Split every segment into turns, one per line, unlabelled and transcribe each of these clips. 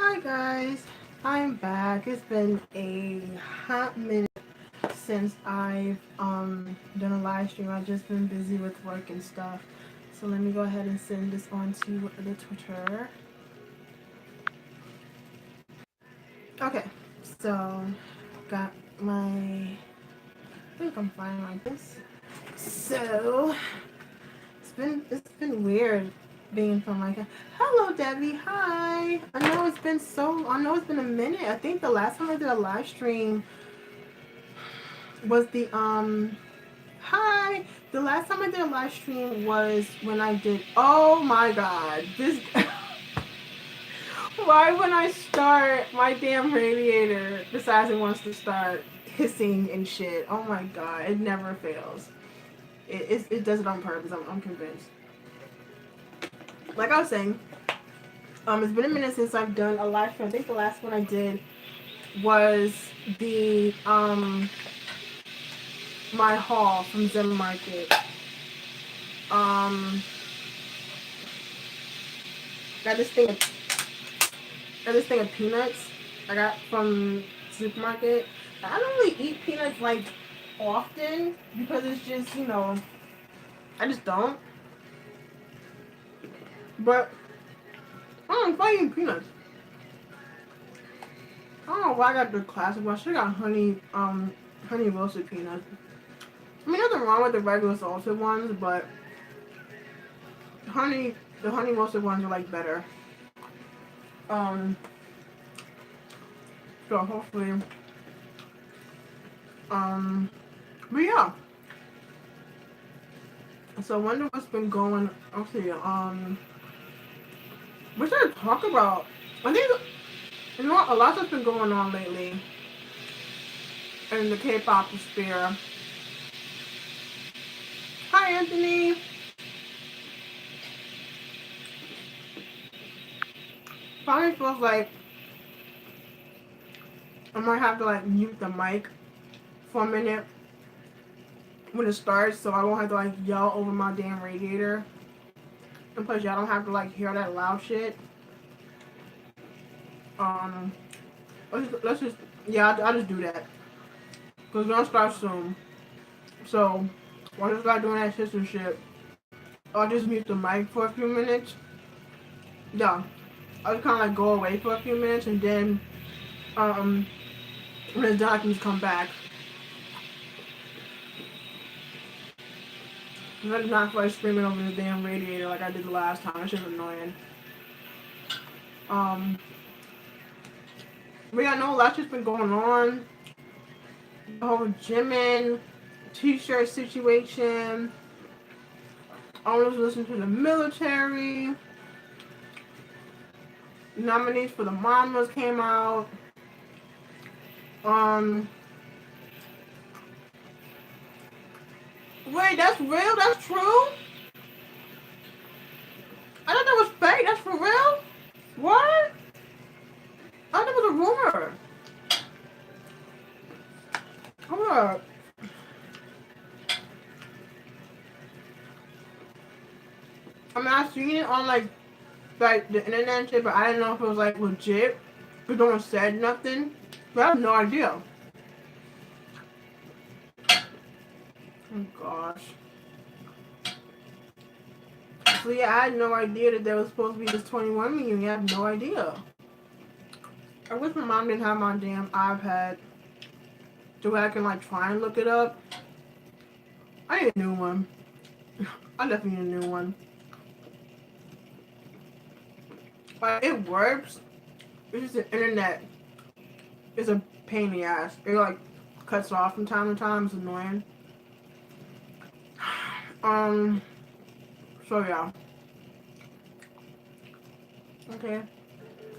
Hi guys, I'm back. It's been a hot minute since I've done a live stream. I've just been busy with work and stuff. So let me go ahead and send this on to the Twitter. Okay, so got my I think I'm fine like this. So it's been weird being from like hello Debbie, hi. I know it's been a minute. I think the last time I did a live stream was the hi. The last time I did a live stream was when I did oh my god. This why when I start my damn radiator decides it wants to start hissing and shit. Oh my god, it never fails. It does it on purpose, I'm convinced. Like I was saying, it's been a minute since I've done a live stream. I think the last one I did was the my haul from Zen Market. Got this thing of peanuts I got from supermarket. I don't really eat peanuts like often because it's just I just don't. But I don't know if I eat peanuts. I don't know why I got the classic one. I should have got honey roasted peanuts. I mean, nothing wrong with the regular salted ones, but the honey roasted ones are like better. Um, so hopefully, but yeah. So I wonder what's been going. Okay, what should I talk about? I think a lot has been going on lately in the K-pop sphere. Hi, Anthony. Probably feels like I might have to like mute the mic for a minute when it starts, so I won't have to like yell over my damn radiator. And plus, y'all don't have to like hear that loud shit. Um, let's just yeah, I'll just do that because we're gonna start soon. So while I start doing that system shit, I'll just mute the mic for a few minutes. Yeah, I'll just kind of like go away for a few minutes and then when the documents come back. I'm not like screaming over the damn radiator like I did the last time. That shit's annoying. But yeah, I know a lot's just been going on. The whole Jimin t-shirt situation. I was listening to the military. Nominees for the Mamas came out. Wait, that's real? That's true? I thought that was fake. That's for real? What? I thought that was a rumor. Hold up. I mean, I seen it on like the internet and shit, but I didn't know if it was like legit. Because no one said nothing. But I have no idea. Oh gosh. So yeah, I had no idea that there was supposed to be this 21 reunion. I have no idea. I wish my mom didn't have my damn iPad so I can like try and look it up. I need a new one. I definitely need a new one. Like it works. It's just the internet is a pain in the ass. It like cuts off from time to time. It's annoying. So yeah. Okay.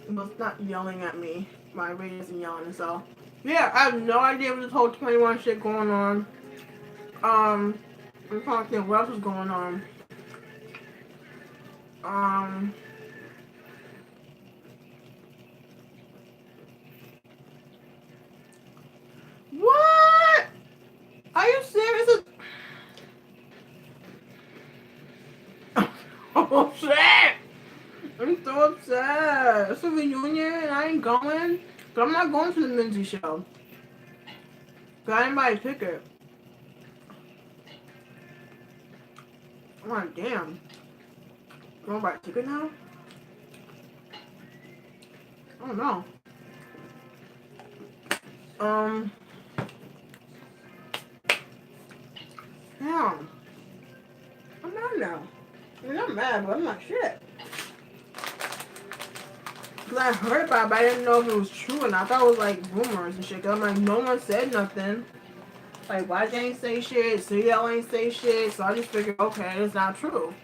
Well, it's not yelling at me. My radio isn't yelling, so yeah, I have no idea what this whole 21 shit going on. I'm trying to think what else is going on. What? Are you serious? Oh shit! I'm so sad. It's a reunion and I ain't going. But I'm not going to the Minzy show. Cause I didn't buy a ticket. I'm like, damn. You wanna buy a ticket now? I don't know. Yeah. I'm mad now. I mean, I'm mad, but I'm not shit. Cause I heard about it, but I didn't know if it was true, and I thought it was like rumors and shit. Cause I'm like, no one said nothing. Like, YJ ain't say shit, CL ain't say shit, so I just figured, okay, it's not true.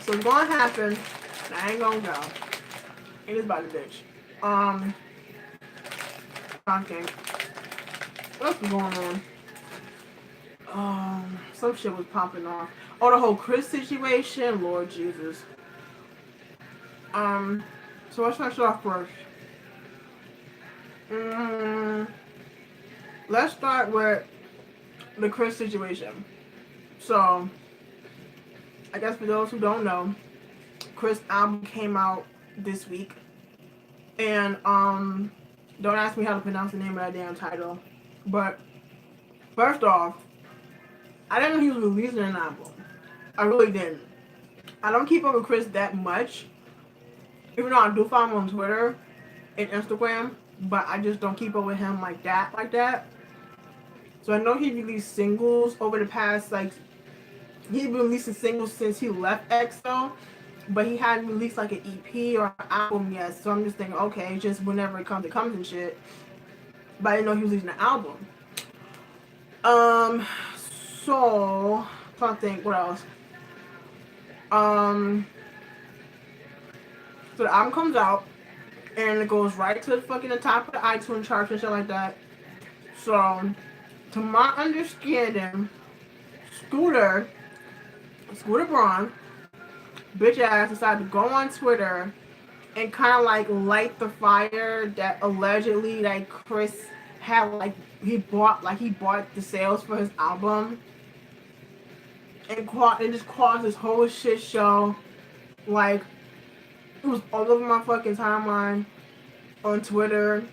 So it's gonna happen, and I ain't gonna go. It is about the bitch. I think. What's going on? Some shit was popping off. Oh, the whole Chris situation, Lord Jesus. So let's start off first. Let's start with the Chris situation. So, I guess for those who don't know, Chris' album came out this week. And, don't ask me how to pronounce the name of that damn title. But, first off, I didn't know he was releasing an album. I really didn't. I don't keep up with Chris that much. Even though I do follow him on Twitter and Instagram. But I just don't keep up with him like that. So I know he released singles over the past, like, he's been releasing singles since he left EXO. But he hadn't released like an EP or an album yet. So I'm just thinking, okay, just whenever it comes and shit. But I didn't know he was releasing an album. So I'm trying to think what else. So the album comes out and it goes right to the top of the iTunes charts and shit like that. So to my understanding, Scooter Braun, bitch ass, decided to go on Twitter and kind of like light the fire that allegedly like Chris had, like he bought the sales for his album and just caused this whole shit show. Like, it was all over my fucking timeline on Twitter.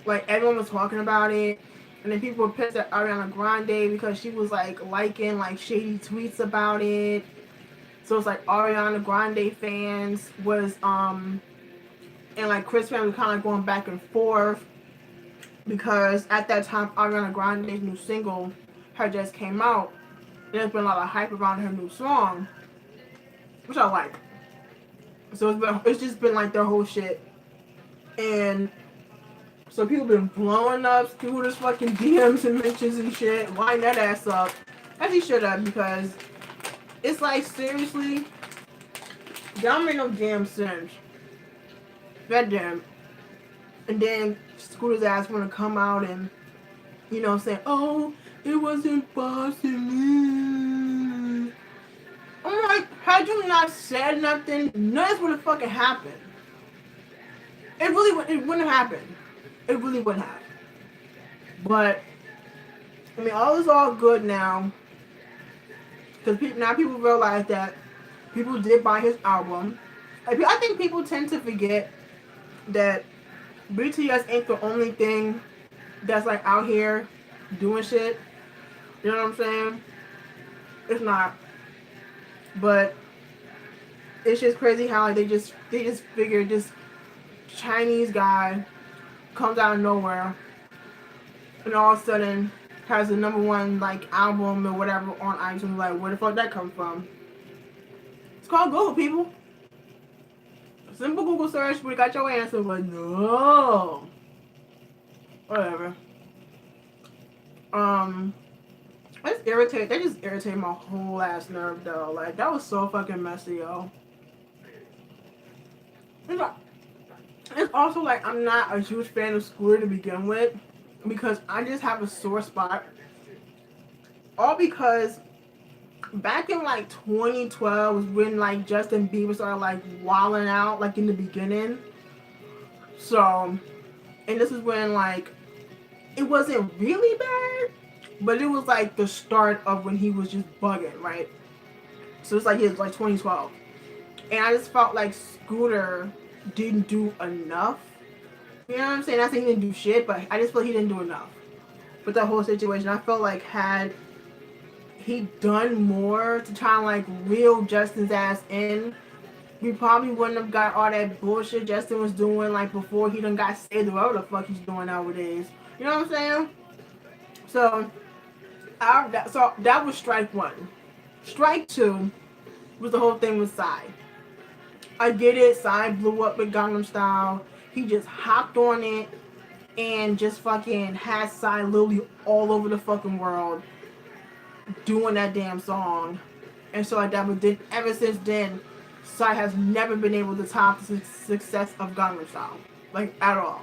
Like, everyone was talking about it. And then people were pissed at Ariana Grande because she was like liking like shady tweets about it. So it's like Ariana Grande fans was and like Chris fans were kind of going back and forth because at that time Ariana Grande's new single had just came out. There's been a lot of hype around her new song, which I like. So it's just been like their whole shit, and so people been blowing up Scooter's fucking DMs and mentions and shit, line that ass up, as he should have, because it's like, seriously, y'all made no damn sense. That damn. And then Scooter's ass wanna come out and, you know, say, oh, it wasn't Boston. I'm like, had you not said nothing, none of this would have fucking happened. It wouldn't have happened. It really wouldn't have. But, I mean, all is all good now. Because now people realize that people did buy his album. I think people tend to forget that BTS ain't the only thing that's like out here doing shit. You know what I'm saying? It's not. But it's just crazy how like, they just figured this Chinese guy comes out of nowhere and all of a sudden has the #1 like album or whatever on iTunes. Like, where the fuck that come from? It's called Google, people. A simple Google search, we got your answer. But no, whatever. They just irritate my whole ass nerve though. Like, that was so fucking messy, yo. It's also like I'm not a huge fan of Scooter to begin with because I just have a sore spot. All because back in like 2012 was when like Justin Bieber started like wilding out like in the beginning. So, and this is when like it wasn't really bad, but it was like the start of when he was just bugging, right? So it's like, yeah, it's like 2012. And I just felt like Scooter didn't do enough. You know what I'm saying? I think he didn't do shit, but I just feel he didn't do enough with that whole situation. I felt like had he done more to try and like reel Justin's ass in, we probably wouldn't have got all that bullshit Justin was doing like before he done got saved or whatever the fuck he's doing nowadays. You know what I'm saying? So, that was strike one. Strike two was the whole thing with Psy. I get it. Psy blew up with Gangnam Style. He just hopped on it and just fucking had Psy literally all over the fucking world doing that damn song. And so like that, but then ever since then, Psy has never been able to top the success of Gangnam Style, like at all.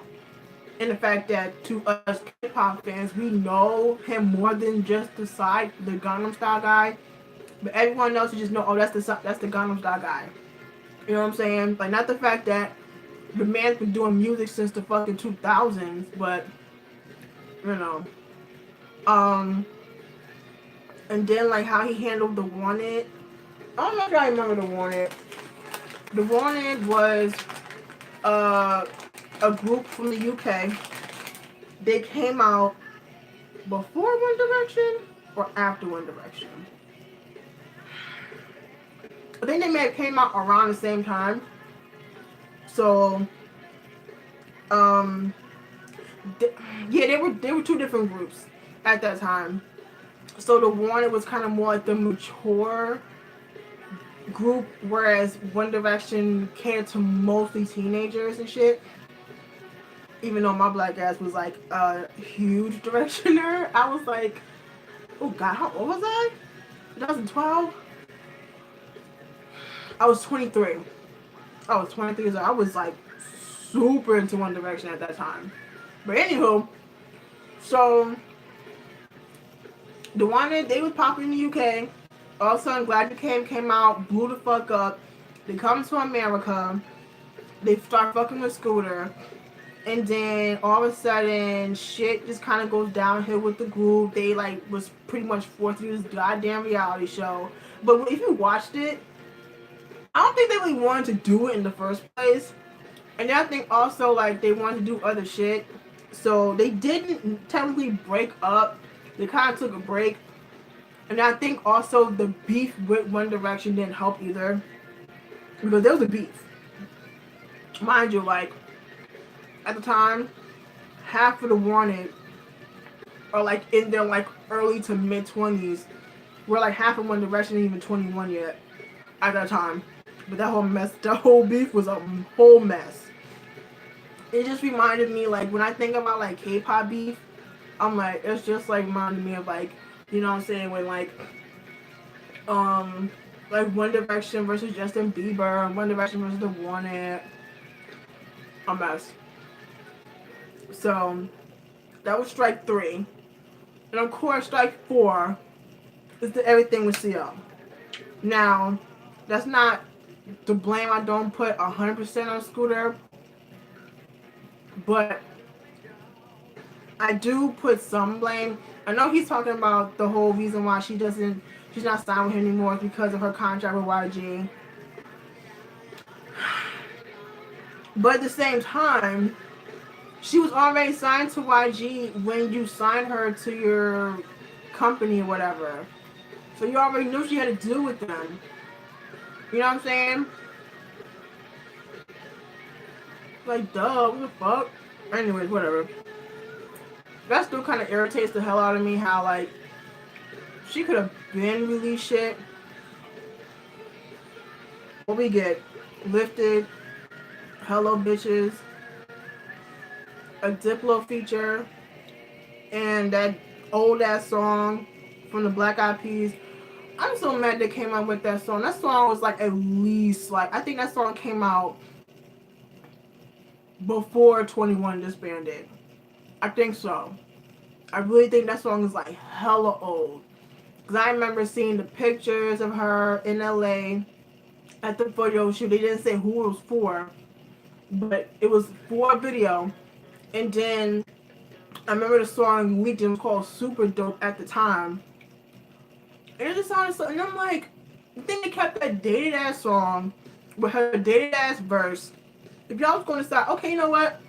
And the fact that to us K-pop fans, we know him more than just the Gangnam Style guy. But everyone else just know, oh, that's the Gangnam Style guy. You know what I'm saying? Like, not the fact that the man's been doing music since the fucking 2000s, but you know, and then like how he handled the Wanted. I don't know if I remember the Wanted. The Wanted was a group from the UK. They came out before One Direction or after One Direction. I think they may have came out around the same time. So, yeah, they were two different groups at that time. So the Wanted was kind of more like the mature group, whereas One Direction catered to mostly teenagers and shit. Even though my black ass was like a huge Directioner, I was like, oh god, how old was I? 2012. I was 23. I was 23, so I was like super into One Direction at that time. But anywho, so the Wanted, they was popping in the UK. All of a sudden, Glad You came out, blew the fuck up. They come to America. They start fucking with Scooter. And then all of a sudden, shit just kind of goes downhill with the group. They like was pretty much forced to do this goddamn reality show. But if you watched it, I don't think they really wanted to do it in the first place. And then I think also like they wanted to do other shit. So they didn't technically break up. They kind of took a break. And I think also the beef with One Direction didn't help either. Because there was a beef. Mind you, like, at the time, half of the Wanted are like in their like early to mid 20s. Where like half of One Direction ain't even 21 yet at that time. But that whole beef was a whole mess. It just reminded me, like, when I think about like K-pop beef, I'm like, it's just like reminded me of like, you know what I'm saying, when like One Direction versus Justin Bieber, One Direction versus the Wanted, a mess. So that was strike 3. And of course strike 4 is the everything with CO. Now, that's not to blame. I don't put 100% on Scooter, but I do put some blame. I know he's talking about the whole reason why she's not signed with him anymore because of her contract with YG. But at the same time, she was already signed to YG when you signed her to your company or whatever. So you already knew what she had to do with them. You know what I'm saying? Like, duh, what the fuck? Anyways, whatever. That still kind of irritates the hell out of me how, like, she could have been released shit. What we get? Lifted, Hello Bitches, a Diplo feature, and that old ass song from the Black Eyed Peas. I'm so mad they came out with that song. That song was like at least like, I think that song came out before 21 disbanded. I think so. I really think that song is like hella old. Because I remember seeing the pictures of her in LA at the photo shoot. They didn't say who it was for, but it was for a video. And then I remember the song Legion was called Super Dope at the time. And it just sounded so, and I'm like, I think they kept that dated ass song with her dated ass verse. If y'all was going to decide, okay, you know what?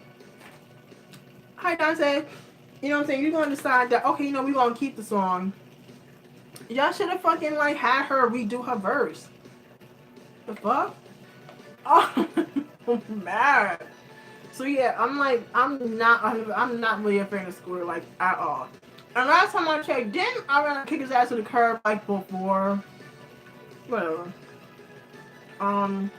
Hi, Dante. You know what I'm saying? You're going to decide that, okay, you know, we're going to keep the song. Y'all should have fucking, like, had her redo her verse. The fuck? Oh, I'm mad. So yeah, I'm not really a fan of Scooter, like, at all. And last time I checked, didn't Ariana kick his ass to the curb, like, before? Whatever. Um,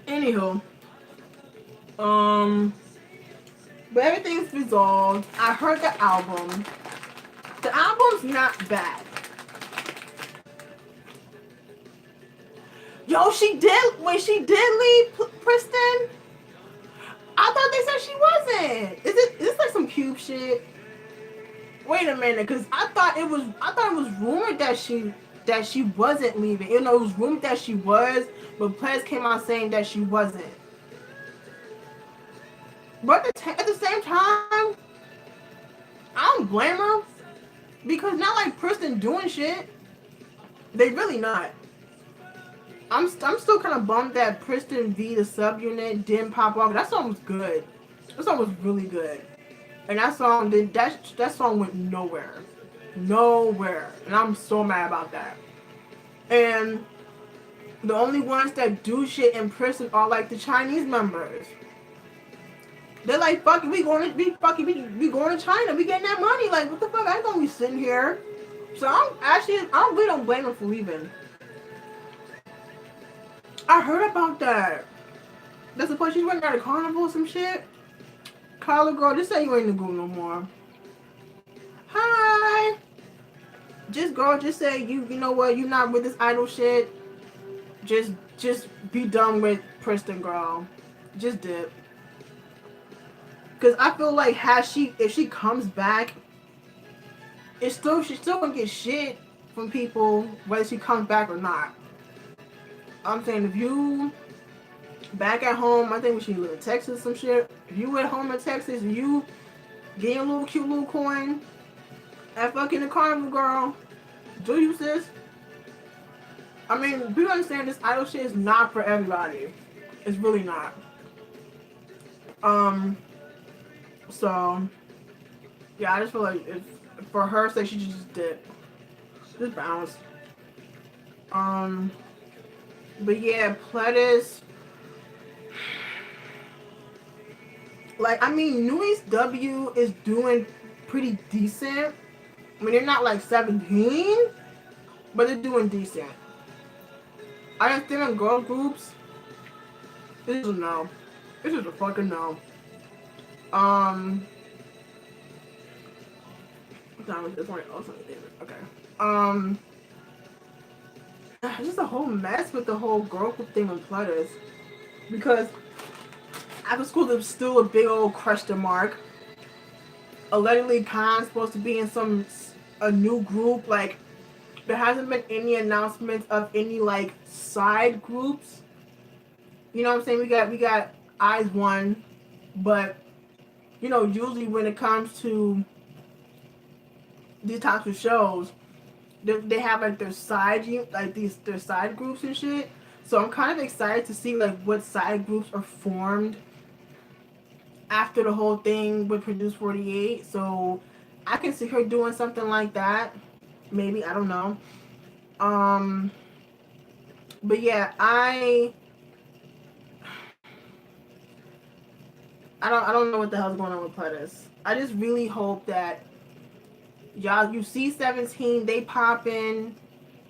Anywho. Um, but everything's resolved. I heard the album. The album's not bad. Yo, she did, when she did leave Kristen, I thought they said she wasn't. Is this like some cube shit? Wait a minute, because I thought it was rumored that she wasn't leaving. You know, it was rumored that she was, but Ples came out saying that she wasn't. But at the same time, I don't blame her, because not like Kristen doing shit. They really not. I'm still kind of bummed that Kristen V, the subunit, didn't pop off. That song was good. That song was really good. And that song went nowhere. Nowhere. And I'm so mad about that. And the only ones that do shit in prison are like the Chinese members. They're like, fuck it, we going to China. We getting that money. Like, what the fuck? I ain't gonna be sitting here. So I really don't blame them for leaving. I heard about that. That's the point she's running out of carnival or some shit. Carla girl, just say you ain't in the group no more. Hi. Just say you know what, you not with this idol shit. Just be done with Kristen, girl. Just dip. Cause I feel like if she comes back, she's still gonna get shit from people whether she comes back or not. I'm saying if you back at home, I think we should live in Texas some shit. If you at home in Texas and you get a little cute little coin at fucking the carnival, girl, do you, sis? I mean, we understand this idol shit is not for everybody. It's really not. So yeah, I just feel like if for her sake, she should just dip. Just bounce. But yeah, Pledis. Like, I mean, New East W is doing pretty decent. I mean, they're not like 17, but they're doing decent. I just think in girl groups, this is a no. This is a fucking no. What time is this one? Oh, something. Okay. Just a whole mess with the whole girl group thing with Pledis. Because after school, there's still a big old question mark. Allegedly, Khan's supposed to be in a new group. Like, there hasn't been any announcements of any like side groups. You know what I'm saying? We got IZ*ONE, but you know, usually when it comes to these types of shows, they have like their side groups and shit. So I'm kind of excited to see like what side groups are formed after the whole thing with Produce 48. So I can see her doing something like that. Maybe, I don't know. But yeah, I don't know what the hell's going on with Pledis. I just really hope that y'all, you see 17, they popping.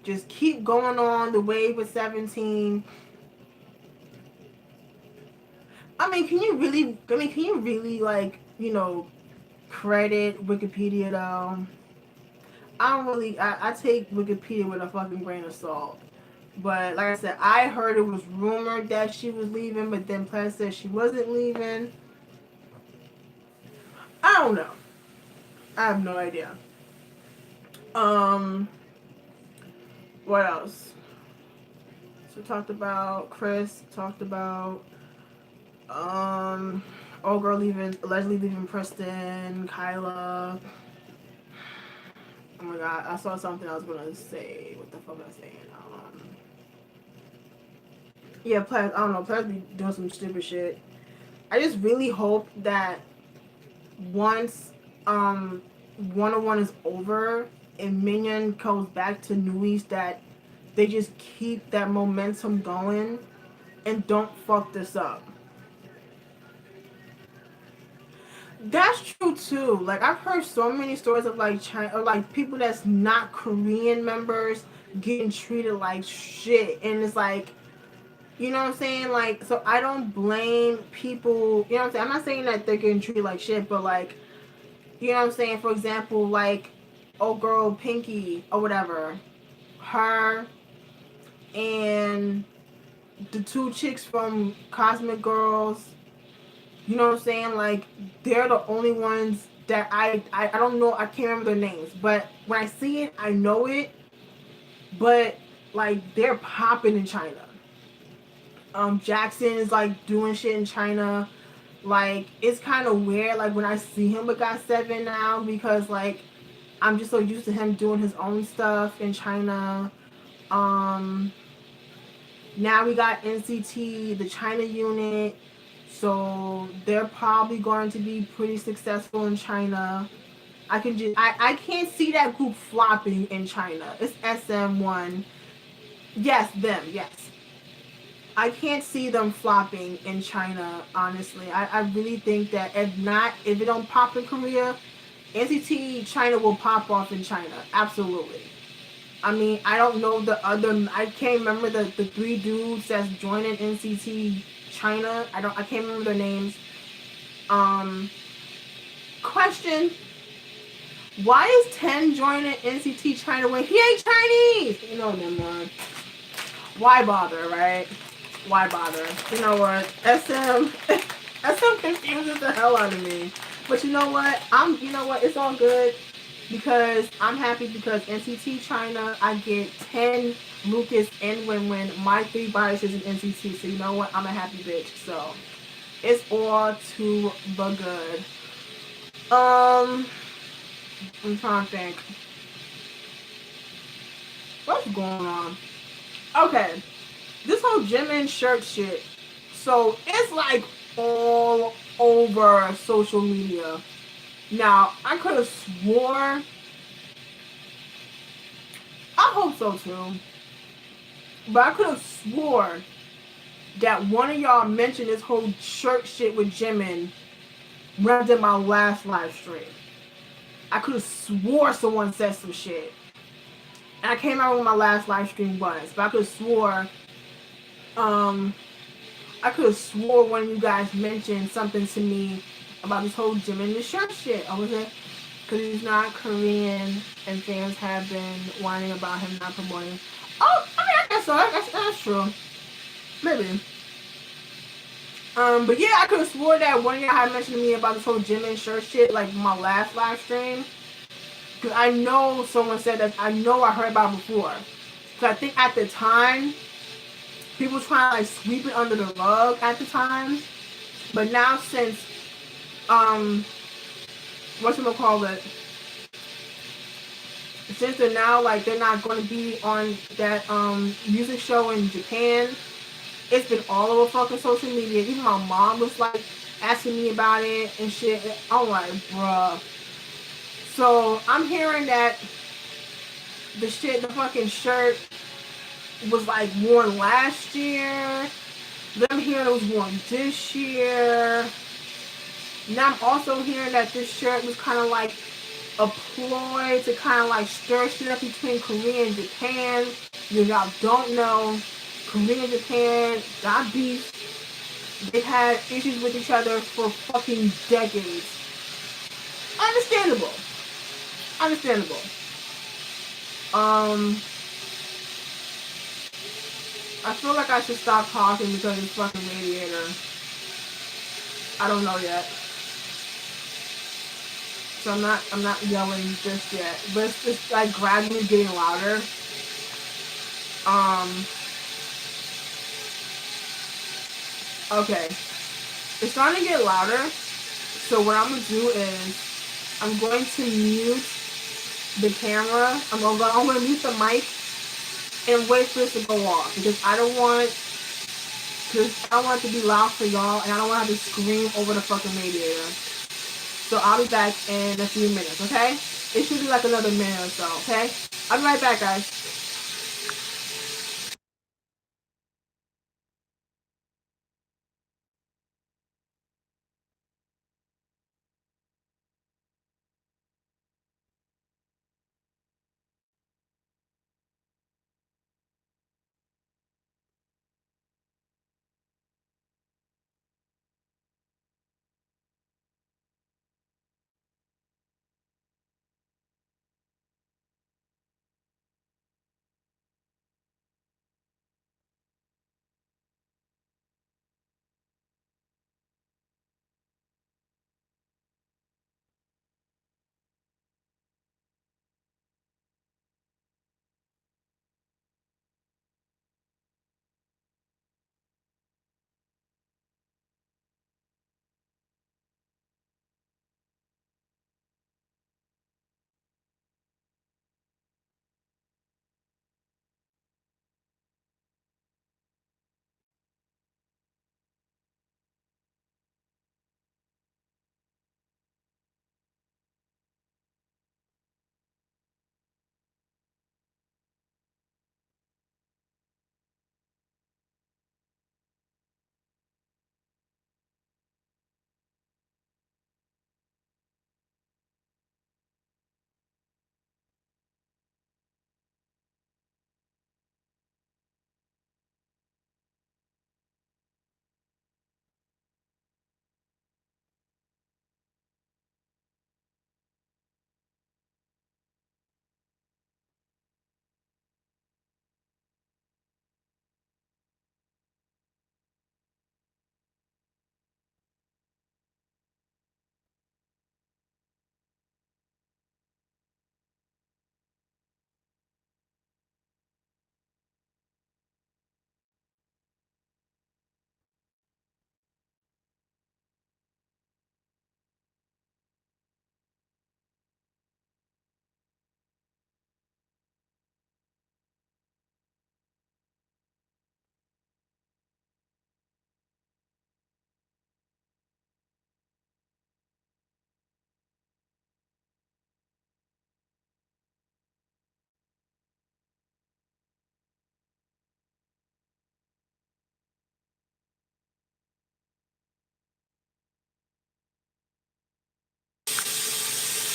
Just keep going on the wave with 17. I mean, can you really like, you know, credit Wikipedia though? I take Wikipedia with a fucking grain of salt. But like I said, I heard it was rumored that she was leaving, but then Pledis said she wasn't leaving. I don't know. I have no idea. What else? So talked about Chris, talked about old girl allegedly leaving Preston, Kyla. Oh my god, I saw something I was gonna say. What the fuck was I saying? Yeah, Pledge, I don't know, Pledge be doing some stupid shit. I just really hope that once 101 is over and Minion goes back to New East, that they just keep that momentum going and don't fuck this up. That's true too. Like I've heard so many stories of like China or like people that's not Korean members getting treated like shit, and it's like, you know what I'm saying? Like, so I don't blame people. You know what I'm saying? I'm not saying that they're getting treated like shit, but like, you know what I'm saying? For example, like, oh girl Pinky or whatever, her and the two chicks from Cosmic Girls. You know what I'm saying? Like, they're the only ones that I don't know. I can't remember their names, but when I see it, I know it. But like, they're popping in China. Jackson is like doing shit in China. Like, it's kind of weird. Like when I see him with GOT7 now, because like I'm just so used to him doing his own stuff in China. Now we got NCT, the China unit. So they're probably going to be pretty successful in China. I can't see that group flopping in China. It's SM1. Yes, them, yes. I can't see them flopping in China, honestly. I really think that if it don't pop in Korea, NCT China will pop off in China. Absolutely. I mean, I don't know I can't remember the three dudes that's joining NCT China. I can't remember their names. Question. Why is Ten joining NCT China when he ain't Chinese? You know, never mind. Why bother, right? Why bother? You know what? SM confuses the hell out of me. But you know what? You know what? It's all good because I'm happy because NCT China, I get 10 Lucas and Win-Win. My 3 biases in NCT. So you know what? I'm a happy bitch. So it's all to the good. I'm trying to think. What's going on? Okay. This whole Jimin shirt shit. So it's like all over social media. Now, I could have swore. I hope so too. But I could have swore that one of y'all mentioned this whole shirt shit with Jimin when I did my last live stream. I could have swore someone said some shit. And I can't remember when my last live stream was, but I could have swore one of you guys mentioned something to me about this whole Jimin the shirt shit. I was like, because he's not Korean and fans have been whining about him not promoting. Oh, I mean, I guess so. That's true. Maybe. But yeah, I could have swore that one of y'all had mentioned to me about this whole Jimin shirt shit, like my last live stream. Because I know someone said that. I know I heard about it before. Because I think at the time, people were trying to like sweep it under the rug at the time. But now since, whatchamacallit, since they're now like, they're not going to be on that music show in Japan, it's been all over fucking social media. Even my mom was like asking me about it and shit. I'm like, bruh. So I'm hearing that the fucking shirt was like worn last year. Then I'm hearing it was worn this year. Now I'm also hearing that this shirt was kind of like a ploy to kind of like stir shit up between Korea and Japan. You y'all don't know, Korea and Japan got beef. They had issues with each other for fucking decades. Understandable. I feel like I should stop talking because it's fucking Radiator. I don't know yet. So I'm not yelling just yet. But it's just like gradually getting louder. Okay. It's starting to get louder. So what I'm gonna do is I'm going to mute the camera. I'm gonna mute the mic and wait for this to go off because I don't want it to be loud for y'all, and I don't want to have to scream over the fucking radiator. So I'll be back in a few minutes, okay? It should be like another minute or so, okay? I'll be right back, guys.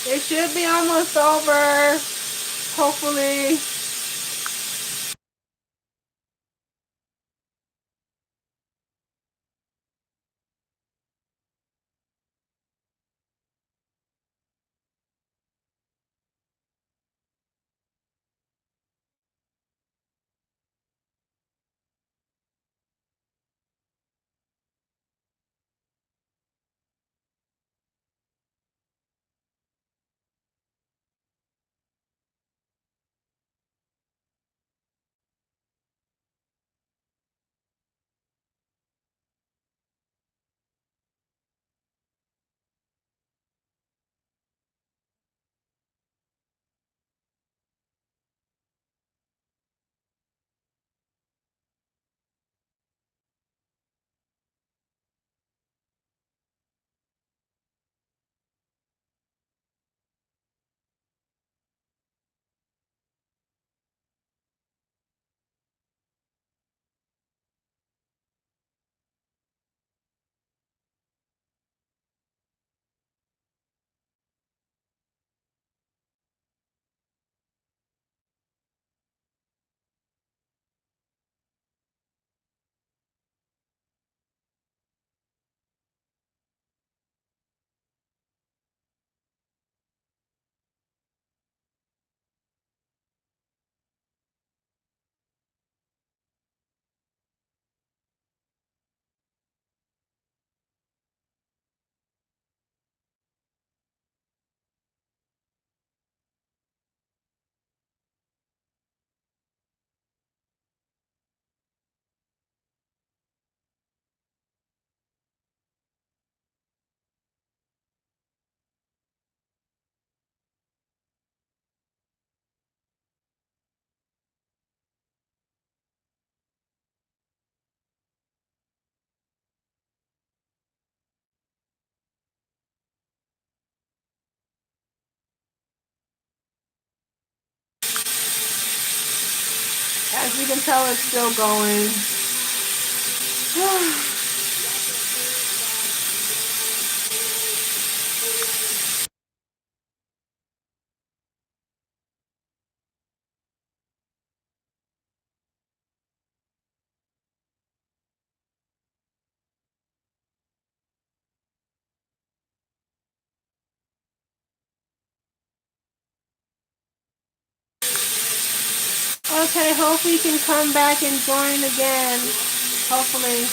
It should be almost over. Hopefully. As you can tell, it's still going. Okay, hopefully you can come back and join again. Hopefully.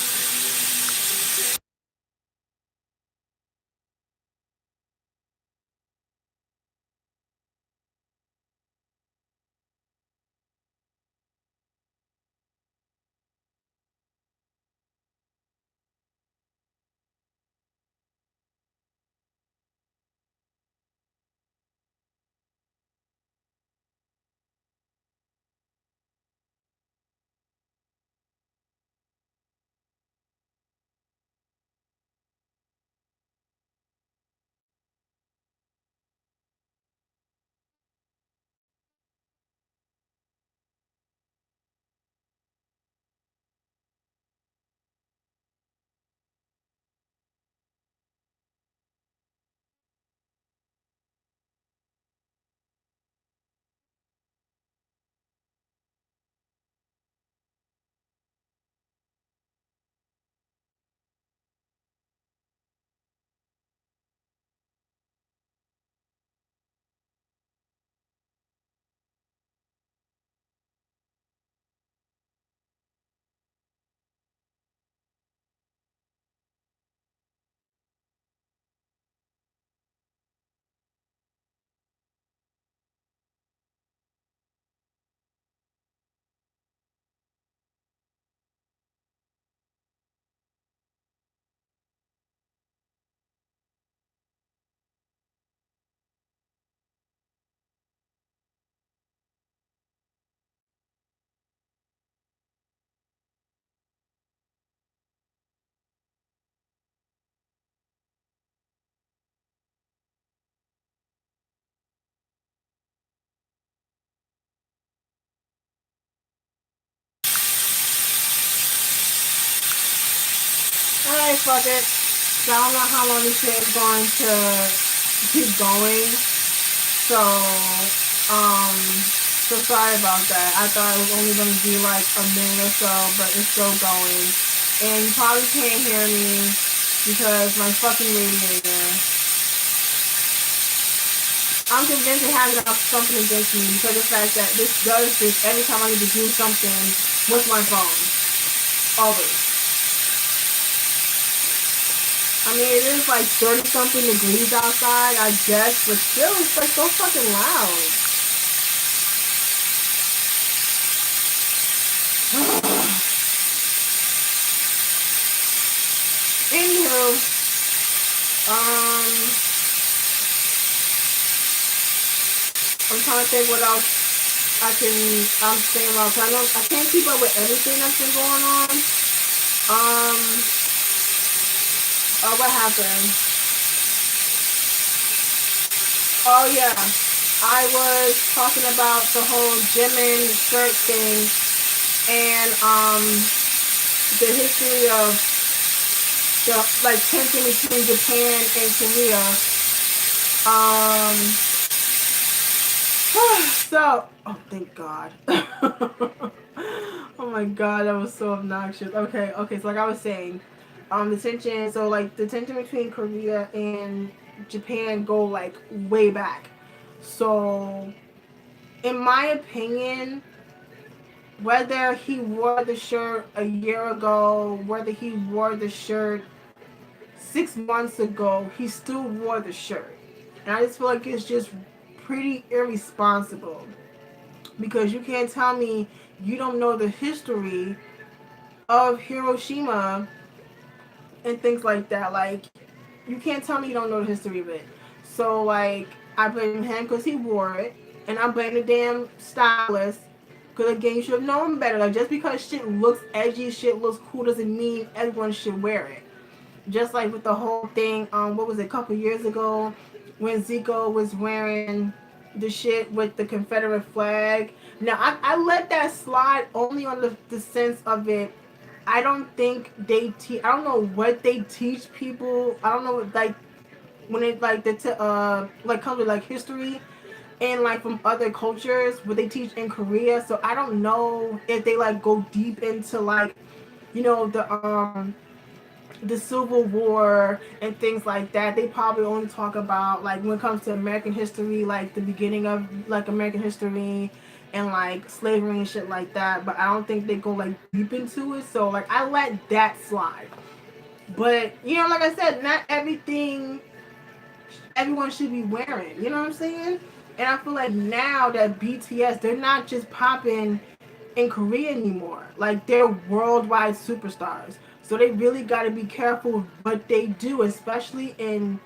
Alright, fuck it. So I don't know how long this shit is going to keep going. So, so sorry about that. I thought it was only going to be like a minute or so, but it's still going. And you probably can't hear me because my fucking radiator. I'm convinced it has something against me because of the fact that this does this every time I need to do something with my phone. Always. I mean, it is like 30 something degrees outside, I guess, but still, it's like so fucking loud. Anywho, I'm trying to think what else I'm thinking about. I know I can't keep up with everything that's been going on. What happened? Oh yeah, I was talking about the whole Jimin shirt thing and the history of the like tension between Japan and Korea. So, oh thank God. Oh my God, that was so obnoxious. Okay, so like I was saying, the tension. So like the tension between Korea and Japan go like way back. So, in my opinion, whether he wore the shirt a year ago, whether he wore the shirt 6 months ago, he still wore the shirt. And I just feel like it's just pretty irresponsible because you can't tell me you don't know the history of Hiroshima and things like that. Like, you can't tell me you don't know the history of it. So, like, I blame him because he wore it, and I blame the damn stylist because, again, you should have known better. Like, just because shit looks edgy, shit looks cool, doesn't mean everyone should wear it. Just like with the whole thing, what was it, a couple years ago when Zico was wearing the shit with the Confederate flag. Now I let that slide only on the sense of it. I don't think they teach. I don't know what they teach people. I don't know, like when it like like comes with like history and like from other cultures what they teach in Korea. So I don't know if they like go deep into like, you know, the Civil War and things like that. They probably only talk about like when it comes to American history, like the beginning of like American history and like slavery and shit like that. But I don't think they go like deep into it. So like I let that slide. But you know, like I said, not everything everyone should be wearing. You know what I'm saying? And I feel like now that BTS, they're not just popping in Korea anymore. Like they're worldwide superstars. So they really got to be careful what they do, especially in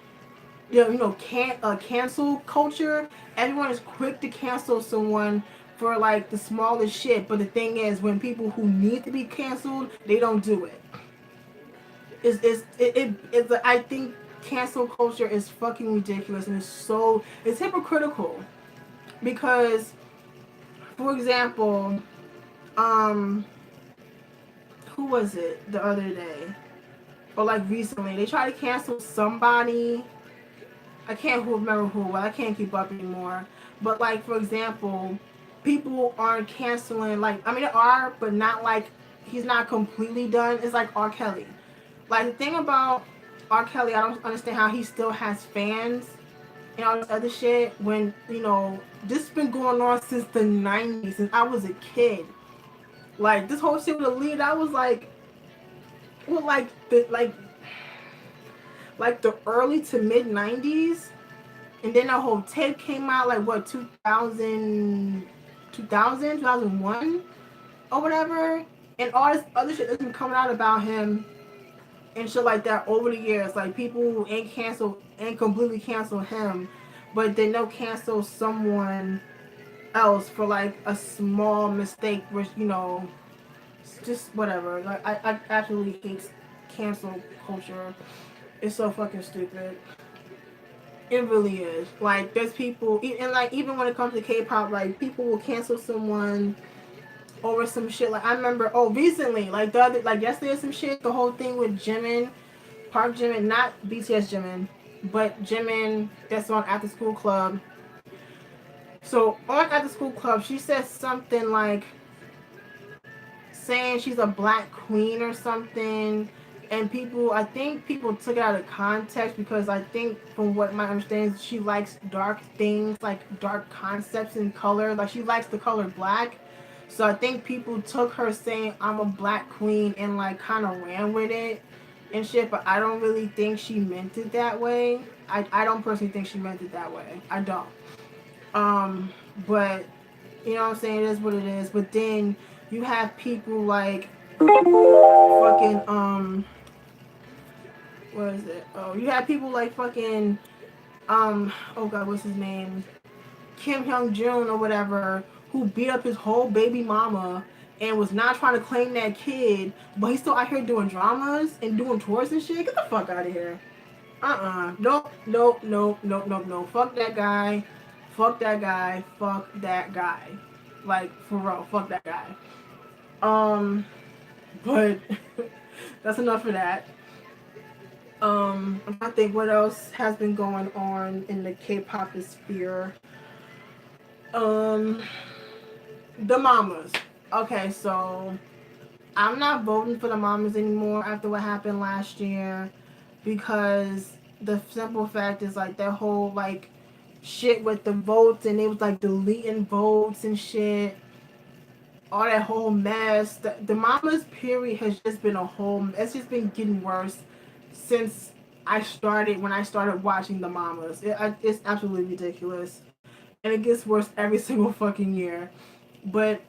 cancel culture. Everyone is quick to cancel someone for like the smallest shit. But the thing is, when people who need to be canceled, they don't do it. It's I think cancel culture is fucking ridiculous and it's hypocritical because, for example, um who was it the other day or like recently they tried to cancel somebody. I can't remember who. Well, I can't keep up anymore. But like for example, people aren't canceling like I mean they are, but not like he's not completely done. It's like R. Kelly. Like the thing about R. Kelly, I don't understand how he still has fans and all this other shit when this has been going on since the '90s, since I was a kid. Like this whole shit with the lead, I was like, well, like the early to mid '90s, and then that whole tape came out like what 2001 or whatever, and all this other shit that's been coming out about him and shit like that over the years. Like people ain't completely cancel him, but then they'll cancel someone else for like a small mistake, which just whatever. Like I absolutely hate cancel culture. It's so fucking stupid. It really is. Like there's people, and like even when it comes to K-pop, like people will cancel someone over some shit. Like I remember, recently, like the other, like yesterday, some shit. The whole thing with Jimin, Park Jimin, not BTS Jimin, but Jimin that's on After School Club. So on After School Club, she said something like saying she's a black queen or something, and I think people took it out of context because I think from what my understanding is she likes dark things, like dark concepts in color, like she likes the color black. So I think people took her saying I'm a black queen and like kind of ran with it and shit, but I don't really think she meant it that way. I don't personally think she meant it that way. I don't. But you know what I'm saying? It is what it is. But then you have people like fucking what is it? Oh, you have people like fucking oh god, what's his name? Kim Hyung Jun or whatever, who beat up his whole baby mama and was not trying to claim that kid, but he's still out here doing dramas and doing tours and shit. Get the fuck out of here. Nope, nope, nope, nope, nope, nope. Fuck that guy. Fuck that guy. Fuck that guy. Like, for real, fuck that guy. But that's enough for that. I think what else has been going on in the K-pop sphere. The mamas. Okay, so I'm not voting for the mamas anymore after what happened last year because the simple fact is like that whole like shit with the votes and it was like deleting votes and shit, all that whole mess. The mamas period has just been a whole. It's just been getting worse since when I started watching the mamas. It's absolutely ridiculous, and it gets worse every single fucking year. But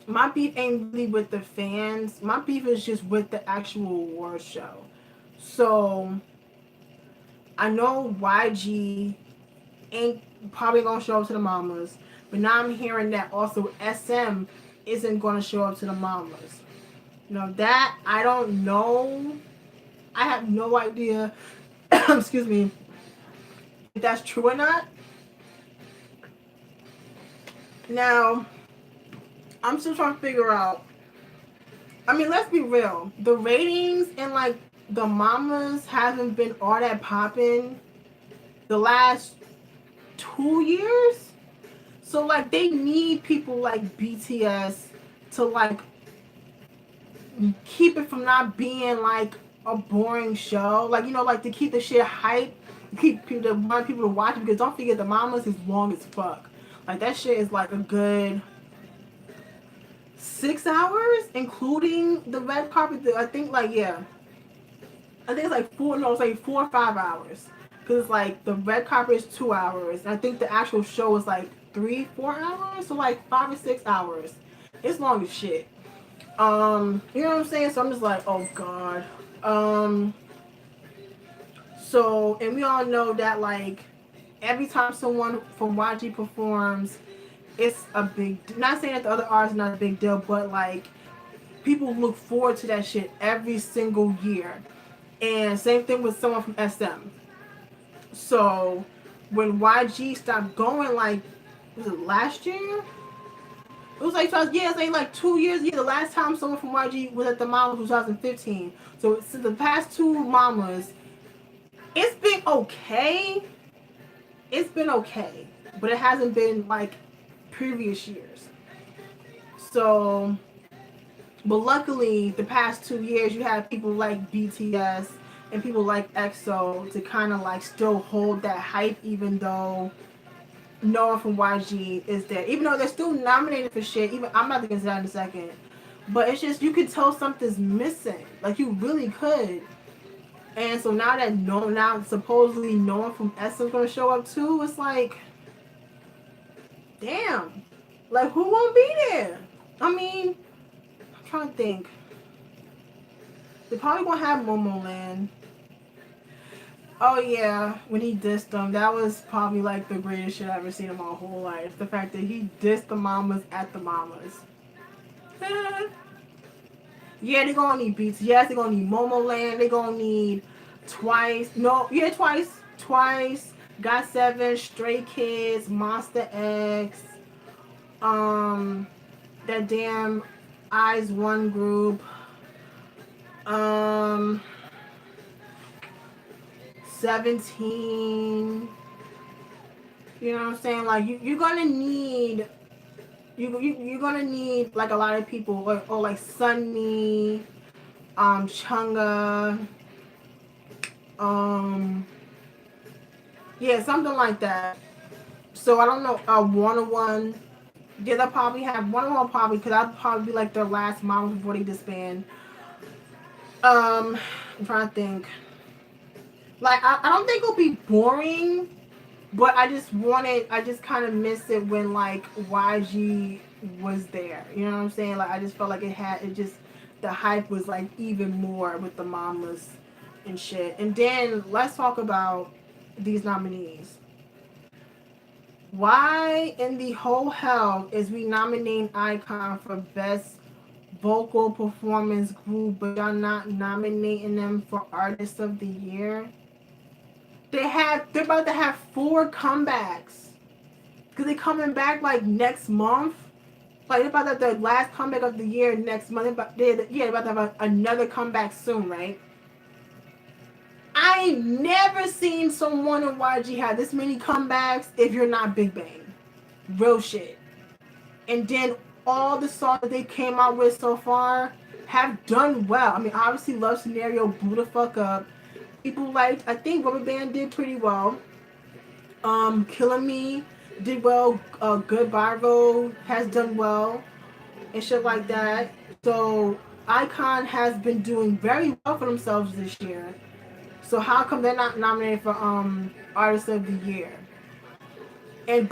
my beef ain't really with the fans. My beef is just with the actual award show. So I know YG ain't probably gonna show up to the mamas, but now I'm hearing that also SM isn't gonna show up to the mamas. That I don't know. I have no idea. Excuse me. If that's true or not. Now, I'm still trying to figure out. I mean, let's be real. The ratings and like the mamas haven't been all that popping the last 2 years. So like they need people like BTS to like keep it from not being like a boring show. Like, you know, like to keep the shit hype, keep people to want people to watch it, because don't forget the mamas is long as fuck. Like that shit is like a good 6 hours, including the red carpet. I think like yeah, I think it's like four. No, it's like 4 or 5 hours. Cause it's like the red carpet is 2 hours. And I think the actual show is like 3, 4 hours. So like 5 or 6 hours. It's long as shit. You know what I'm saying? So I'm just like, oh god. Um, so and we all know that like every time someone from YG performs, it's a big. Not saying that the other artists are not a big deal, but like people look forward to that shit every single year. And same thing with someone from SM. So when YG stopped going, like was it last year? It was like yeah, it's like 2 years. Yeah, the last time someone from YG was at the Mama was 2015. So since the past two Mamas, it's been okay. It's been okay, but it hasn't been like previous years. So, but luckily, the past 2 years, you have people like BTS and people like EXO to kind of like still hold that hype, even though no one from YG is there. Even though they're still nominated for shit. Even I'm about to get to that in a second. But it's just you could tell something's missing. Like you really could. And so now that now supposedly no one from SM's gonna show up too, it's like, damn. Like who won't be there? I mean, I'm trying to think. They probably won't have Momoland. Oh yeah, when he dissed them, that was probably like the greatest shit I've ever seen in my whole life. The fact that he dissed the mamas at the mamas. Yeah, they're gonna need beats. Yes, they're gonna need Momoland. They're gonna need Twice. No, yeah, Twice. Twice. GOT7, Stray Kids, Monster X. That damn Eyes One group. Um, 17. You know what I'm saying? Like you're gonna need you're gonna need like a lot of people or like Sunny, Chunga, um, yeah, something like that. So I don't know. 101. Yeah, they'll probably have 101 probably because that'll probably be like their last mom before they disband. I'm trying to think. Like I don't think it'll be boring, but I just kind of missed it when like YG was there. You know what I'm saying? Like I just felt like it just the hype was like even more with the mamas and shit. And then let's talk about these nominees. Why in the whole hell is we nominating iKON for best vocal performance group, but y'all not nominating them for artist of the year? They're about to have 4 comebacks. Cause they coming back like next month. Like they're about to have their last comeback of the year next month. They're about to have another comeback soon, right? I ain't never seen someone in YG have this many comebacks if you're not Big Bang. Real shit. And then all the songs that they came out with so far have done well. I mean, obviously, Love Scenario blew the fuck up. People like, I think Rubber Band did pretty well. Killing Me did well. Goodbye Road has done well and shit like that. So iKON has been doing very well for themselves this year. So how come they're not nominated for Artist of the Year? And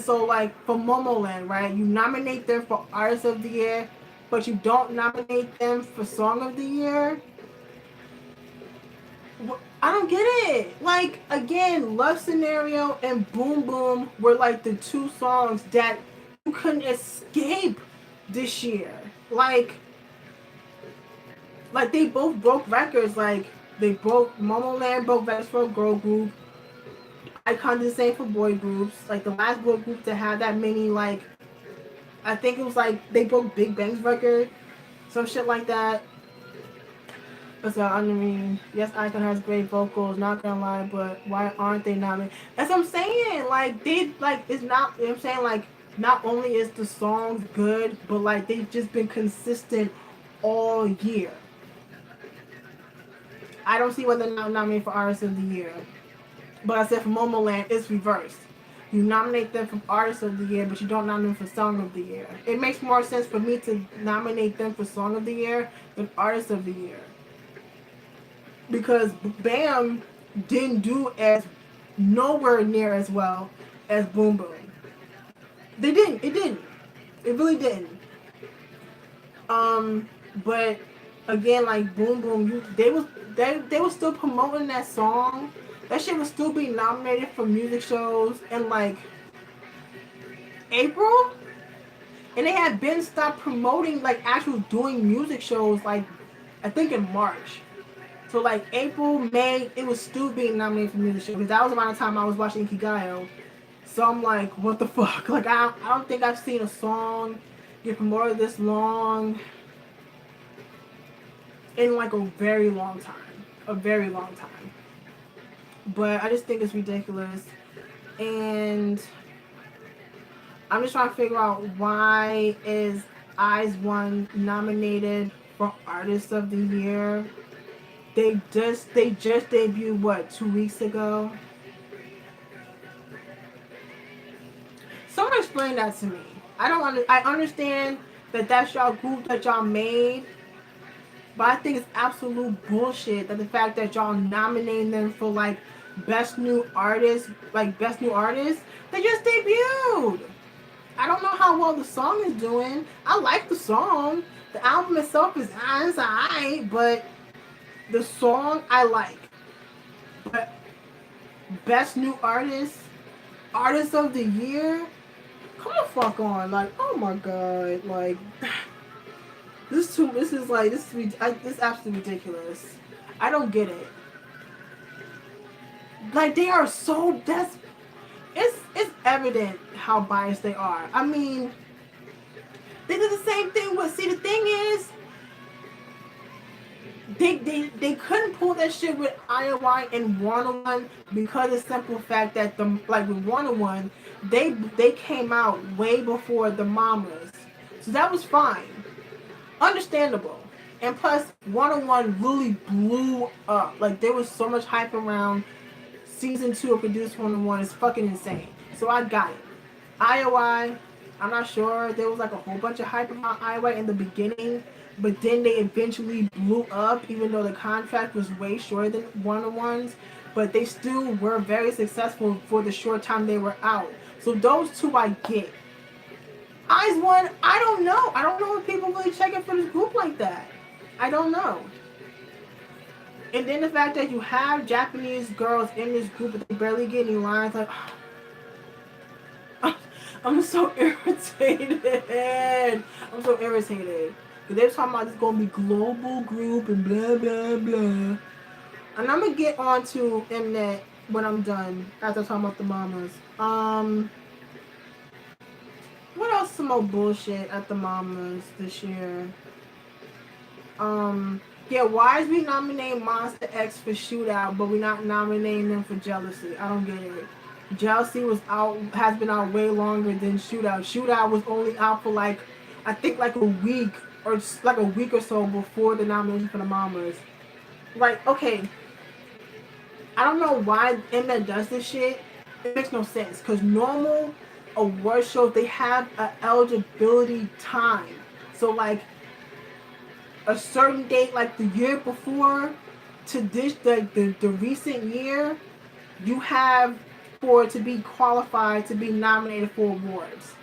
so like for Momoland, right? You nominate them for Artist of the Year, but you don't nominate them for Song of the Year. I don't get it. Like again, Love Scenario and Boom Boom were like the two songs that you couldn't escape this year. Like they both broke records. Like Momoland broke records for a girl group. iKON did the same for boy groups. Like the last boy group to have that many like I think it was like they broke Big Bang's record, some shit like that. So I mean, yes, Icon has great vocals, not gonna lie, but why aren't they nominated? That's what I'm saying. Like they like it's not. You know what I'm saying, like, not only is the songs good, but like they've just been consistent all year. I don't see why they're not nominated for Artist of the Year. But I said for Momoland, it's reversed. You nominate them for Artist of the Year, but you don't nominate them for Song of the Year. It makes more sense for me to nominate them for Song of the Year than Artist of the Year. Because Bam didn't do as nowhere near as well as Boom Boom. They didn't. It didn't. It really didn't. But again, like Boom Boom, they was still promoting that song. That shit was still being nominated for music shows in like April, and they had been stopped promoting like actual doing music shows like I think in March. So like April, May, it was still being nominated for music shows because that was around the time I was watching Ikigayo. So I'm like, what the fuck? Like I don't think I've seen a song get promoted this long in like a very long time. A very long time. But I just think it's ridiculous. And I'm just trying to figure out why is IZ*ONE nominated for Artist of the Year. They just debuted what, 2 weeks ago? Someone explain that to me. I understand that that's y'all group that y'all made, but I think it's absolute bullshit that the fact that y'all nominating them for like best new artist, they just debuted. I don't know how well the song is doing. I like the song. The album itself is alright, but the song I like. But best new artist, artist of the year, come the fuck on. Like, oh my god, like this is absolutely ridiculous. I don't get it. Like they are so it's evident how biased they are. I mean, they did the same thing with, see, the thing is, they couldn't pull that shit with IOI and 101 because of the simple fact that with 101, they came out way before the Mamas. So that was fine. Understandable. And plus 101 really blew up. Like there was so much hype around season 2 of Produce 101 is fucking insane. So I got it. IOI, I'm not sure. There was like a whole bunch of hype about IOI in the beginning, but then they eventually blew up, even though the contract was way shorter than 101's. But they still were very successful for the short time they were out. So those two I get. IZ*ONE, I don't know. I don't know if people really check it for this group like that. I don't know. And then the fact that you have Japanese girls in this group, but they barely get any lines, like, I'm so irritated. I'm so irritated. Because they're talking about this going to be global group and blah, blah, blah. And I'm going to get on to Mnet when I'm done, after talking about the Mamas. What else some more bullshit at the Mamas this year? Yeah, why is we nominating Monster X for Shootout, but we're not nominating them for Jealousy? I don't get it. Jealousy has been out way longer than Shootout. Shootout was only out for like, I think like a week or so before the nomination for the Mamas. Like, okay, I don't know why Mnet does this shit. It makes no sense because normal award shows, they have an eligibility time. So like a certain date, like the year before to this, the recent year, you have for it to be qualified to be nominated for awards.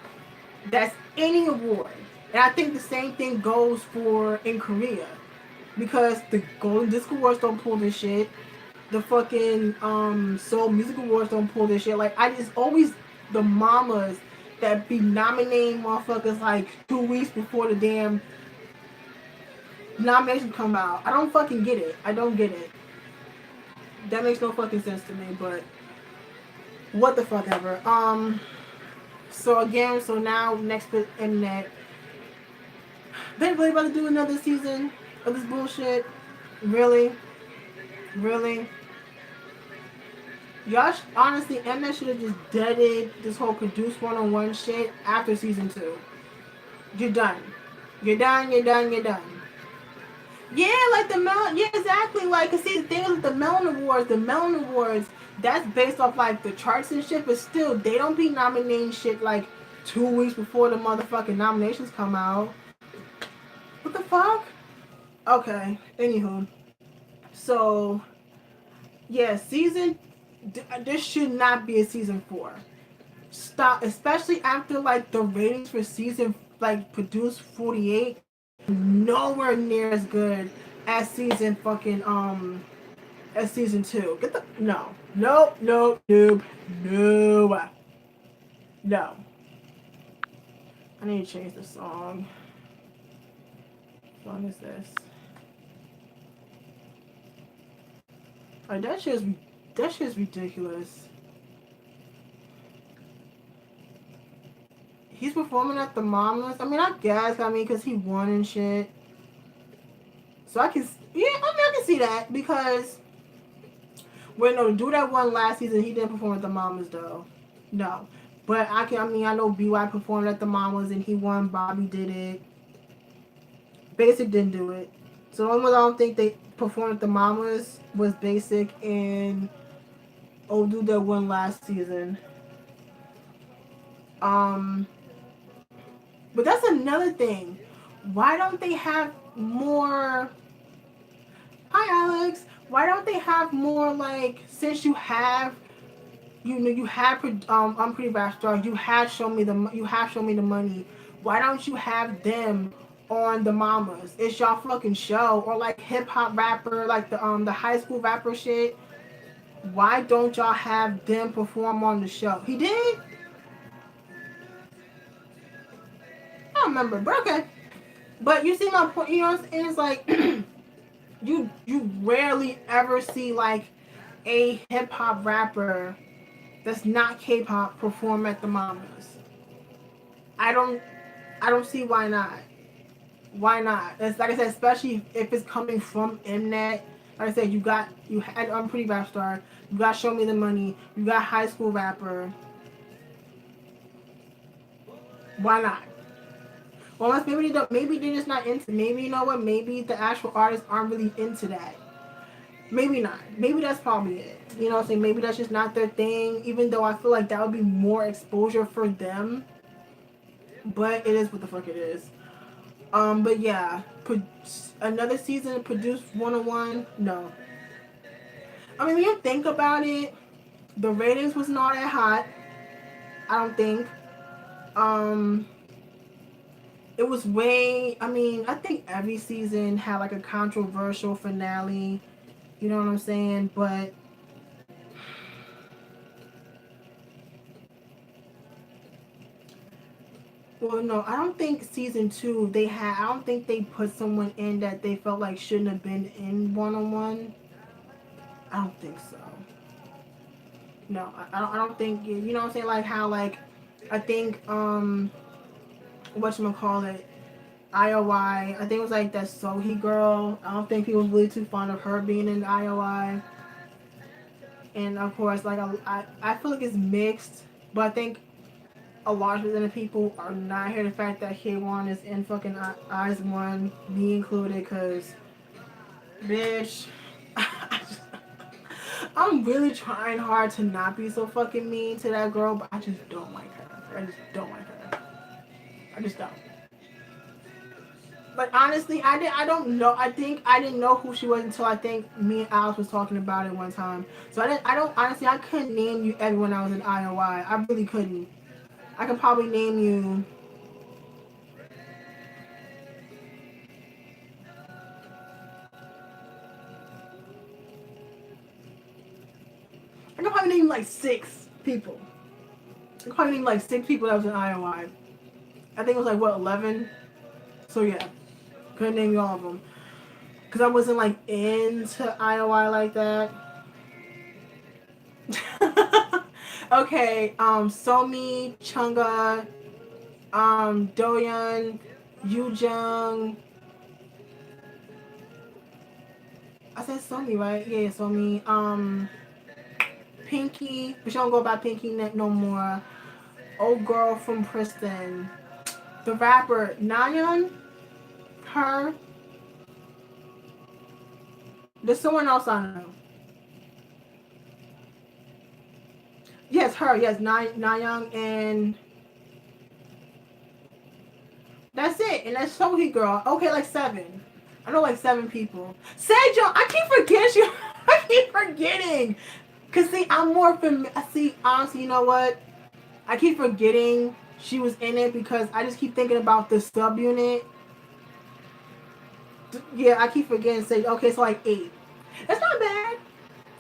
That's any award. And I think the same thing goes for in Korea. Because the Golden Disc Awards don't pull this shit. The fucking Seoul Music Awards don't pull this shit. Like, it's always the Mamas that be nominating motherfuckers like 2 weeks before the damn nomination come out. I don't fucking get it. I don't get it. That makes no fucking sense to me, but what the fuck ever. So again, so now next with Mnet, they really about to do another season of this bullshit? Really, really? Y'all, honestly, Mnet should have just deaded this whole produce one-on-one shit after season 2. You're done. You're done. You're done. You're done. Yeah, like the Melon. Yeah, exactly. Like, cause see, the thing is, the Melon Awards, that's based off like the charts and shit. But still, they don't be nominating shit like 2 weeks before the motherfucking nominations come out. What the fuck? Okay. Anywho, so yeah, this should not be a season 4. Stop, especially after like the ratings for season like Produce 48 nowhere near as good as season fucking as season 2. Get the no. I need to change the song. What song is this? Like that shit's ridiculous. He's performing at the Mamas. I mean, I guess. I mean, because he won and shit. So I can, yeah, I can see that because wait, no, do that one last season. He didn't perform at the Mamas though. No, but I know BY performed at the Mamas and he won. Bobby did it. Basic didn't do it. So the only one I don't think they performed at the Mamas was Basic and do that one last season. But that's another thing. Why don't they have more? Hi, Alex. Why don't they have more like since you have, you have I'm Pretty Rap Star. You have shown me the money. Why don't you have them on the Mamas? It's y'all fucking show or like hip hop rapper like the high school rapper shit. Why don't y'all have them perform on the show? He did. I don't remember, but okay. But you see my point. You know what I'm saying? It's like you rarely ever see like a hip hop rapper that's not K-pop perform at the Mamas. I don't see why not. Why not? It's like I said, especially if it's coming from Mnet. Like I said, you had Pretty Rap Star. You got Show Me the Money. You got High School Rapper. Why not? Well, unless maybe they don't. Maybe they're just not into. Maybe you know what? Maybe the actual artists aren't really into that. Maybe not. Maybe that's probably it. You know what I'm saying? Maybe that's just not their thing. Even though I feel like that would be more exposure for them. But it is what the fuck it is. But yeah, another season of Produce 101. No. I mean, when you think about it, the ratings was not that hot. I don't think. It was way. I mean, I think every season had like a controversial finale. You know what I'm saying? But well, no, I don't think season 2 they had. I don't think they put someone in that they felt like shouldn't have been in 101. I don't think so. No, I don't think. You know what I'm saying? Like how like I think whatchamacallit, IOI. I think it was like that Sohee girl. I don't think people was really too fond of her being in IOI. And of course, like I feel like it's mixed, but I think a large percent of people are not here the fact that K1 is in fucking IZ*ONE, me included, cause bitch, I'm really trying hard to not be so fucking mean to that girl, but I just don't like her. I just don't like her. I just don't. But honestly, I don't know. I think I didn't know who she was until I think me and Alex was talking about it one time. So I don't honestly I couldn't name you everyone I was in IOI. I really couldn't. I could probably name you. I could probably name like 6 people. I could probably name like 6 people that was in IOI. I think it was like what 11. So yeah, couldn't name you all of them because I wasn't like into IOI like that. Okay, Somi, Chunga, Doyeon, Yoojung. I said Somi, right? Yeah, Somi. Pinky, but she don't go by Pinky no more. Old girl from Princeton. The rapper Nayeon, her. There's someone else I know. Yes, her. Yes, Nayeon, and that's it. And that's Sohee girl. Okay, like 7. I know like 7 people. Sejong, I keep forgetting. I keep forgetting. Cause see, I'm more familiar. See, honestly, you know what? I keep forgetting she was in it because I just keep thinking about the subunit. Yeah, I keep forgetting. Say, okay, so like 8. That's not bad.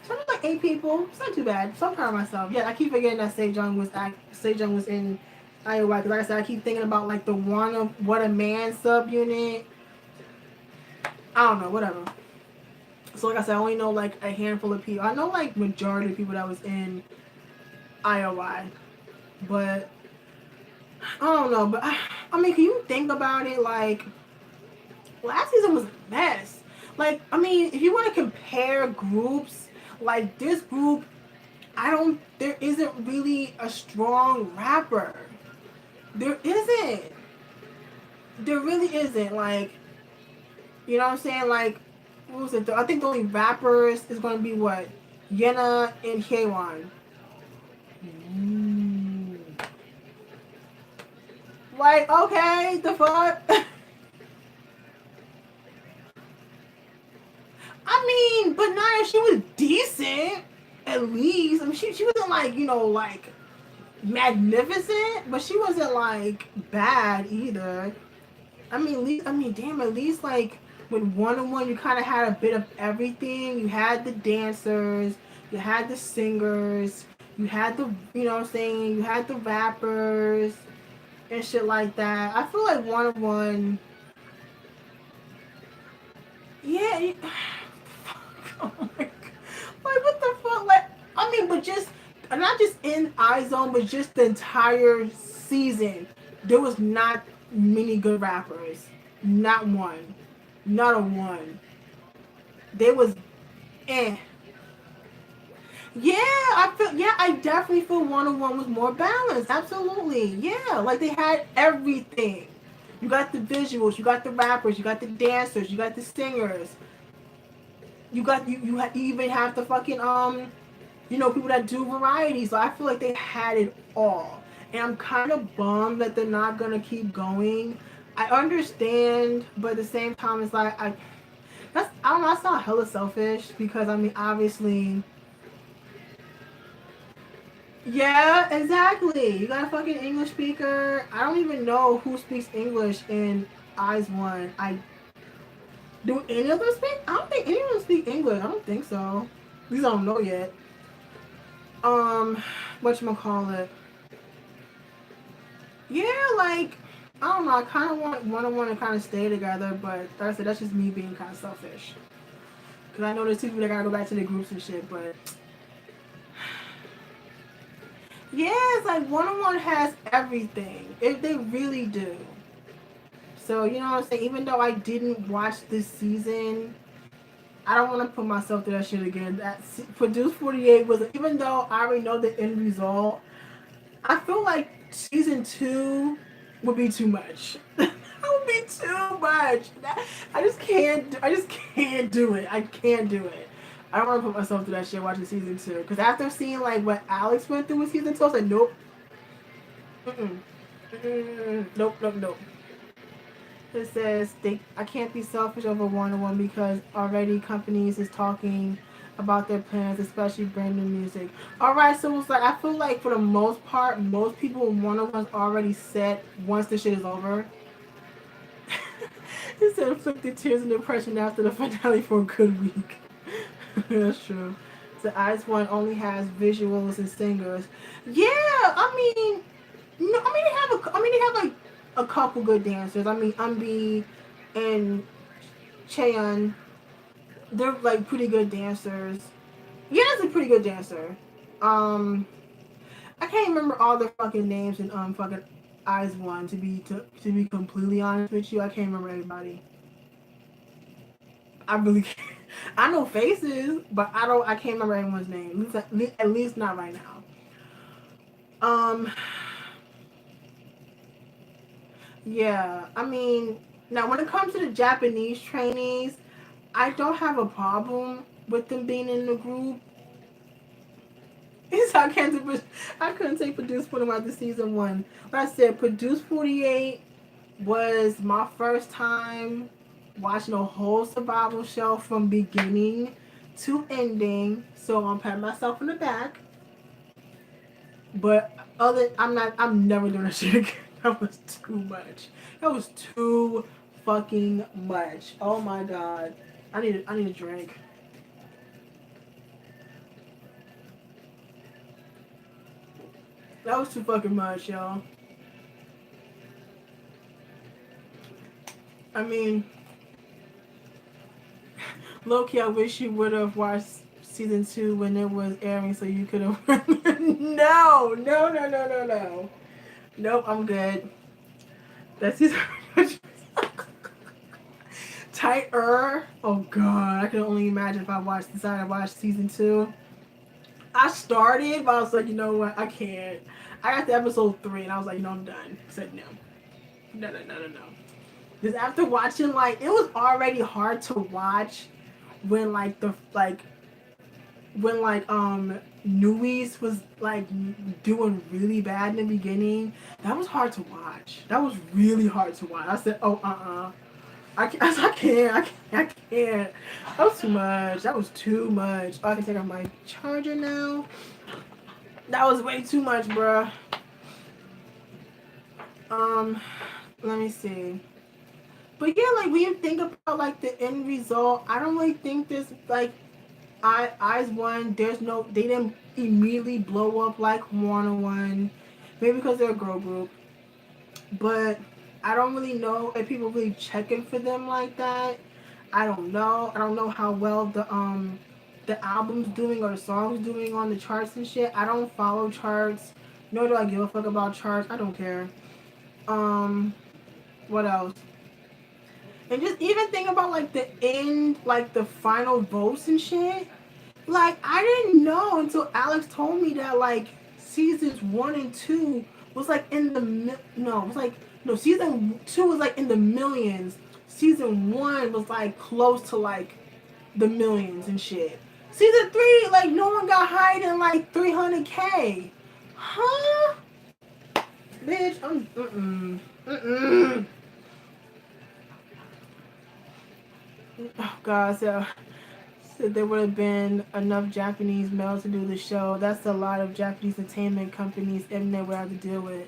So there's like 8 people. It's not too bad. So I'm proud of myself. Yeah, I keep forgetting that Sejong was in IOI because, like I said, I keep thinking about like the one of What a Man subunit. I don't know, whatever. So like I said, I only know like a handful of people. I know like majority of people that was in IOI, but I don't know. But I mean, can you think about it? Like last season was a mess. Like I mean, if you want to compare groups, like this group, I don't. There isn't really a strong rapper. There isn't. There really isn't. Like you know what I'm saying? Like what was it? I think the only rappers is gonna be what Yena and Hyewan. Mm. Like, okay, the fuck? I mean, but Naya, she was decent, at least. I mean, she wasn't like, like magnificent, but she wasn't like bad either. I mean, at least, damn, at least like with One on One, you kind of had a bit of everything. You had the dancers, you had the singers, you had the, you know what I'm saying, you had the rappers and shit like that. I feel like One on One, yeah. Oh my god. Like, what the fuck? Like, I mean, but just, not just in iZone, but just the entire season, there was not many good rappers. Not one. Not a one. There was, eh. Yeah, I definitely feel One on One was more balanced. Absolutely. Yeah, like they had everything. You got the visuals, you got the rappers, you got the dancers, you got the singers. You even have the fucking people that do variety. So I feel like they had it all. And I'm kind of bummed that they're not gonna keep going. I understand, but at the same time, it's like I don't know. That's not hella selfish because I mean, obviously, yeah, exactly. You got a fucking English speaker. I don't even know who speaks English in Eyes One. I do any of them speak? I don't think any of them speak English. I don't think so. At least I don't know yet. Whatchamacallit? Yeah, like, I don't know. I kind of want One on One to kind of stay together, but like I said, that's just me being kind of selfish. Because I know there's people that gotta go back to their groups and shit, but. Yeah, it's like One on One has everything. They really do. So, you know what I'm saying? Even though I didn't watch this season, I don't want to put myself through that shit again. Produce 48 was, even though I already know the end result, I feel like season 2 would be too much. That would be too much. I just can't. I just can't do it. I can't do it. I don't want to put myself through that shit watching season 2. Because after seeing like what Alex went through with season 2, I was like, nope. Mm-mm. Mm-mm. Nope. Nope. Nope. It says I can't be selfish over One on One because already companies is talking about their plans, especially brand new music. All right, so it's like I feel like for the most part, most people in One on One's already set once the shit is over. It said inflicted tears and depression after the finale for a good week. That's true. The Eyes One only has visuals and singers. Yeah, I mean, no, I mean they have like a couple good dancers. I mean, Umbi and Cheon, they're like pretty good dancers. Yeah, that's a pretty good dancer. Um, I can't remember all the fucking names in fucking Eyes One to be completely honest with you. I can't remember everybody. I really can't. I know faces, but I can't remember everyone's name. At least not right now. Um yeah, I mean, now when it comes to the Japanese trainees, I don't have a problem with them being in the group. So I couldn't take Produce 41 out the season one. Like I said, Produce 48 was my first time watching a whole survival show from beginning to ending. So I'm patting myself on the back. But I'm never doing that shit again. That was too much. That was too fucking much. Oh my god. I need a drink. That was too fucking much, y'all. I mean, low-key, I wish you would have watched season 2 when it was airing so you could have. No, no, no, no, no, no. Nope, I'm good. That's season. Tighter. Oh god, I can only imagine if I decided to watch season 2. I started, but I was like, you know what, I can't. I got to episode 3 and I was like, no, I'm done. I said no. No, no, no, no, no. Because after watching, like, it was already hard to watch when Nuis was like doing really bad in the beginning. That was hard to watch. That was really hard to watch. I said, oh, I can't. I can't. I can't. I can't. That was too much. That was too much. Oh, I can take out my charger now. That was way too much, bruh. Um, let me see. But yeah, like when you think about like the end result, I don't really think this like Eyes One. There's no. They didn't immediately blow up like 101. Maybe because they're a girl group. But I don't really know if people really checking for them like that. I don't know. I don't know how well the album's doing or the songs doing on the charts and shit. I don't follow charts. Nor do I give a fuck about charts. I don't care. Um, what else? And just even think about like the end, like the final votes and shit. Like I didn't know until Alex told me that like seasons 1 and 2 was like in the no, it was like no season 2 was like in the millions. Season 1 was like close to like the millions and shit. Season 3 like no one got higher than like 300K. Huh? Bitch, I'm mm mm. Oh god, so there would have been enough Japanese males to do the show. That's a lot of Japanese entertainment companies and they would have to deal with.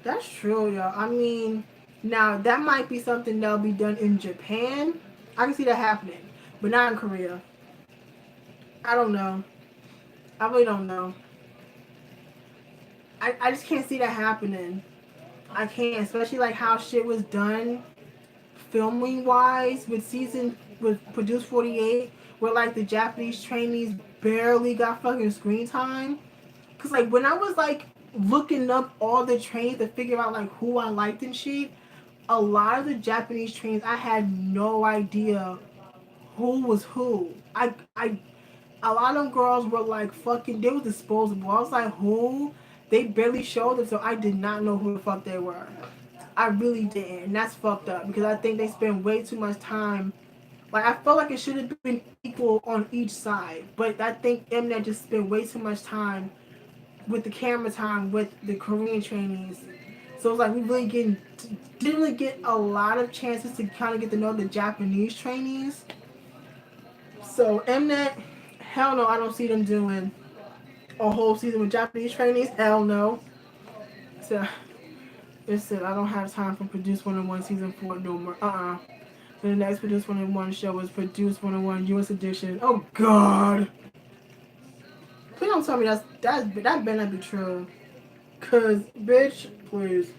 That's true, y'all. I mean, now that might be something that'll be done in Japan. I can see that happening, but not in Korea. I don't know. I really don't know. I just can't see that happening. I can't, especially like how shit was done filming wise with Produce 48, where like the Japanese trainees barely got fucking screen time. Cause like when I was like looking up all the trains to figure out like who I liked and shit, a lot of the Japanese trains I had no idea who was who. I a lot of them girls were like fucking they were disposable. I was like who? They barely showed them, so I did not know who the fuck they were. I really didn't, and that's fucked up because I think they spend way too much time. Like I felt like it should have been equal on each side, but I think Mnet just spent way too much time with the camera time with the Korean trainees. So it's like we really didn't really get a lot of chances to kind of get to know the Japanese trainees. So Mnet, hell no, I don't see them doing a whole season with Japanese trainees. Hell no. So listen, I don't have time for Produce 101 season 4 no more. The next Produce 101 show is Produce 101 US edition. Oh God. Please don't tell me that better not be true. Cause bitch, please.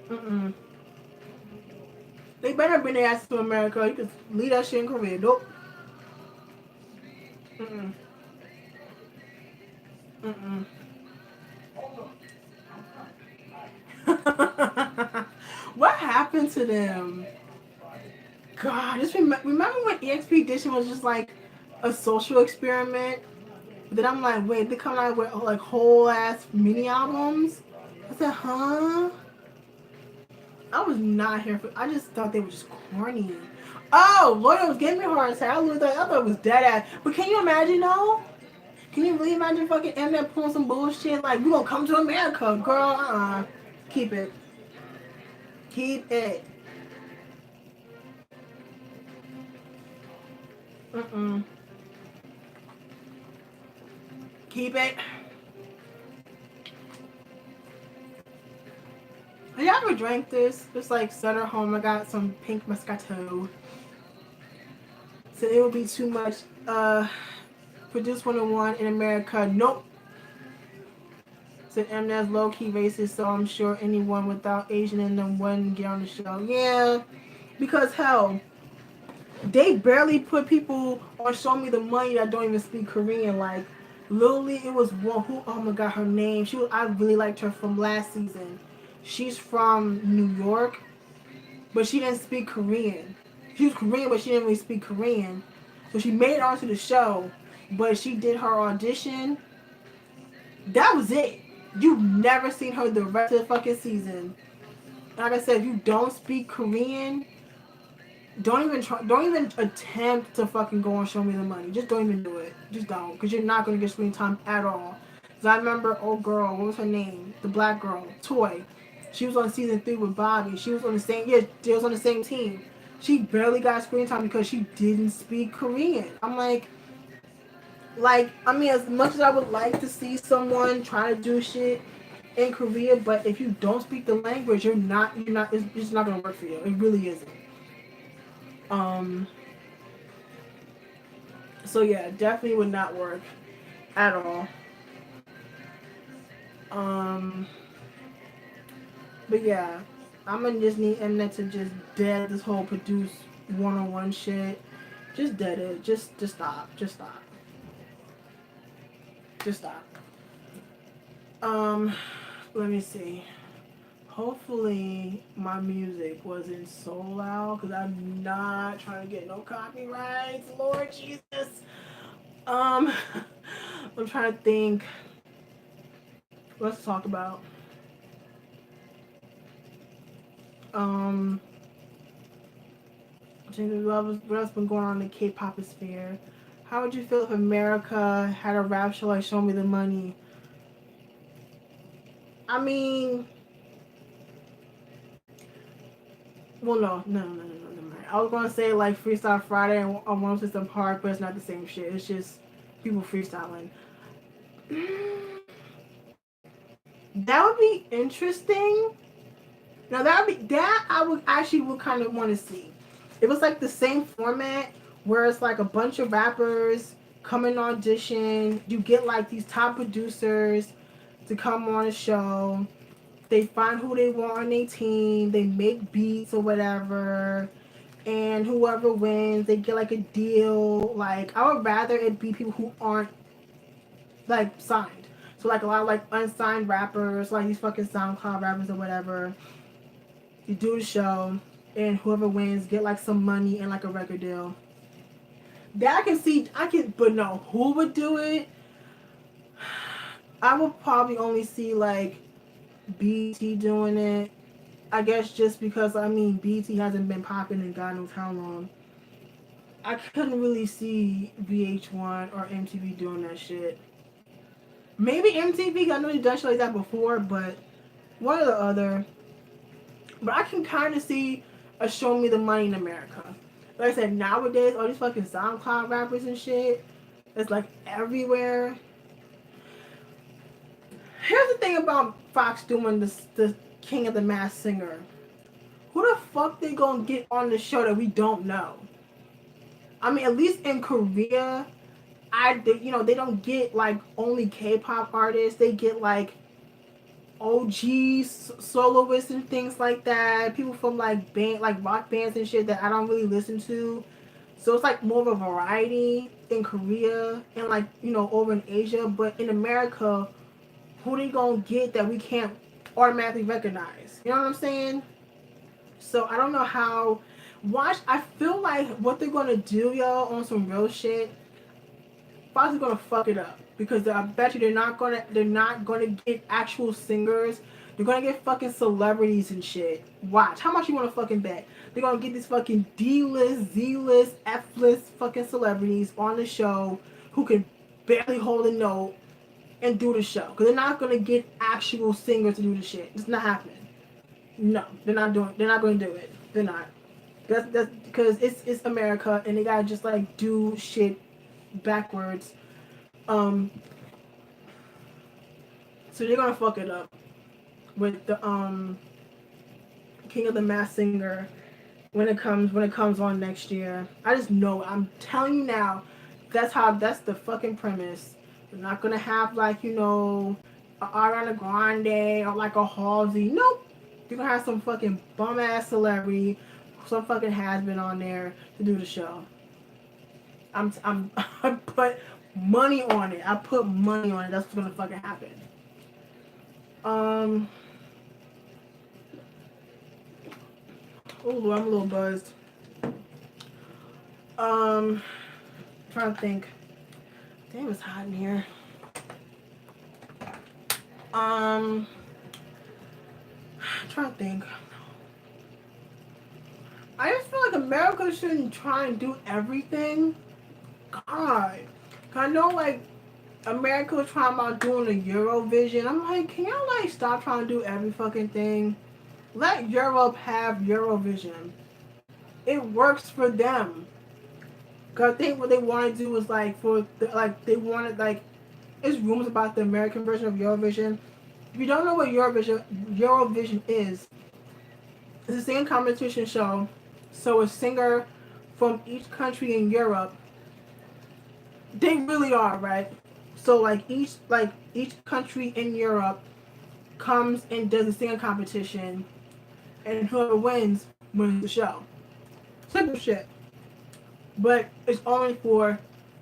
Mm-mm. They better bring their ass to America. You can leave that shit in Korea. Nope. Mm-mm. Mm-mm. What happened to them? God, just remember when EXPEDITION was just like a social experiment? But then I'm like, wait, they come out with like whole ass mini albums? I said, huh? I was not here for. I just thought they were just corny. Oh, Loyal was giving me a heart attack. I thought it was dead ass. But can you imagine though? Can you really imagine fucking Mnet pulling some bullshit like we gonna come to America, girl? Keep it. Keep it. Mm-mm. Keep it. Have you ever drank this? Just like Sutter home. I got some pink Moscato. So it would be too much. Produce 101 in America. Nope. Said Mnet's low key racist, so I'm sure anyone without Asian in them wouldn't get on the show. Yeah, because hell, they barely put people on Show Me the Money that don't even speak Korean. Like, literally, it was one who, oh my god, her name. I really liked her from last season. She's from New York, but she didn't speak Korean. She was Korean, but she didn't really speak Korean. So she made it onto the show, but she did her audition. That was it. You've never seen her the rest of the fucking season. Like I said, if you don't speak Korean, don't even try. Don't even attempt to fucking go and Show Me the Money. Just don't even do it. Just don't, because you're not gonna get screen time at all. Cause I remember, old girl, what was her name? The black girl, Toy. She was on season 3 with Bobby. She was on the same. Yeah, she was on the same team. She barely got screen time because she didn't speak Korean. I'm like, I mean, as much as I would like to see someone try to do shit in Korea, but if you don't speak the language, it's just not gonna work for you. It really isn't. Um, so yeah, definitely would not work at all. Um, but yeah, I'm gonna just need Mnet to just dead this whole produce 101 shit. Just dead it. Just stop. Just stop. Just stop. Um, let me see. Hopefully my music wasn't so loud because I'm not trying to get no copyrights. Lord Jesus. Um, I'm trying to think. Let's talk about. Um, what else been going on in the K-pop sphere? How would you feel if America had a rap show like Show Me the Money? I mean, well, no. I was gonna say like Freestyle Friday on One System Park, but it's not the same shit. It's just people freestyling. That would be interesting. Now that I would actually would kind of want to see. It was like the same format where it's like a bunch of rappers come in audition. You get like these top producers to come on a show. They find who they want on their team. They make beats or whatever. And whoever wins, they get like a deal. Like I would rather it be people who aren't like signed. So like a lot of like unsigned rappers, like these fucking SoundCloud rappers or whatever. You do the show, and whoever wins get like some money and like a record deal. That I can see. But no, who would do it? I would probably only see like BT doing it. I guess just because I mean BT hasn't been popping in God knows how long. I couldn't really see VH1 or MTV doing that shit. Maybe MTV. I know they've done shit like that before, but one or the other. But I can kind of see a Show Me the Money in America. Like I said, nowadays, all these fucking SoundCloud rappers and shit, it's like everywhere. Here's the thing about Fox doing the King of the Masked Singer. Who the fuck they gonna get on the show that we don't know? I mean, at least in Korea, they don't get like only K-pop artists. They get like OGs, soloists and things like that. People from like rock bands and shit that I don't really listen to. So it's like more of a variety. in Korea and like, you know, over in Asia, but in America, who they gonna get that we can't automatically recognize? You know what I'm saying? So I don't know how. Watch. I feel like what they're gonna do, y'all, on some real shit. Fox is gonna fuck it up because I bet you they're not gonna get actual singers. They're gonna get fucking celebrities and shit. Watch. How much you wanna fucking bet? They're gonna get these fucking D-list, Z-list, F-list fucking celebrities on the show who can barely hold a note and do the show. Because they're not gonna get actual singers to do the shit. It's not happening. No, they're not doing. They're not going to do it. They're not. That's because it's America and they gotta just like do shit backwards. Um, so they're gonna fuck it up with the King of the Masked Singer when it comes on next year. I just know. I'm telling you now. That's the fucking premise. They're not gonna have like, you know, a Ariana Grande or like a Halsey. Nope. You're gonna have some fucking bum ass celebrity, some fucking has been on there to do the show. I put money on it. I put money on it. That's what's gonna fucking happen. Um. Oh, I'm a little buzzed. Trying to think. Damn, it's hot in here. Trying to think. I just feel like America shouldn't try and do everything. God. I know, like, America was trying about doing a Eurovision. I'm like, can y'all, like, stop trying to do every fucking thing? Let Europe have Eurovision. It works for them. Because I think what they want to do is, like, they wanted, like, it's rumors about the American version of Eurovision. If you don't know what Eurovision is, it's a singing competition show. So a singer from each country in Europe, they really are, right? So each country in Europe comes and does a singing competition, and whoever wins the show. Simple shit. But it's only for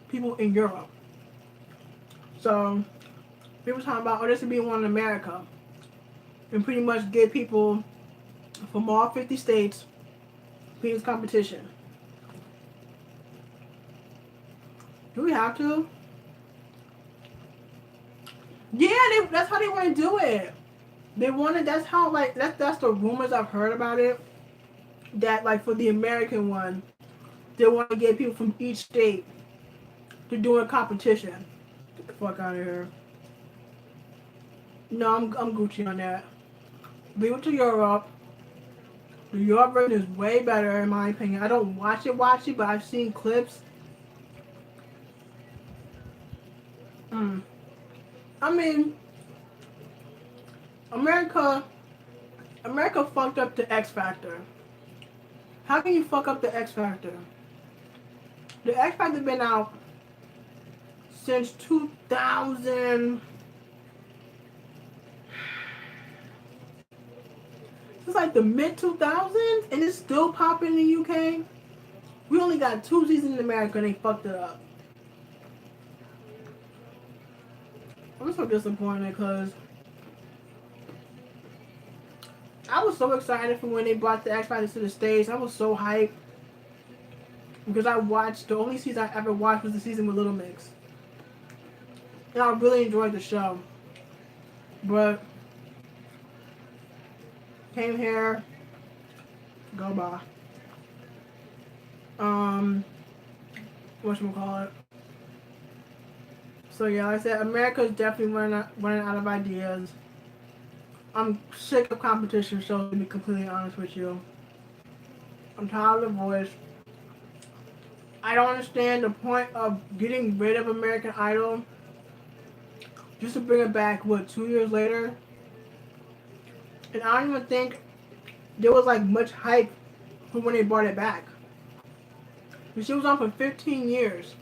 people in Europe. So people talking about, oh, this would be one in America, and pretty much get people from all 50 states in this competition. Do we have to? Yeah, that's how they want to do it. They wanted. That's how, like, that's the rumors I've heard about it. That, like, for the American one, they want to get people from each state to do a competition. Get the fuck out of here. No, I'm Gucci on that. Leave it to Europe. The Europe version is way better in my opinion. I don't watch it, but I've seen clips. I mean, America fucked up the X Factor. How can you fuck up the X Factor? The X Factor been out since 2000. It's like the mid 2000s, and it's still popping in the UK. We only got 2 seasons in America, and they fucked it up. I'm so disappointed because I was so excited for when they brought the X Factor to the stage. I was so hyped because the only season I ever watched was the season with Little Mix, and I really enjoyed the show. But came here, go by. Whatchamacallit. So yeah, like I said, America's definitely running out of ideas. I'm sick of competition shows, to be completely honest with you. I'm tired of The Voice. I don't understand the point of getting rid of American Idol just to bring it back, 2 years later? And I don't even think there was like much hype for when they brought it back. She was on for 15 years.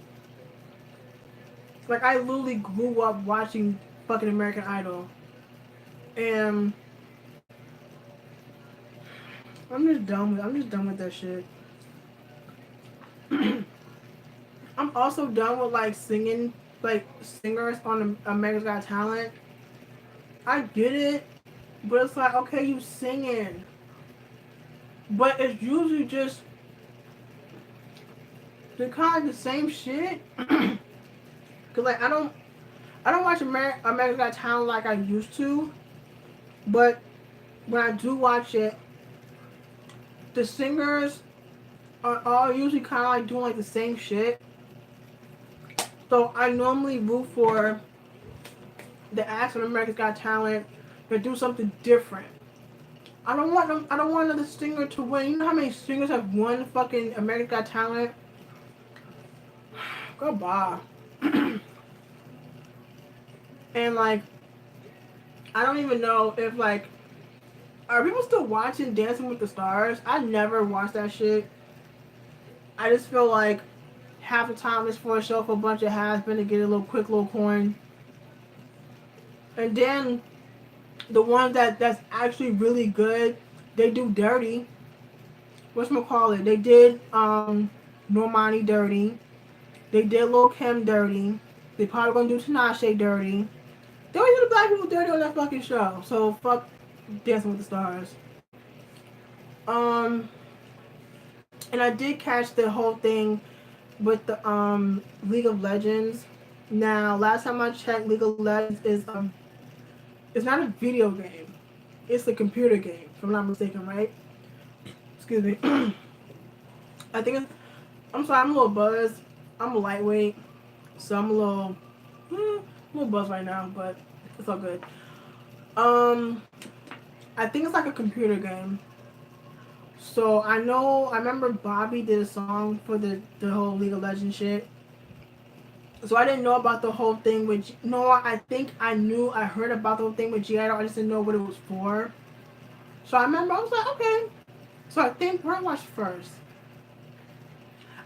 Like, I literally grew up watching fucking American Idol. And I'm just done with that shit. I'm also done with like singing, like singers on America's Got Talent. I get it, but it's like, okay, you singing, but it's usually just the kind of the same shit. Cause like I don't watch America's Got Talent like I used to, but when I do watch it, the singers are all usually kind of like doing like the same shit. So I normally root for the acts on America's Got Talent to do something different. I don't want them. I don't want another singer to win. You know how many singers have won fucking America's Got Talent? Goodbye. And like, I don't even know if like, are people still watching Dancing with the Stars? I never watched that shit. I just feel like half the time it's for a show for a bunch of has-been to get a little quick little coin. And then the ones that's actually really good, they do dirty. Whatchamacallit? They did Normani dirty. They did Lil Kim dirty. They probably gonna do Tinashe dirty. They always do the black people dirty on that fucking show. So fuck Dancing with the Stars. And I did catch the whole thing with the League of Legends. Now, last time I checked, League of Legends is it's not a video game. It's a computer game, if I'm not mistaken, right? Excuse me. I think it's, I'm sorry, I'm a little buzzed. I'm a lightweight, so I'm a little buzzed right now, but it's all good. I think it's like a computer game. So I remember Bobby did a song for the whole League of Legends shit. So I didn't know about the whole thing with, no, I think I heard about the whole thing with G-Idol, I just didn't know what it was for. So I remember, I was like, okay. So I think, where I watched first?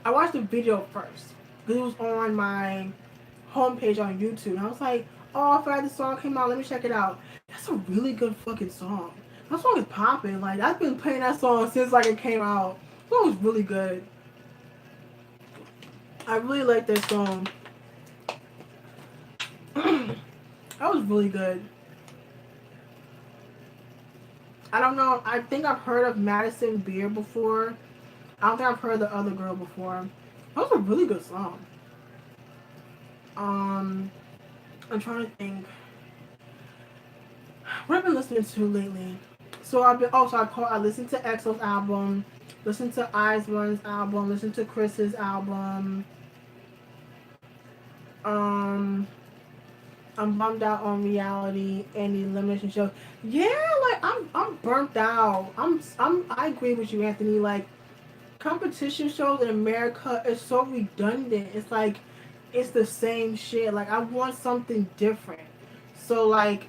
I watched the video first. Because it was on my homepage on YouTube. And I was like, oh, I forgot this song came out, let me check it out. That's a really good fucking song. That song is popping. Like, I've been playing that song since like it came out. That song was really good. I really like that song. That was really good. I don't know. I think I've heard of Madison Beer before. I don't think I've heard the other girl before. That was a really good song. I'm trying to think. What have I been listening to lately? So I listened to EXO's album, listened to IZ*ONE's album, listened to Chris's album. I'm bummed out on reality and the elimination show. Yeah, like I'm burnt out. I agree with you, Anthony. Like, competition shows in America is so redundant. It's like it's the same shit. Like, I want something different. So like,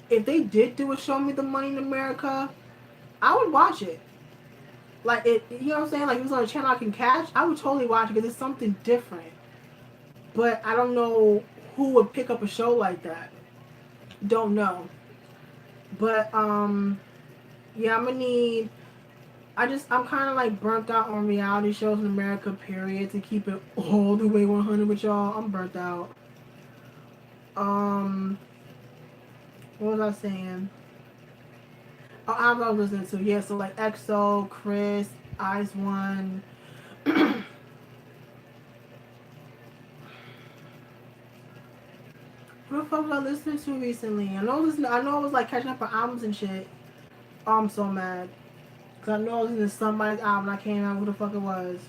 if they did do a Show Me the Money in America, I would watch it. Like, it, you know what I'm saying? Like, if it was on a channel I can catch, I would totally watch it because it's something different. But I don't know who would pick up a show like that. Don't know. But yeah, I'm kind of like burnt out on reality shows in America, period, to keep it all the way 100 with y'all. I'm burnt out. What was I saying? Oh, I was listening to, yeah, so like EXO, Chris, IZ*ONE. What the fuck was I listening to recently? I know I was like catching up on albums and shit. Oh, I'm so mad. Cause I know I was listening to somebody's album. I can't remember who the fuck it was.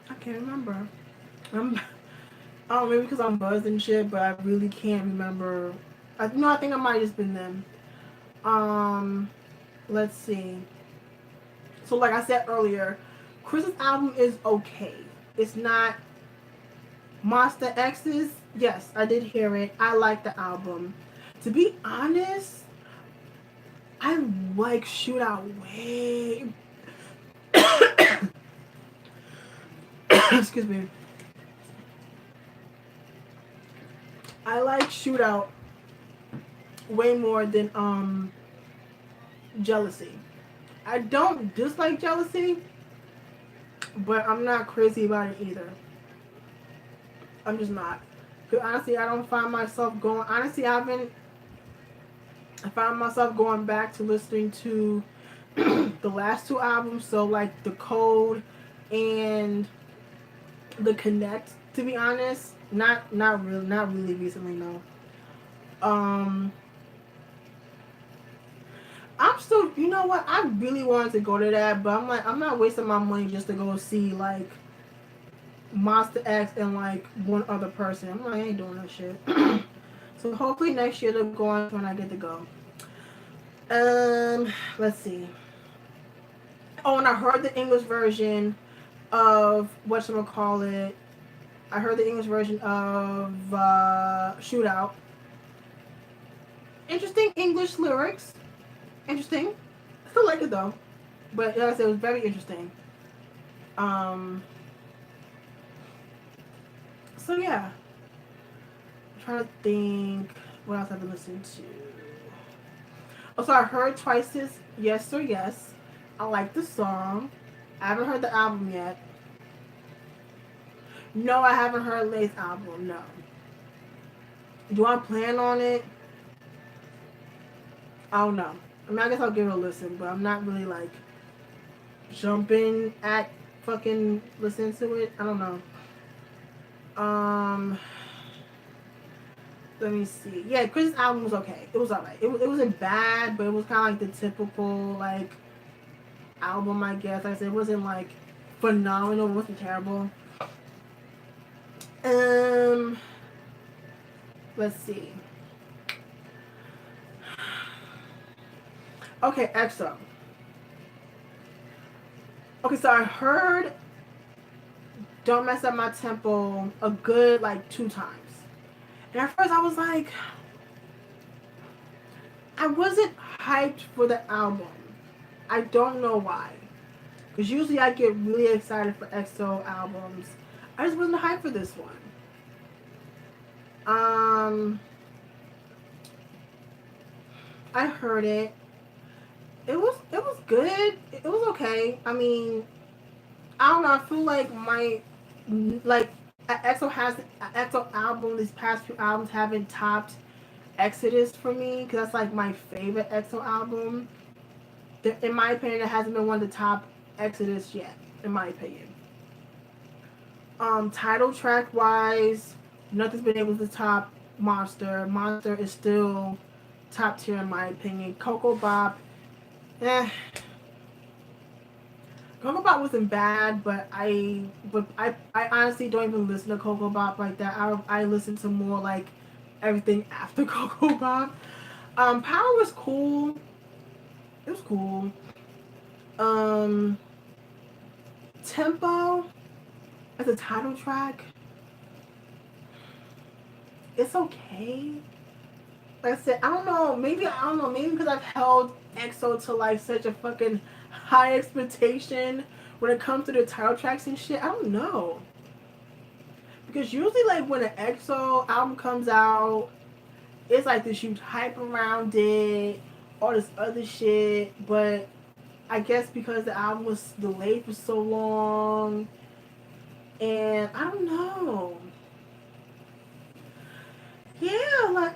I can't remember. I don't know, maybe because I'm buzzed and shit, but I really can't remember. I think I might have just been them. Let's see. So like I said earlier, Chris's album is okay. It's not Monster X's. Yes, I did hear it. I like the album. To be honest, I like Shootout way. Excuse me. I like Shootout way more than Jealousy. I don't dislike Jealousy, but I'm not crazy about it either. I'm just not. Because honestly, I don't find myself going. Honestly, I found myself going back to listening to the last two albums. So like the Code and the Connect. To be honest, not really recently. No. Um, I'm still. You know what? I really wanted to go to that, but I'm like, I'm not wasting my money just to go see like Monster X and like one other person. I'm like, I ain't doing that shit. So hopefully next year they'll go on when I get to go. Let's see. Oh, and I heard the English version of whatchamacallit. I heard the English version of Shootout. Interesting English lyrics. Interesting. I still like it though. But like I said, it was very interesting. Um, so yeah. I'm trying to think what else I've been listening to. Oh, so I heard Twice's Yes or Yes. I like the song. I haven't heard the album yet. No, I haven't heard Lay's album. No. Do I plan on it? I don't know. I mean, I guess I'll give it a listen, but I'm not really like jumping at fucking listening to it. I don't know. Um, let me see. Yeah, Chris's album was okay. It was alright. It wasn't bad, but it was kind of like the typical like album, I guess. Like I said, it wasn't like phenomenal. It wasn't terrible. Um, let's see. Okay, EXO. Okay, so I heard Don't Mess Up My Tempo a good like 2 times. And at first I was like, I wasn't hyped for the album. I don't know why. Because usually I get really excited for EXO albums. I just wasn't hyped for this one. I heard it. It was good. It was okay. I mean, I don't know. I feel like my like EXO album. These past few albums haven't topped Exodus for me because that's like my favorite EXO album. In my opinion, it hasn't been one of the top Exodus yet. In my opinion, title track wise, nothing's been able to top Monster. Monster is still top tier in my opinion. Coco Bop, eh. Coco Bop wasn't bad, but I honestly don't even listen to Coco Bop like that. I listen to more like everything after Coco Bop. Power was cool. It was cool. Um, Tempo as a title track, it's okay. Like I said, I don't know. I don't know. Maybe because I've held EXO to like such a fucking high expectation when it comes to the title tracks and shit. I don't know. Because usually, like when an EXO album comes out, it's like this huge hype around it, all this other shit. But I guess because the album was delayed for so long, and I don't know. Yeah, like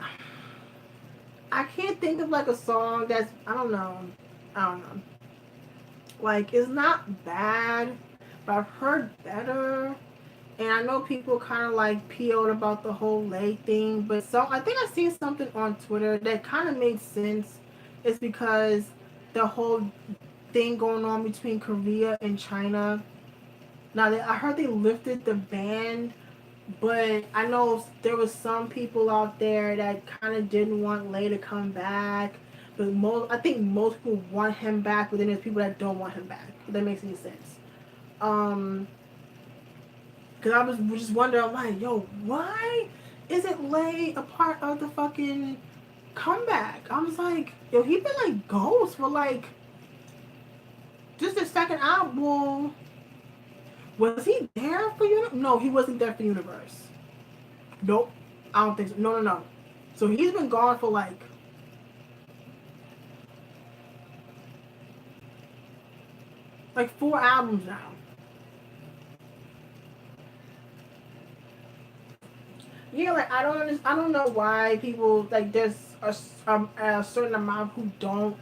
I can't think of like a song that's I don't know. I don't know. Like it's not bad, but I've heard better. And I know people kind of like PO'd about the whole leg thing, but so I think I seen something on Twitter that kind of made sense. It's because the whole thing going on between Korea and China. Now I heard they lifted the ban, but I know there was some people out there that kind of didn't want Lay to come back. But I think most people want him back, but then there's people that don't want him back. If that makes any sense. Um, Cause I was just wondering, like, yo, why isn't Lay a part of the fucking comeback? I was like, yo, he been like ghost for like just the second album. Was he there for Universe? No, he wasn't there for Universe. Nope, I don't think so. No. So he's been gone for like 4 albums now. Yeah, like I don't know why people like there's a certain amount who don't.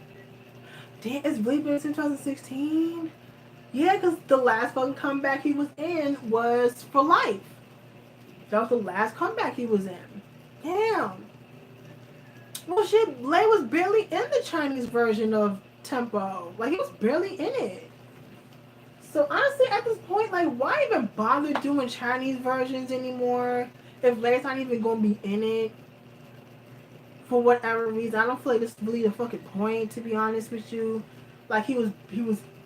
Damn, it's really been since 2016. Yeah, because the last fucking comeback he was in was For Life. That was the last comeback he was in. Damn. Well, shit, Lay was barely in the Chinese version of Tempo. Like, he was barely in it. So, honestly, at this point, like, why even bother doing Chinese versions anymore if Lay's not even going to be in it for whatever reason? I don't feel like this is really the fucking point, to be honest with you. Like, he was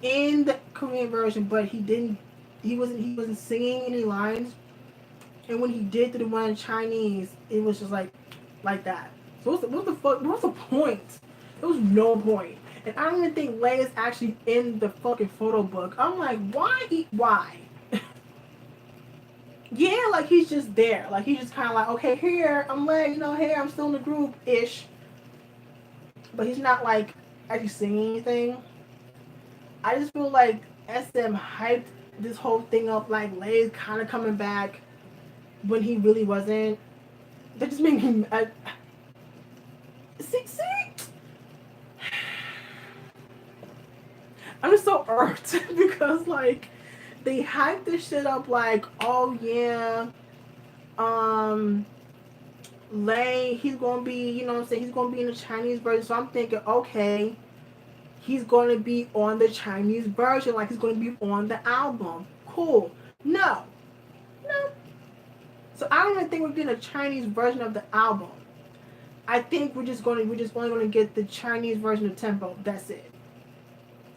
in the Korean version, but he wasn't singing any lines. And when he did the one in Chinese, it was just like that. So what the fuck? What's the point? There was no point. And I don't even think Lay is actually in the fucking photo book. I'm like, why? Yeah, like he's just there. Like he's just kind of like, okay, here I'm Lay. Here I'm still in the group ish. But he's not like actually singing anything. I just feel like SM hyped this whole thing up like Lay's kind of coming back when he really wasn't. That just made me. See, I'm just so irked because like they hyped this shit up like, oh yeah, um, Lay, he's gonna be, what I'm saying, he's gonna be in the Chinese version. So I'm thinking, okay, he's gonna be on the Chinese version, like he's gonna be on the album. Cool. No, no. So I don't even think we're getting a Chinese version of the album. I think we're just only gonna get the Chinese version of Tempo. That's it.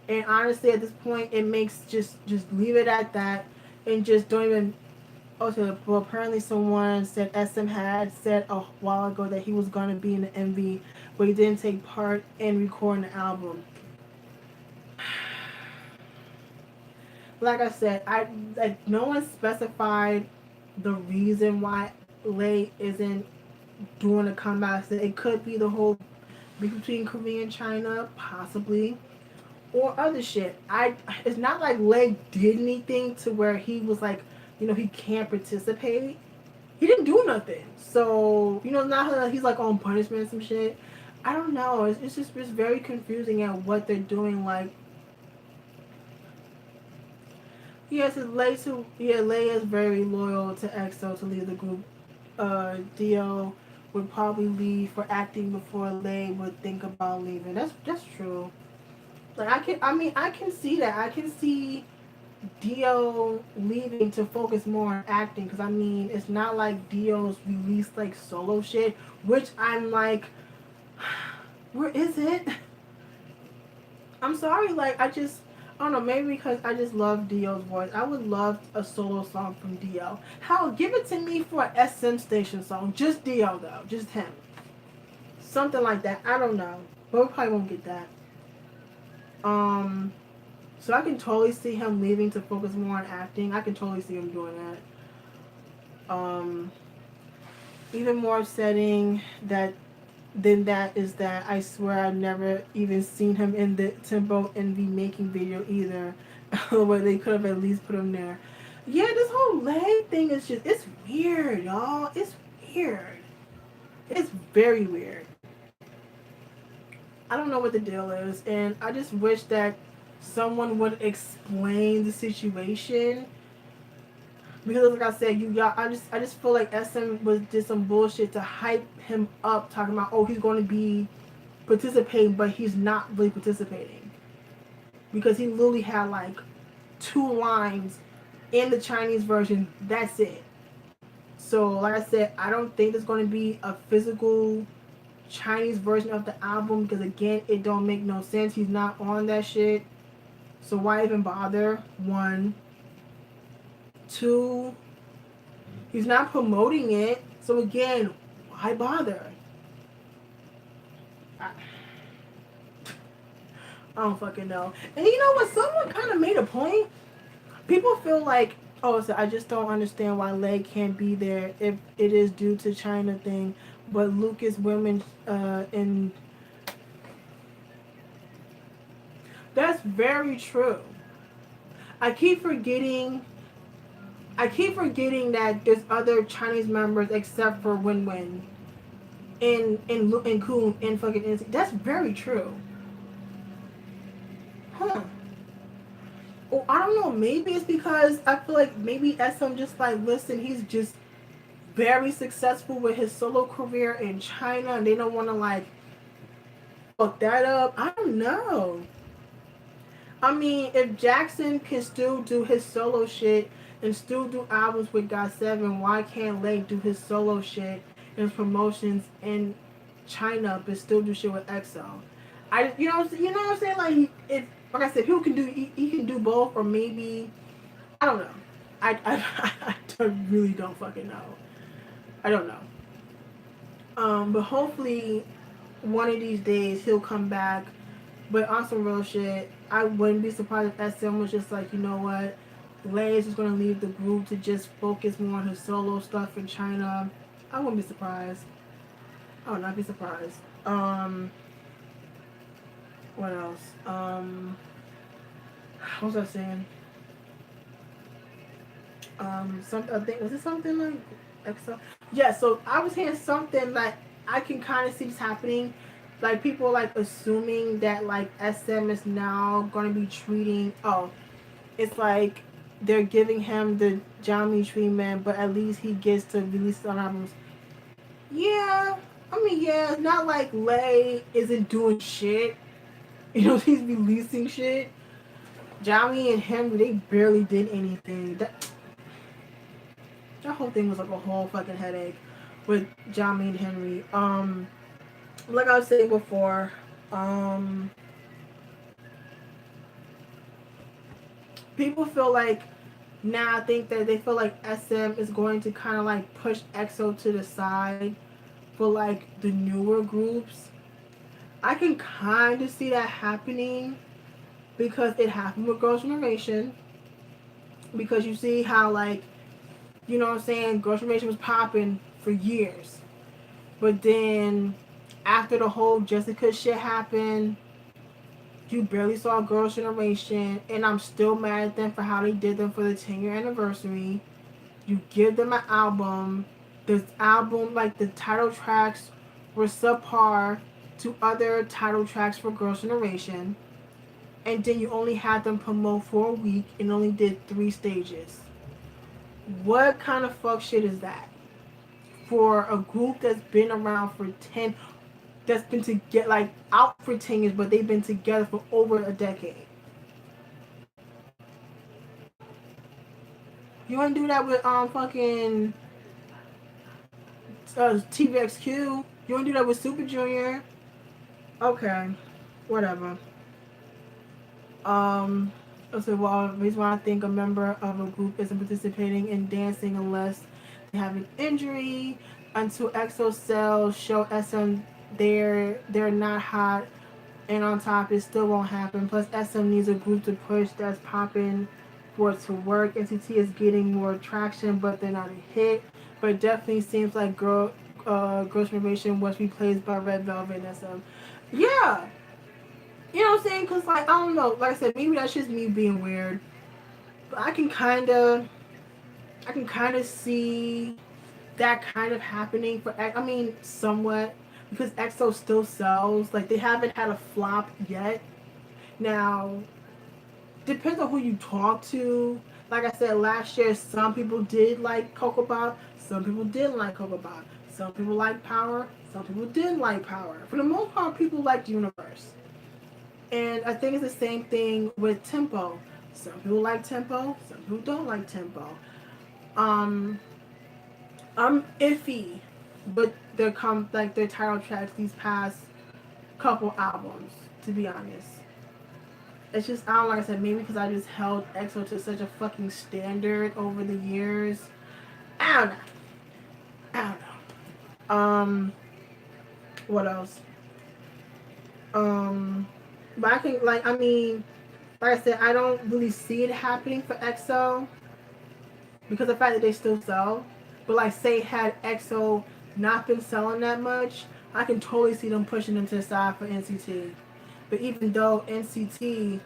And honestly, at this point, it makes just leave it at that, and just don't even. Okay, well, apparently someone said SM had said a while ago that he was gonna be in the MV, but he didn't take part in recording the album. Like I said, no one specified the reason why Lay isn't doing a comeback. It could be the whole between Korea and China, possibly, or other shit. It's not like Leg did anything to where he was like, he can't participate. He didn't do nothing. So, not like he's like on punishment and some shit. I don't know. It's very confusing at what they're doing. Like, yes, Lay is very loyal to EXO to leave the group. Dio would probably leave for acting before Lay would think about leaving. That's true. Like I can see that. I can see Dio leaving to focus more on acting because it's not like Dio's released like solo shit, which I'm like, where is it? I'm sorry, like I don't know, maybe because I just love Dio's voice. I would love a solo song from Dio. Hell, give it to me for an SM Station song. Just Dio though, just him. Something like that. I don't know, but we probably won't get that. Um, so I can totally see him leaving to focus more on acting. I can totally see him doing that. Even more upsetting than that is that I swear I've never even seen him in the Tempo Envy making video either. Where they could have at least put him there. Yeah, this whole leg thing is it's weird, y'all. It's weird. It's very weird. I don't know what the deal is, and I just wish that someone would explain the situation. Because like I said, I just feel like SM did some bullshit to hype him up, talking about, oh, he's going to be participating, but he's not really participating because he literally had like 2 lines in the Chinese version. That's it. So like I said, I don't think there's going to be a physical Chinese version of the album because again, it don't make no sense. He's not on that shit. So why even bother? 1, 2. He's not promoting it. So again, why bother? I don't fucking know. And you know what? Someone kind of made a point. People feel like, oh, so I just don't understand why Lay can't be there if it is due to China thing. But Lucas women in that's very true. I keep forgetting. I keep forgetting that there's other Chinese members except for Win Win in Kun in fucking NCT. That's very true. Huh. Oh, I don't know. Maybe it's because I feel like maybe SM just like, listen, he's just very successful with his solo career in China, and they don't want to like fuck that up. I don't know. I mean, if Jackson can still do his solo shit and still do albums with GOT7, why can't Lake do his solo shit and his promotions in China but still do shit with EXO? You know what I'm saying? Like, if like I said, people can do he can do both, or maybe I don't know. I really don't fucking know. I don't know. But hopefully one of these days he'll come back. But on some real shit, I wouldn't be surprised if SM was just like, you know what, Lay is just gonna leave the group to just focus more on his solo stuff in China. I wouldn't be surprised. I would not be surprised. What else? What was I saying? Something. I think was it something like EXO? Yeah. So I was hearing something like I can kind of see this happening. Like people are like assuming that like SM is now going to be treating. Oh, it's like they're giving him the Johnny treatment, but at least he gets to release on albums. Yeah. I mean, yeah. It's not like Lay isn't doing shit. You know, he's releasing shit. Johnny and him, they barely did anything. That whole thing was like a whole fucking headache with Johnny and Henry. Like I was saying before, um, people feel like now I think that they feel like SM is going to kind of like push EXO to the side for like the newer groups. I can kind of see that happening because it happened with Girls' Generation. Because you see how like, you know what I'm saying, Girls' Generation was popping for years. But then after the whole Jessica shit happened, you barely saw Girls' Generation, and I'm still mad at them for how they did them for the 10-year anniversary. You give them an album. This album, like the title tracks, were subpar to other title tracks for Girls' Generation, and then you only had them promote for a week and only did 3 stages. What kind of fuck shit is that? For a group that's been around for 10, that's been to get like out for 10 years, but they've been together for over a decade. You want to do that with fucking TVXQ? You want to do that with Super Junior? Okay, whatever. So, well, the reason why I think a member of a group isn't participating in dancing unless they have an injury. Until EXO cells show SM they're not hot and on top, it still won't happen. Plus, SM needs a group to push that's popping for it to work. NCT is getting more traction, but they're not a hit. But it definitely seems like Girls' Generation was replaced by Red Velvet and SM. Yeah, you know what I'm saying? Cause like I don't know, like I said, maybe that's just me being weird. But I can kind of see that kind of happening for. I mean, somewhat because EXO still sells. Like they haven't had a flop yet. Now, depends on who you talk to. Like I said last year, some people did like Coco Pop, some people didn't like Coco Pop. Some people like Power, some people didn't like Power. For the most part, people liked Universe. And I think it's the same thing with Tempo. Some people like Tempo, some people don't like Tempo. Um, I'm iffy, but their title tracks these past couple albums. To be honest, it's just I don't like I said maybe because I just held EXO to such a fucking standard over the years. I don't know. I don't know. What else? Um, but I think I mean, like I said, I don't really see it happening for EXO because of the fact that they still sell. But like, say had EXO not been selling that much, I can totally see them pushing them to the side for NCT. But even though NCT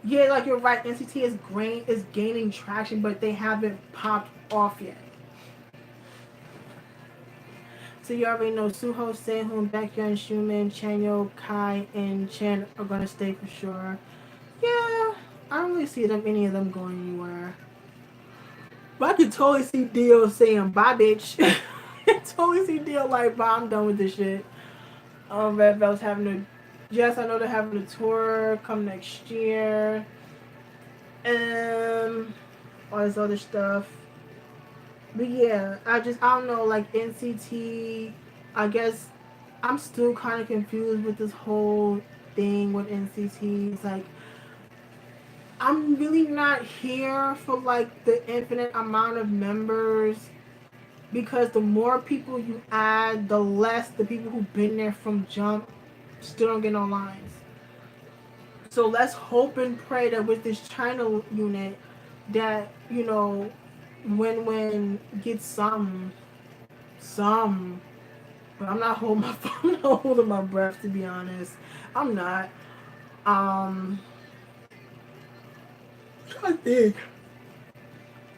Yeah, like you're right. NCT is gaining traction, but they haven't popped off yet. So you already know Suho, Sehun, Baekhyun, Shumin, Chanyeol, Kai, and Chen are gonna stay for sure. Yeah, I don't really see them any of them going anywhere. But I could totally see Dio saying bye, bitch. I totally see Dio like, bye, I'm done with this shit. Red Velvet's having a yes, I know they're having a tour come next year. All this other stuff. But yeah, I don't know, like NCT, I guess I'm still kind of confused with this whole thing with NCT. It's like I'm really not here for like the infinite amount of members because the more people you add, the less the people who've been there from jump still don't get on lines. So let's hope and pray that with this China unit, that when gets some. But I'm not holding my phone. I'm not holding my breath, to be honest. I'm not. Um, I think.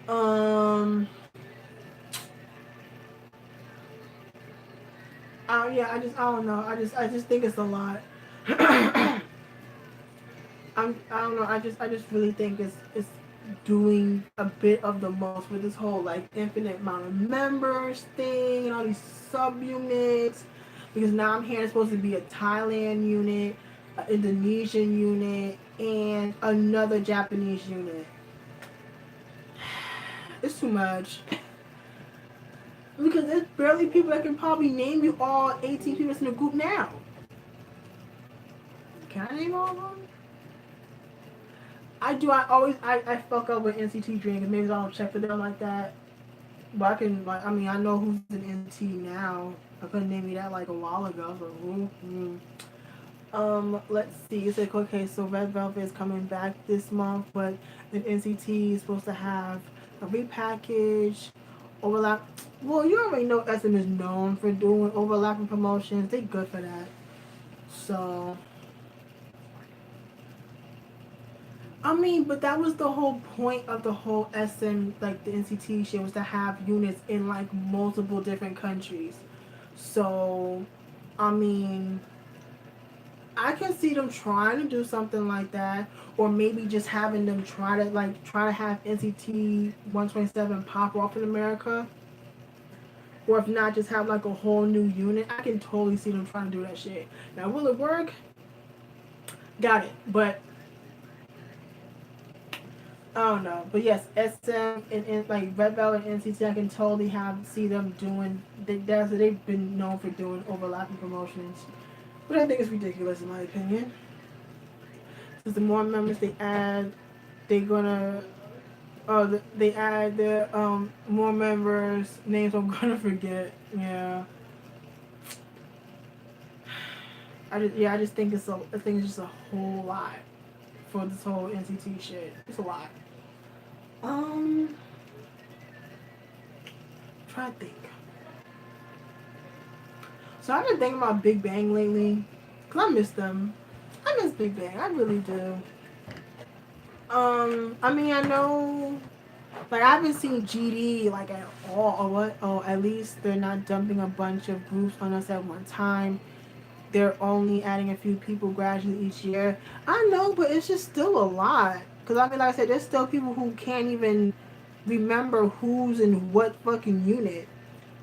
Um. Yeah. I don't know. I just think it's a lot. I don't know. I just really think it's doing a bit of the most with this whole like infinite amount of members thing and all these subunits. Because now I'm hearing it's supposed to be a Thailand unit, an Indonesian unit, and another Japanese unit. It's too much. Because there's barely people that can probably name you all 18 people in the group now. Can I name all of them? I do. I fuck up with NCT Dream and maybe I don't check for them like that. But I can like I mean I know who's in NCT now. I couldn't name you that like a while ago. So let's see. It said okay, so Red Velvet is coming back this month, but then NCT is supposed to have a repackage, overlap. Well, you already know SM is known for doing overlapping promotions. They good for that. So I mean, but that was the whole point of the whole SM, like the NCT shit, was to have units in like multiple different countries. So, I mean, I can see them trying to do something like that, or maybe just having them try to have NCT 127 pop off in America, or if not, just have like a whole new unit. I can totally see them trying to do that shit. Now, will it work? Got it, but I don't know, but yes, SM and like Red Velvet and NCT, I can totally see them doing. They've been known for doing overlapping promotions, but I think it's ridiculous in my opinion. Because the more members they add, they're gonna. They add the more members names I'm gonna forget. Yeah, I just think I think it's just a whole lot for this whole NCT shit. It's a lot. Um, try to think. So I've been thinking about Big Bang lately, cause I miss them. I miss Big Bang. I really do. I mean, I know, like I haven't seen GD like at all, or what? Oh, at least they're not dumping a bunch of groups on us at one time. They're only adding a few people gradually each year. I know, but it's just still a lot. Cause I mean, like I said, there's still people who can't even remember who's in what fucking unit.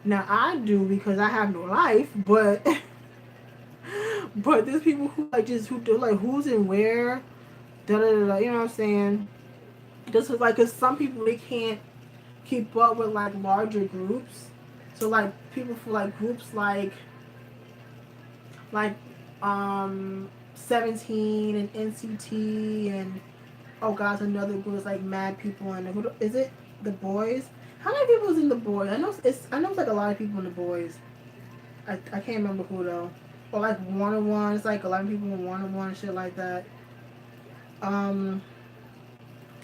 Now I do because I have no life, but but there's people who like just who do like who's in where, da da da. You know what I'm saying? Just like, cause some people they can't keep up with like larger groups. So like people for like groups like 17 and NCT and oh gosh another group is like Mad People and who is it the Boys? How many people is in the Boys? I know it's like a lot of people in the Boys. I can't remember who though. Or like 101. It's like 11 people in 101 and shit like that. Um,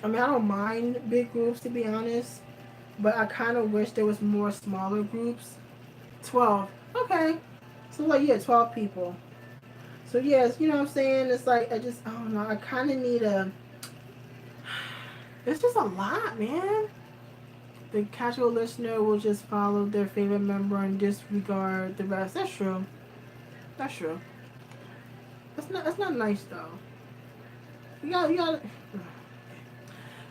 I mean I don't mind big groups to be honest, but I kind of wish there was more smaller groups. 12. Okay. So like yeah, 12 people. So yes, you know what I'm saying? It's like I don't know. I kind of need a It's just a lot, man. The casual listener will just follow their favorite member and disregard the rest. That's true. That's true. That's not nice though. You got.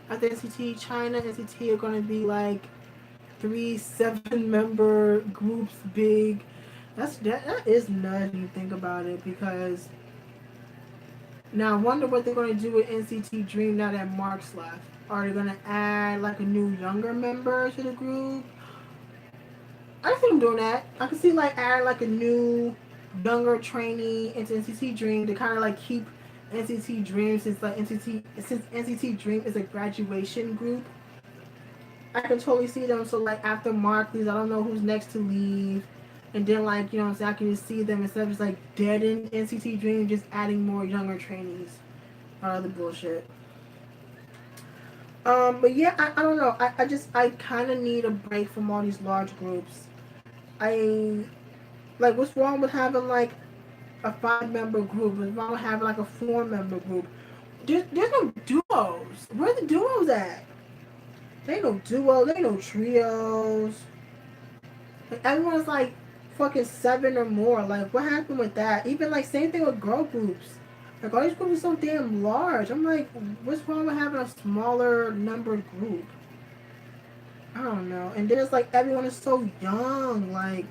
I think NCT China NCT are gonna be like 3 7 member groups big. That is nuts when you think about it because now I wonder what they're gonna do with NCT Dream now that Mark's left. Are they gonna add like a new younger member to the group? I can see them doing that. I can see like add like a new younger trainee into NCT Dream to kind of like keep NCT Dream since NCT Dream is a graduation group. I can totally see them. So like after Mark leaves, I don't know who's next to leave, and then like you know what I'm saying, I can just see them instead of just like dead in NCT Dream, just adding more younger trainees or other bullshit. But yeah, I don't know. I kind of need a break from all these large groups. I like what's wrong with having like a 5 member group? What's wrong with having like a 4 member group? There's no duos. Where are the duos at? There ain't no duo. There ain't no trios. Like, everyone's like fucking 7 or more. Like what happened with that? Even like same thing with girl groups. Like all these groups are so damn large. I'm like, what's wrong with having a smaller numbered group? I don't know. And then it's like everyone is so young. Like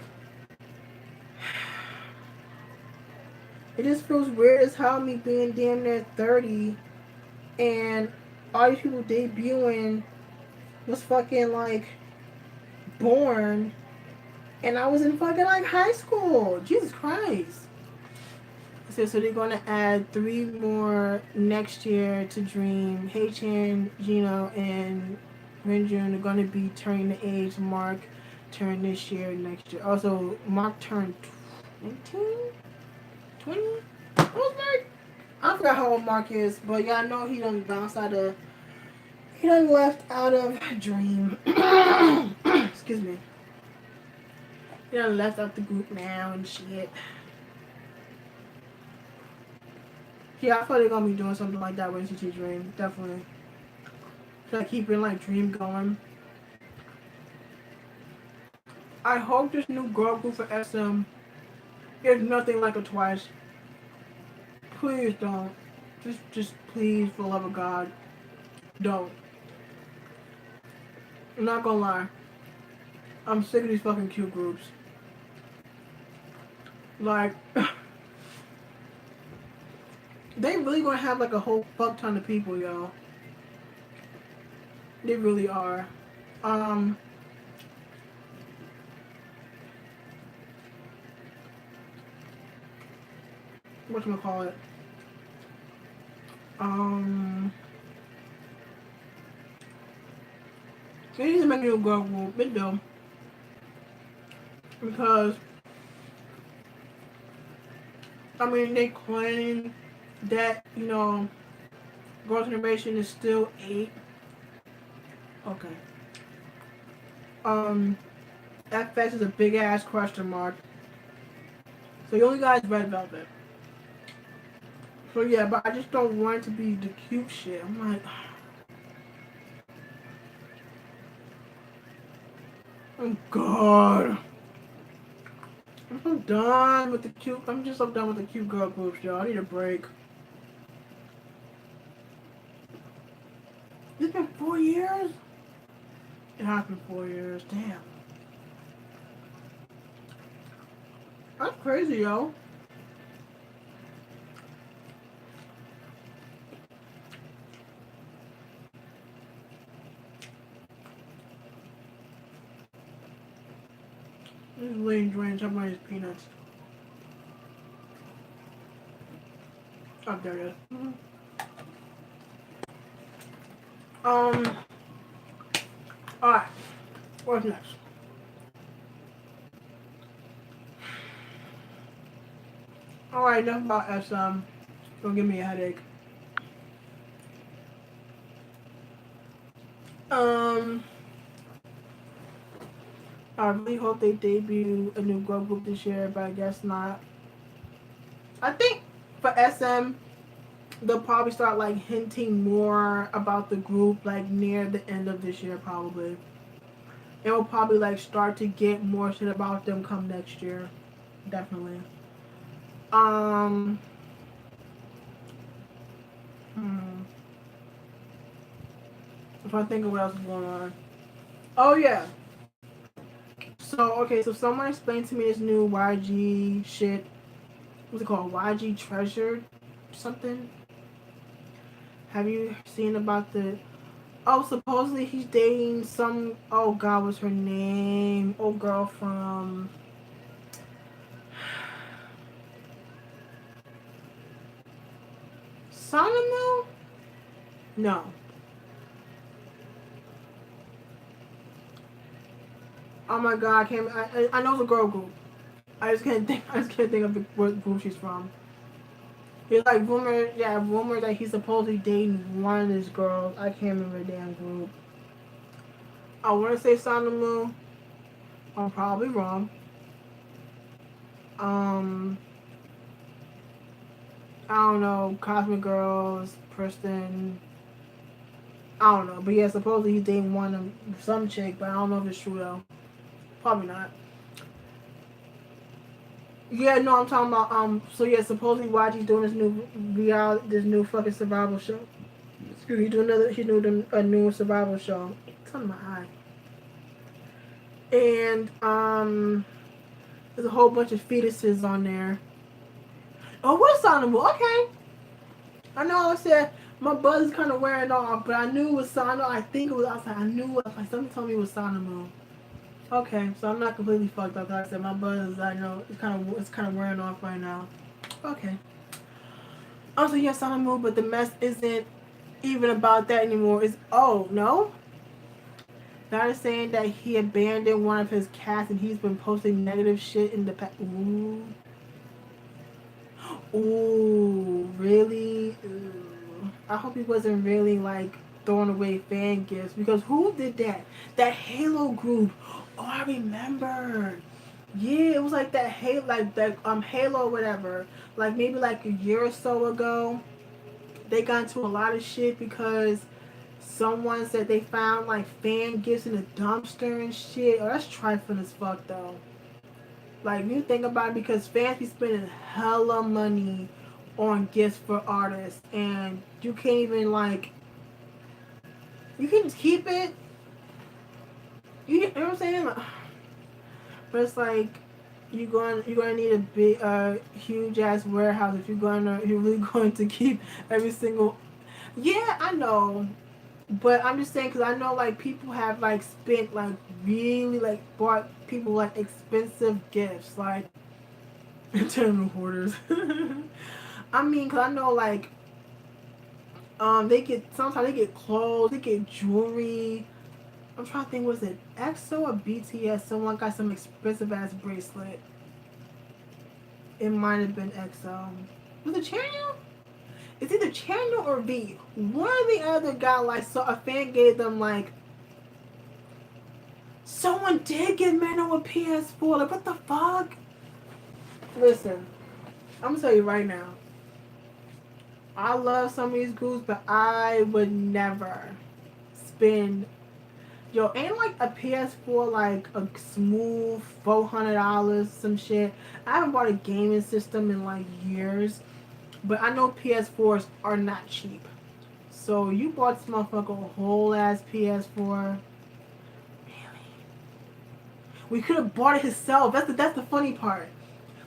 it just feels weird as hell me being damn near 30 and all these people debuting was fucking like born and I was in fucking like high school. Jesus Christ. So they're gonna add 3 more next year to Dream. Haechan, Gino, and Renjun are gonna be turning the age. Mark turned this year, next year. Also, Mark turned 19? 20? What was Mark? I forgot how old Mark is, but yeah, I know he done bounced out of. He done left out of Dream. Excuse me. He done left out the group now and shit. Yeah, I thought they're gonna be doing something like that with NCT Dream. Definitely. Like keeping like Dream going. I hope this new girl group for SM is nothing like a Twice. Please don't. Just please, for the love of God, don't. I'm not gonna lie. I'm sick of these fucking cute groups. Like, they really gonna have like a whole fuck ton of people, y'all. They really are. Um, whatchamacallit? Um, they need to make a new girl group. They do. Because, I mean, they claim that, you know, Girls' Generation is still 8. Okay. FX is a big ass question mark. So you only got Red Velvet. So yeah, but I just don't want it to be the cute shit. I'm like, oh god. I'm so done with the cute. I'm just so done with the cute girl groups, y'all. I need a break. It's been 4 years? It has been 4 years. Damn. That's crazy, yo. This is Lane Drain. Talking about his peanuts. Oh, there it is. Alright. What's next? Alright, enough about SM. Don't give me a headache. I really hope they debut a new girl group this year, but I guess not. I think for SM, they'll probably start like hinting more about the group like near the end of this year probably. It will probably like start to get more shit about them come next year. Definitely. Um hmm. If I think of what else is going on. Oh yeah. So okay, so someone explained to me this new YG shit. What's it called? YG Treasure something? Have you seen about the oh, supposedly he's dating some. Oh God, what's her name? Oh, girl from. Sanamu? No. Oh my God, I can't. I know it's a girl group. I just can't think. I just can't think of what group she's from. It's like rumor. Yeah, rumor that he's supposedly dating one of these girls. I can't remember the damn group. I want to say Sanamu. I'm probably wrong. Um, I don't know. Cosmic Girls, Preston. I don't know, but yeah, supposedly he's dating one of some chick, but I don't know if it's true though. Probably not. Yeah, no, I'm talking about So yeah, supposedly YG's doing this new this new fucking survival show. Excuse me, he's doing a new survival show. It's on my eye. And there's a whole bunch of fetuses on there. Oh, what's on them? Okay, I know. I said my buzz is kind of wearing off, but I knew it was Sana. I think it was. I was like, I knew it. Like something told me it was Sanamu. Okay, so I'm not completely fucked up. Like I said, my buzz, I know it's kind of wearing off right now. Okay. Also, yes, on the move, but the mess isn't even about that anymore. It's oh no, that is saying that he abandoned one of his cats and he's been posting negative shit in the past. Ooh, ooh, really? Ooh. I hope he wasn't really like throwing away fan gifts because who did that? That Halo group. Oh, I remember. Yeah, it was like that Halo, like that Halo, whatever. Like maybe like a year or so ago, they got into a lot of shit because someone said they found like fan gifts in a dumpster and shit. Oh, that's trifling as fuck though. Like you think about it, because fans be spending hella money on gifts for artists, and you can't even like you can just keep it. You know what I'm saying? But it's like you're gonna need a big huge ass warehouse if you're really going to keep every single. Yeah, I know, but I'm just saying because I know like people have like spent like really like bought people like expensive gifts like internal hoarders. I mean, cause I know like they get sometimes they get clothes, they get jewelry. I'm trying to think, was it EXO or BTS? Someone got some expensive ass bracelet. It might have been EXO. Was it Chanyeol? It's either Chanyeol or V. One or the other got like so a fan gave them like someone did get Mano a PS4. Like what the fuck? Listen, I'm gonna tell you right now. I love some of these groups, but I would never spend. Yo, ain't like a PS4 like a smooth $400 some shit. I haven't bought a gaming system in like years, but I know PS4s are not cheap. So you bought this motherfucker a whole ass PS4. Really? We could have bought it himself. That's the funny part.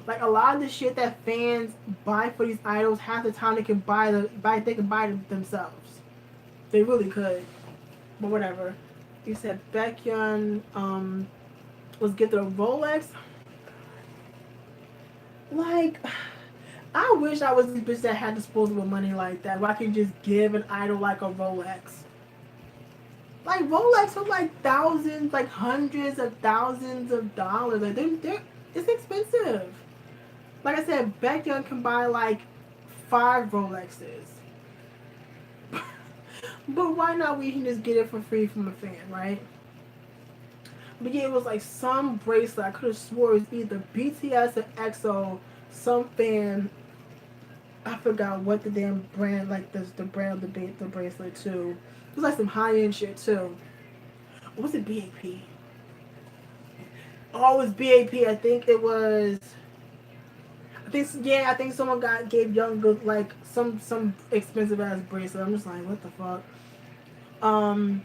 Like a lot of the shit that fans buy for these idols, half the time they can they can buy it themselves. They really could. But whatever. You said Baekhyun was gifted a Rolex. Like, I wish I was the bitch that had disposable money like that, where I could just give an idol like a Rolex. Like Rolex are like thousands, like hundreds of thousands of dollars. Like they're it's expensive. Like I said, Baekhyun can buy like 5 Rolexes. But why not we can just get it for free from a fan, right? But yeah, it was like some bracelet. I could have swore it was either BTS or EXO. Some fan I forgot what the damn brand, like the brand of the bracelet too. It was like some high end shit too. Or was it BAP? Oh, it was BAP. I think it was. I think someone gave Young Good like some expensive ass bracelet. I'm just like, what the fuck. Um,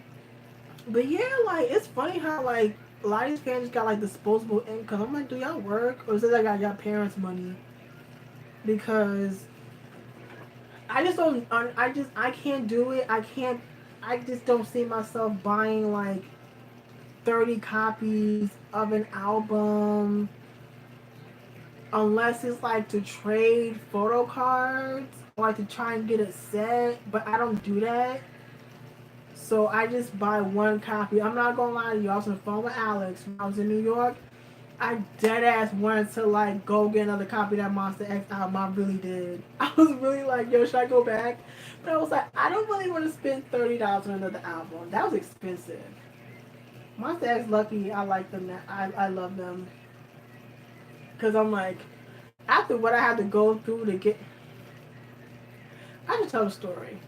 but yeah, like it's funny how like a lot of these parents got like disposable income. I'm like, do y'all work or is it like I got parents' money? Because I just don't. I can't do it. I can't. I just don't see myself buying like 30 copies of an album unless it's like to trade photo cards or like to try and get a set. But I don't do that. So I just buy one copy. I'm not gonna lie to you. I was on the phone with Alex when I was in New York. I dead ass wanted to like go get another copy of that Monster X album. I really did. I was really like, yo, should I go back? But I was like, I don't really want to spend $30 on another album. That was expensive. Monster X Lucky, I like them. I love them because I'm like, after what I had to go through to get, I just tell the story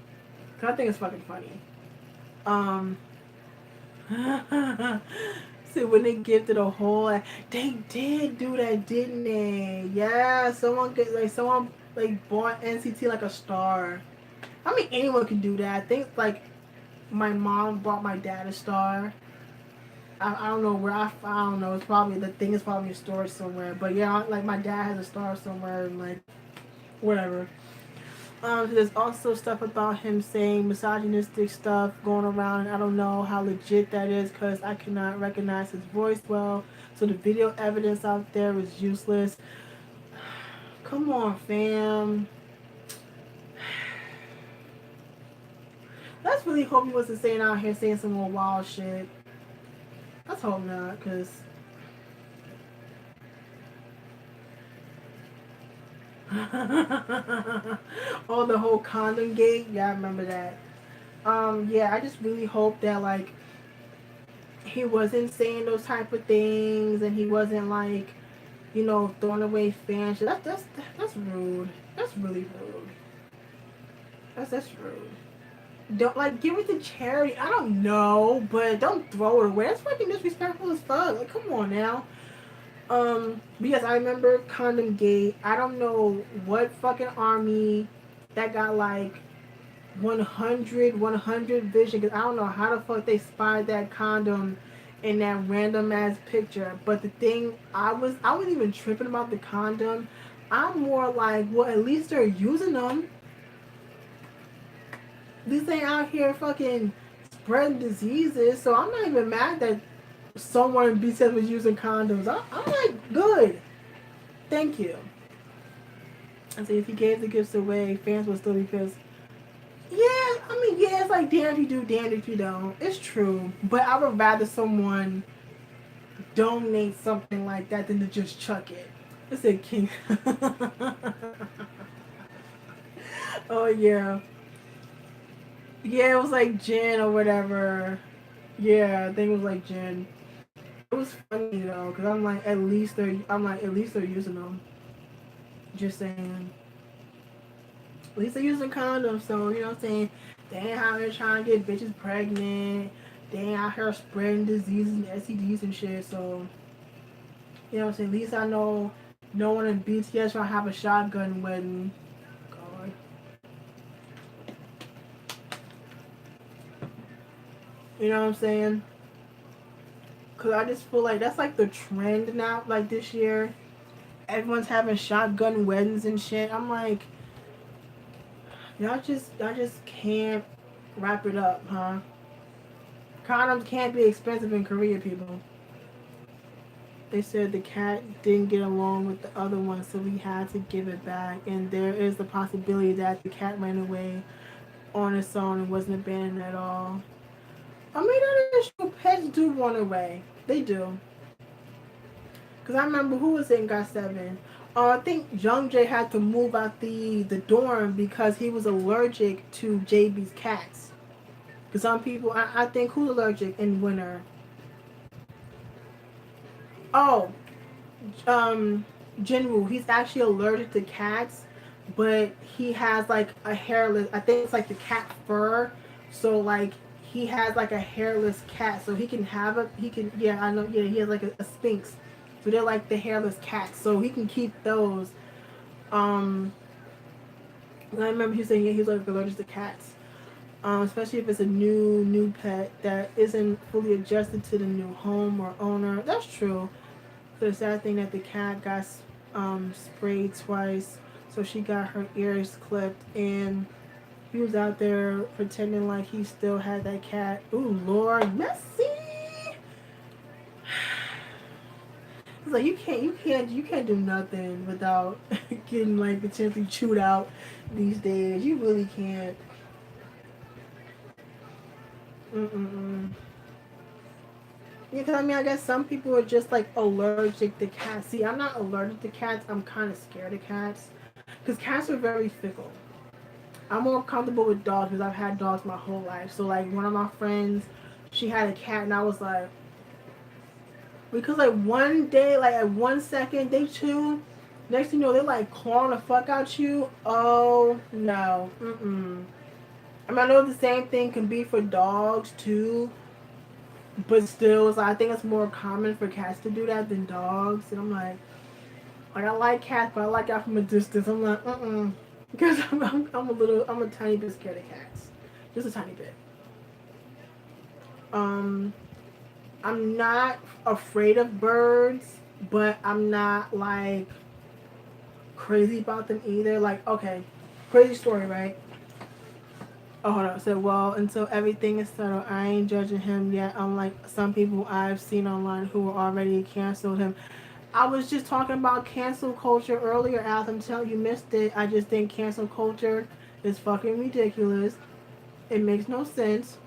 because I think it's fucking funny. Um, see when they gifted a whole, they did do that, didn't they? Yeah, someone like bought NCT like a star. I mean, anyone can do that. I think like my mom bought my dad a star. I don't know where I don't know. It's probably the thing is probably in storage somewhere. But yeah, like my dad has a star somewhere and like whatever. There's also stuff about him saying misogynistic stuff going around. I don't know how legit that is because I cannot recognize his voice well. So the video evidence out there is useless. Come on, fam. Let's really hope he wasn't saying out here saying some more wild shit. Let's hope not, cause oh, the whole condom gate. Yeah, I remember that. Yeah, I just really hope that like he wasn't saying those type of things, and he wasn't like, throwing away fans. That's rude. That's really rude. That's rude. Don't like give it to charity. I don't know, but don't throw it away. That's fucking disrespectful as fuck. Like, come on now. Because I remember Condom Gate. I don't know what fucking army that got like 100 vision. Because I don't know how the fuck they spied that condom in that random ass picture. But the thing, I wasn't even tripping about the condom. I'm more like, well, at least they're using them. These ain't out here fucking spreading diseases. So I'm not even mad that someone in BTS was using condoms. I'm like, good. Thank you. And so if he gave the gifts away, fans would still be pissed. Yeah, I mean, yeah, it's like damn if you do, damn if you don't. It's true. But I would rather someone donate something like that than to just chuck it. It's a king. Oh, yeah. Yeah, it was like Jin or whatever. Yeah, I think it was like Jin. It was funny though, cause at least they're using them. Just saying. At least they're using condoms, so you know what I'm saying. They ain't out here trying to get bitches pregnant. They ain't out here spreading diseases and STDs and shit. So you know what I'm saying. At least I know no one in BTS gonna have a shotgun wedding. God. You know what I'm saying? Cause I just feel like that's like the trend now. Like this year, everyone's having shotgun weddings and shit. I'm like, y'all just can't wrap it up, huh? Condoms can't be expensive in Korea, people. They said the cat didn't get along with the other one, so we had to give it back. And there is the possibility that the cat ran away on its own and wasn't abandoned at all. I mean, that is true. Pets do run away. They do. Because I remember who was in GOT7. I think Young Jay had to move out the dorm because he was allergic to JB's cats. Because some people, I think who's allergic in winter? Oh, Jinwoo. He's actually allergic to cats. but he has like a hairless. I think it's like the cat fur. So like he has like a hairless cat, so he can have a he can yeah I know yeah he has like a Sphinx, so they're like the hairless cats, so he can keep those. Um, I remember he was saying yeah, he's like allergic to cats. Especially if it's a new pet that isn't fully adjusted to the new home or owner. That's true. The sad thing that the cat got sprayed twice, so she got her ears clipped, and he was out there pretending like he still had that cat. Ooh, Lord, messy. It's like you can't do nothing without getting like potentially chewed out these days. You really can't. Mm-mm-mm. Yeah, because I mean, I guess some people are just like allergic to cats. See, I'm not allergic to cats. I'm kind of scared of cats because cats are very fickle. I'm more comfortable with dogs because I've had dogs my whole life. So like one of my friends, she had a cat, and I was like, because like one day, like at 1 second, they chew. Next thing you know, they're like clawing the fuck out you. Oh no, mm-mm. I mean, I know the same thing can be for dogs too, but still, it's like, I think it's more common for cats to do that than dogs. And I'm like I like cats, but I like out from a distance. I'm like, because I'm a tiny bit scared of cats, just a tiny bit. Um, I'm not afraid of birds, but I'm not like crazy about them either. Like, okay, crazy story, right? Oh, hold on. I said, well, until everything is settled, I ain't judging him yet. Unlike some people I've seen online who already canceled him. I was just talking about cancel culture earlier, Al. Until you missed it. I just think cancel culture is fucking ridiculous. It makes no sense.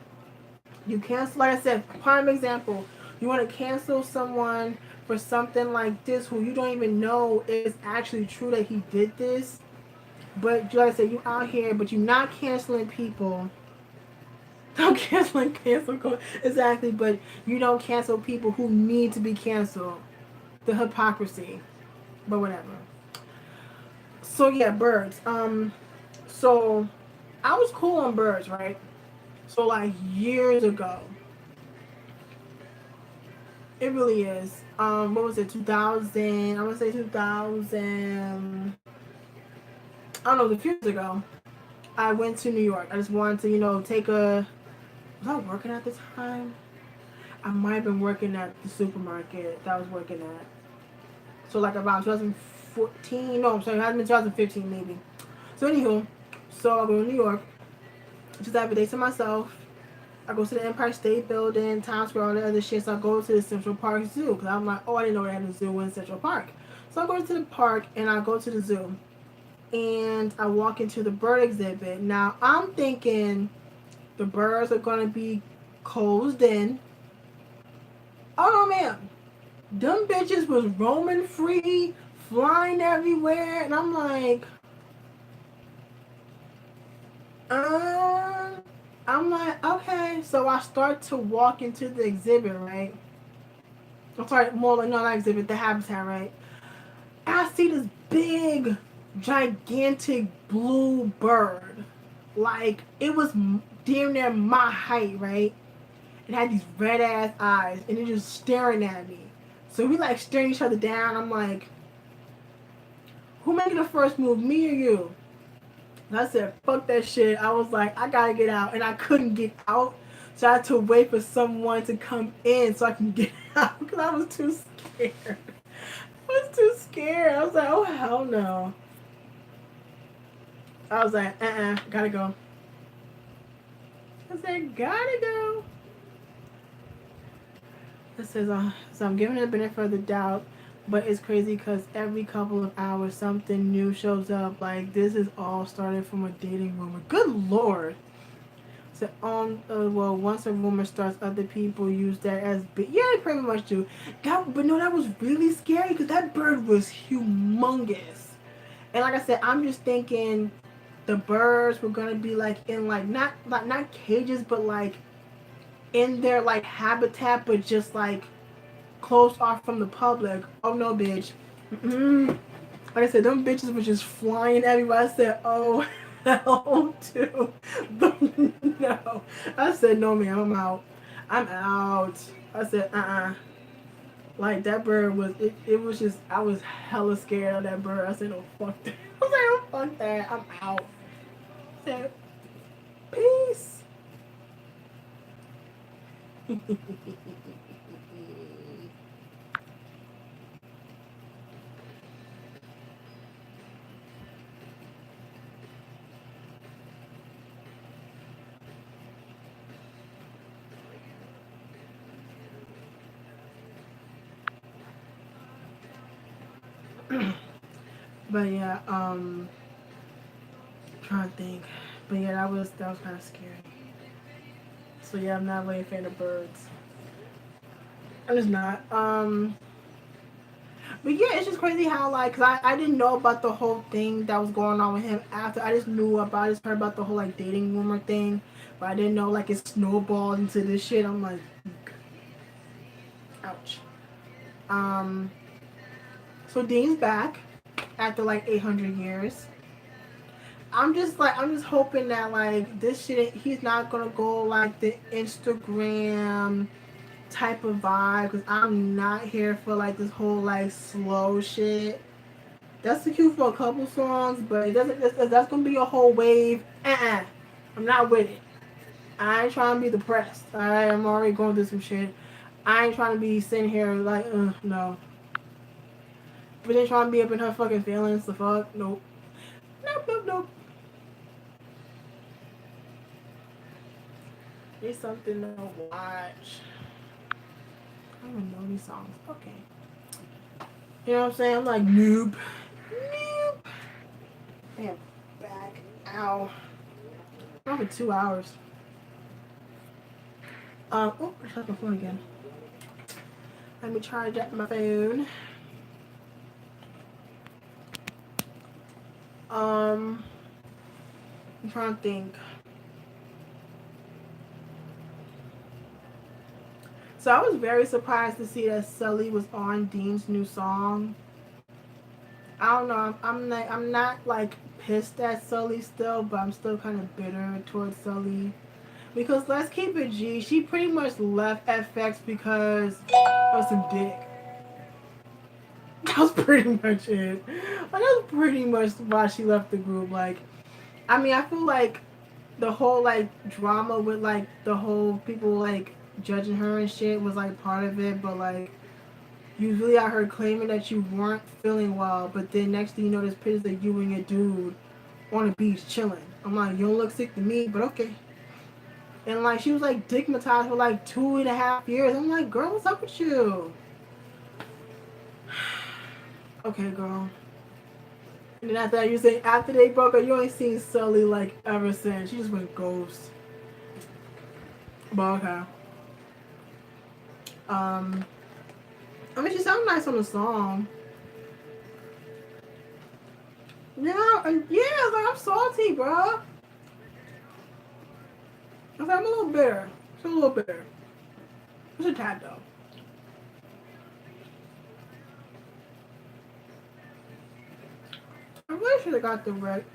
You cancel, like I said, prime example. You want to cancel someone for something like this who you don't even know is actually true that he did this. But like I said, you out here, but you're not canceling people. Don't cancel culture. Exactly, but you don't cancel people who need to be canceled. The hypocrisy. But whatever. So yeah, birds. So I was cool on birds, right? So like years ago, it really is. What was it? 2000. I want to say 2000. I don't know. A few years ago, I went to New York. I just wanted to, take a. Was I working at the time? I might have been working at the supermarket that I was working at. So like about 2014. No, I'm sorry. It had been 2015 maybe. So anywho, so I go to New York. Just have a day to myself. I go to the Empire State Building, Times Square, all the other shit. So I go to the Central Park Zoo because I'm like, oh, I didn't know they had a zoo in Central Park. So I go to the park and I go to the zoo and I walk into the bird exhibit. Now I'm thinking the birds are gonna be closed in. Oh no, ma'am, them bitches was roaming free, flying everywhere, and I'm like, um, I'm like, okay. So I start to walk into the exhibit, right? I'm sorry, more like not exhibit, the habitat, right? I see this big, gigantic blue bird. Like, it was damn near my height, right? It had these red ass eyes, and it just staring at me. So we like staring each other down. I'm like, who making the first move, me or you? And I said, fuck that shit. I was like, I gotta get out. And I couldn't get out. So I had to wait for someone to come in so I can get out because I was too scared. I was too scared. I was like, oh, hell no. I was like, gotta go. I said, gotta go. It says, so I'm giving it a benefit of the doubt, but it's crazy because every couple of hours something new shows up. Like, this is all started from a dating rumor. Good lord. So, well, once a rumor starts, other people use that as yeah, they pretty much do. But no, that was really scary because that bird was humongous. And like I said, I'm just thinking the birds were gonna be like in like not cages, but like in their like habitat, but just like closed off from the public. Oh no, bitch. Mm-mm. Like I said, them bitches were just flying everywhere. I said, oh, hell to the no. I said, no, man, I'm out. I'm out. I said, Like, that bird was, it was just, I was hella scared of that bird. I said, oh, fuck that. I was like, oh, fuck that. I'm out. I said, peace. But yeah, trying to think. But yeah, that was kind of scary. So yeah, I'm not really a fan of birds. I'm just not. But yeah, it's just crazy how like, cause I didn't know about the whole thing that was going on with him after. I just knew about, I just heard about the whole like dating rumor thing, but I didn't know like it snowballed into this shit. I'm like, ouch. Um, so Dean's back after like 800 years. I'm just hoping that like this shit, he's not gonna go like the Instagram type of vibe, because I'm not here for like this whole like slow shit. That's cute for a couple songs, but it doesn't. That's gonna be a whole wave. I'm not with it. I ain't trying to be depressed. I'm already going through some shit. I ain't trying to be sitting here like, no. But then trying to be up in her fucking feelings. The fuck, nope, nope, nope, nope. Need something to watch. I don't know these songs. Okay. You know what I'm saying? I'm like, nope, nope. Damn, back. Ow. I'm for 2 hours. Oh, I shut my phone again. Let me charge up my phone. I'm trying to think. So I was very surprised to see that Sully was on Dean's new song. I don't know. I'm not like pissed at Sully still, but I'm still kind of bitter towards Sully because let's keep it G. She pretty much left FX because of some dick. That was pretty much it. Like, that was pretty much why she left the group. Like, I mean, I feel like the whole like drama with like the whole people like judging her and shit was like part of it, but like you really out her claiming that you weren't feeling well, but then next thing you know, there's pictures of you and your dude on the beach chilling. I'm like, you don't look sick to me, but okay. And like she was like stigmatized for like 2.5 years. I'm like, girl, what's up with you? Okay, girl. And then after that, you say after they broke up, you ain't seen Sully like ever since. She just went ghost. But okay. Um, I mean, she sounded nice on the song. Yeah, yeah, like I'm salty, bro. I was like, I'm a little bitter. It's a little bitter. It's a tad though. I really should have got the red.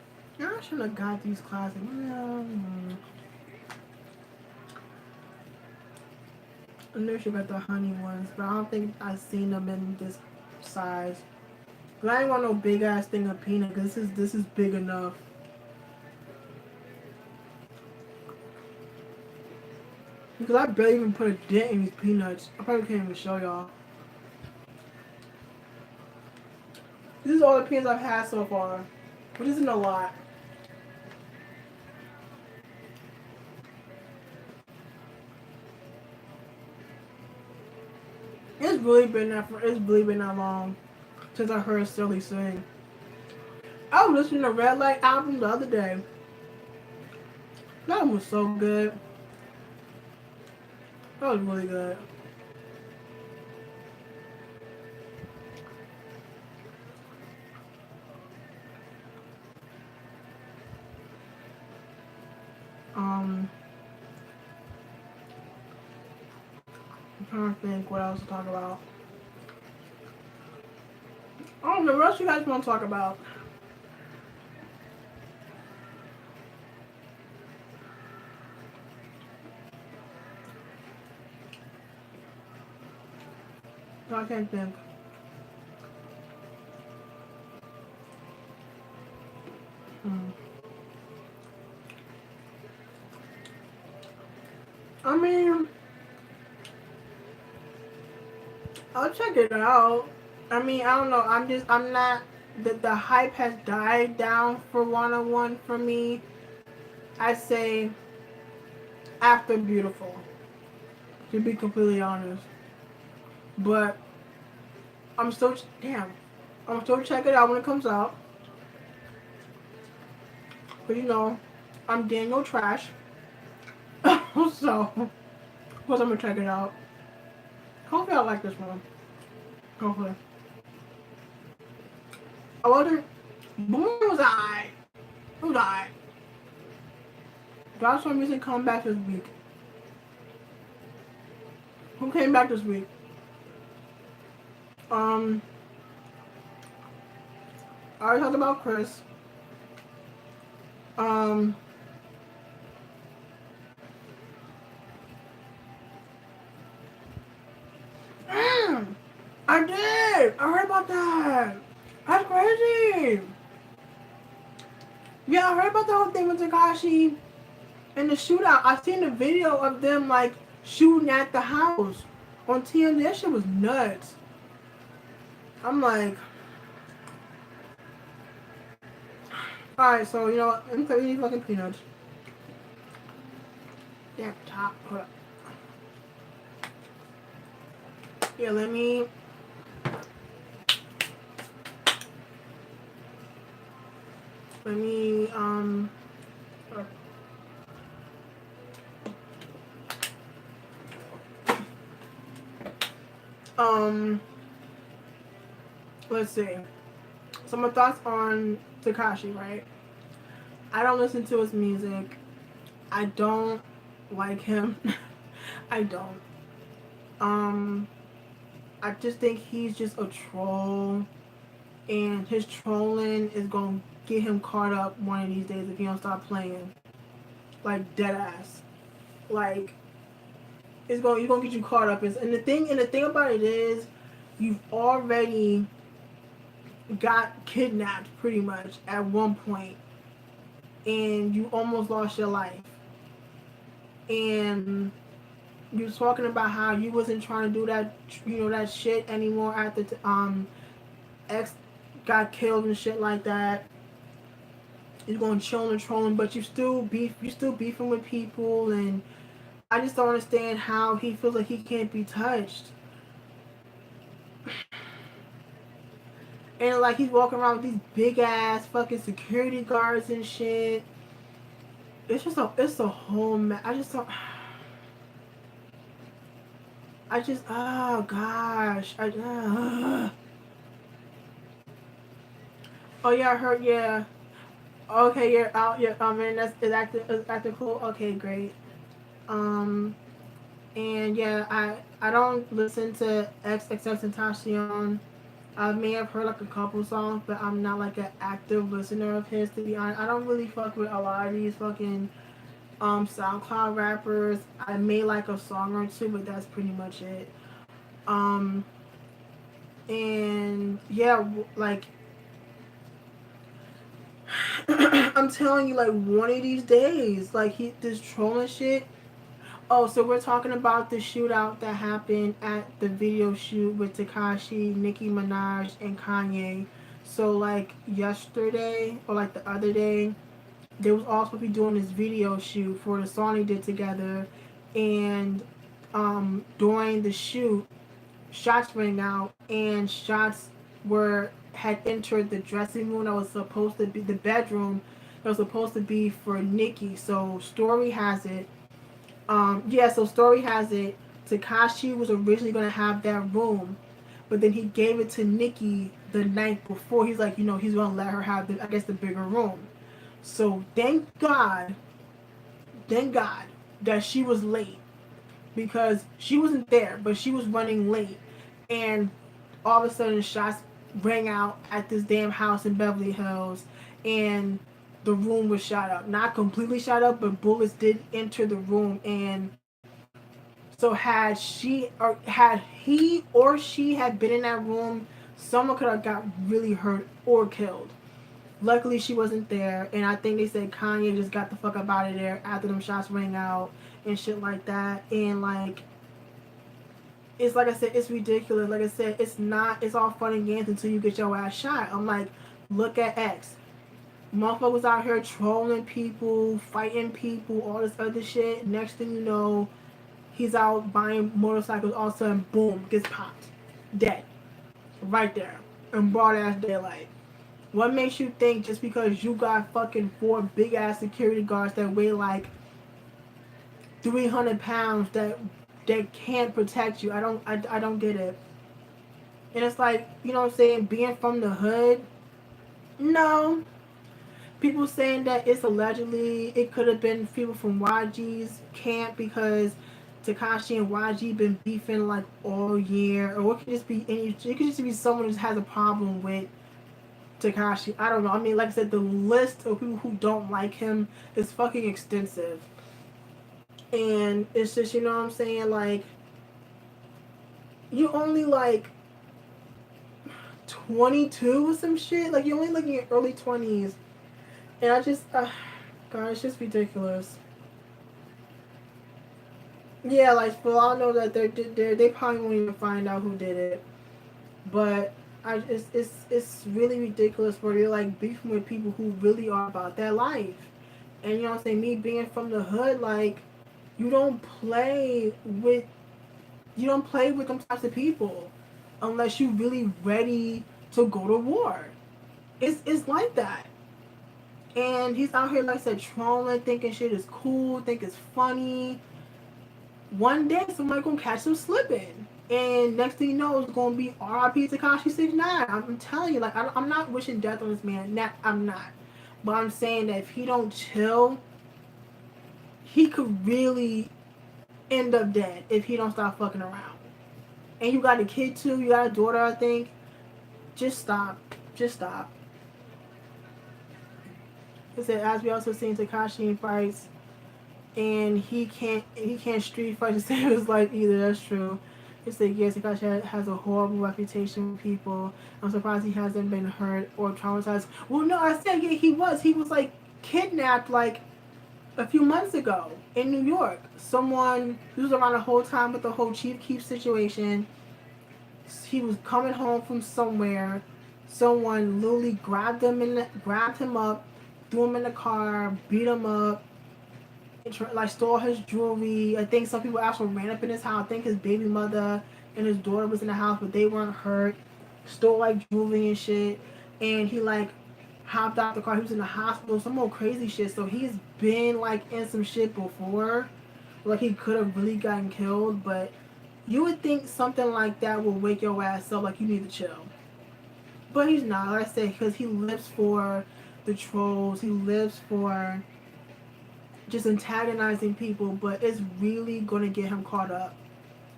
I should have got these classic. I knew she got the honey ones, but I don't think I've seen them in this size. But I ain't want no big ass thing of peanut. Cause this is big enough. Because I barely even put a dent in these peanuts. I probably can't even show y'all. This is all the peanuts I've had so far, which isn't a lot. It's really been that long since I heard Silly sing. I was listening to Red Light album the other day. That one was so good. That was really good. Um, I'm trying to think what else to talk about. I don't know what else you guys want to talk about. I can't think. Hmm. I mean, I'll check it out. I mean, I don't know. I'm not. The hype has died down for 101 for me. I say after Beautiful, to be completely honest. But I'm still, damn, I'm still check it out when it comes out. But you know, I'm Daniel Trash. So, of course I'm gonna check it out. Hopefully I like this one. Hopefully. I wasn't, Boomerang was alright. It was alright. Got some music coming back this week. Who came back this week? I already talked about Chris. Um, I did! I heard about that! That's crazy! Yeah, I heard about the whole thing with Tekashi and the shootout. I seen the video of them like shooting at the house on TMZ. That shit was nuts. I'm like, alright, so you know what? Let me tell you these fucking peanuts. Damn, top. Hold up. Yeah, let me. Um, let's see. So my thoughts on Tekashi, right? I don't listen to his music. I don't like him. I don't. Um, I just think he's just a troll, and his trolling is gonna get him caught up one of these days if he don't stop playing. Like dead ass. Like it's gonna get you caught up. And the thing about it is, you've already got kidnapped pretty much at one point, and you almost lost your life. And you was talking about how you wasn't trying to do that, that shit anymore after X got killed and shit like that. You're going chilling and trolling, but you still beefing with people, and I just don't understand how he feels like he can't be touched. And like he's walking around with these big ass fucking security guards and shit. It's a whole mess. Oh gosh. Oh yeah, I heard, yeah. Okay, you're out, yeah, and is acting cool. Okay, great. Um, and yeah, I don't listen to XXXTentacion. I may have heard like a couple songs, but I'm not like an active listener of his, to be honest. I don't really fuck with a lot of these fucking SoundCloud rappers. I may like a song or two, but that's pretty much it. Um, and yeah, like I'm telling you, like one of these days, like this trolling shit. Oh, so we're talking about the shootout that happened at the video shoot with Tekashi, Nicki Minaj, and Kanye. So like yesterday or like the other day, they was all supposed to be doing this video shoot for the song they did together, and during the shoot, shots rang out, and shots were had entered the dressing room that was supposed to be the bedroom that was supposed to be for Nicki. So story has it, so story has it, Tekashi was originally gonna have that room, but then he gave it to Nicki the night before. He's like, he's gonna let her have the bigger room. So thank God that she was late, because she wasn't there, but she was running late, and all of a sudden shots rang out at this damn house in Beverly Hills, and the room was shot up. Not completely shot up, but bullets did enter the room. And so had he or she had been in that room, someone could have got really hurt or killed. Luckily, she wasn't there, and I think they said Kanye just got the fuck up out of there after them shots rang out and shit like that. And like, it's like I said, it's ridiculous. Like I said, it's not. It's all fun and games until you get your ass shot. I'm like, look at X. Motherfuckers out here trolling people, fighting people, all this other shit. Next thing you know, he's out buying motorcycles. All of a sudden, boom, gets popped, dead, right there, in broad ass daylight. What makes you think just because you got fucking 4 big ass security guards that weigh like 300 pounds that can't protect you? I don't get it. And it's like, you know what I'm saying, being from the hood. No, people saying that it's allegedly it could have been people from YG's camp because Tekashi and YG been beefing like all year, or it could just be any. It could just be someone who just has a problem with Tekashi. I don't know. I mean, like I said, the list of people who don't like him is fucking extensive, and it's just, you know what I'm saying, like, you only like 22 or some shit. Like, you're only looking at early 20s, and I just, God, it's just ridiculous. Yeah, like, for all I know that they probably won't even find out who did it, but it's really ridiculous for you like beefing with people who really are about their life. And you know what I'm saying? Me being from the hood, like, you don't play with you don't play with them types of people unless you really ready to go to war. It's like that. And he's out here, like I said, trolling, thinking shit is cool, think it's funny. One day somebody gonna catch him slipping. And next thing you know, it's gonna be R.I.P. Tekashi 69. I'm telling you, like, I'm not wishing death on this man. I'm not. But I'm saying that if he don't chill, he could really end up dead if he don't stop fucking around. And you got a kid too. You got a daughter, I think. Just stop. Just stop. He said, as we also seen Tekashi in fights, and he can't street fight to save his life either. That's true. He said, yes, Tekashi has a horrible reputation with people. I'm surprised he hasn't been hurt or traumatized. Well, no, I said, yeah, he was. He was like kidnapped like a few months ago in New York. Someone, he was around the whole time with the whole Chief Keef situation. He was coming home from somewhere. Someone literally grabbed him up, threw him in the car, beat him up, like stole his jewelry. I think some people actually ran up in his house. I think his baby mother and his daughter was in the house, but they weren't hurt. Stole like jewelry and shit, and he like hopped out the car. He was in the hospital, some more crazy shit. So he's been like in some shit before. Like he could have really gotten killed, but you would think something like that will wake your ass up. Like you need to chill, but he's not. Like I said, because he lives for the trolls. He lives for just antagonizing people, but it's really gonna get him caught up.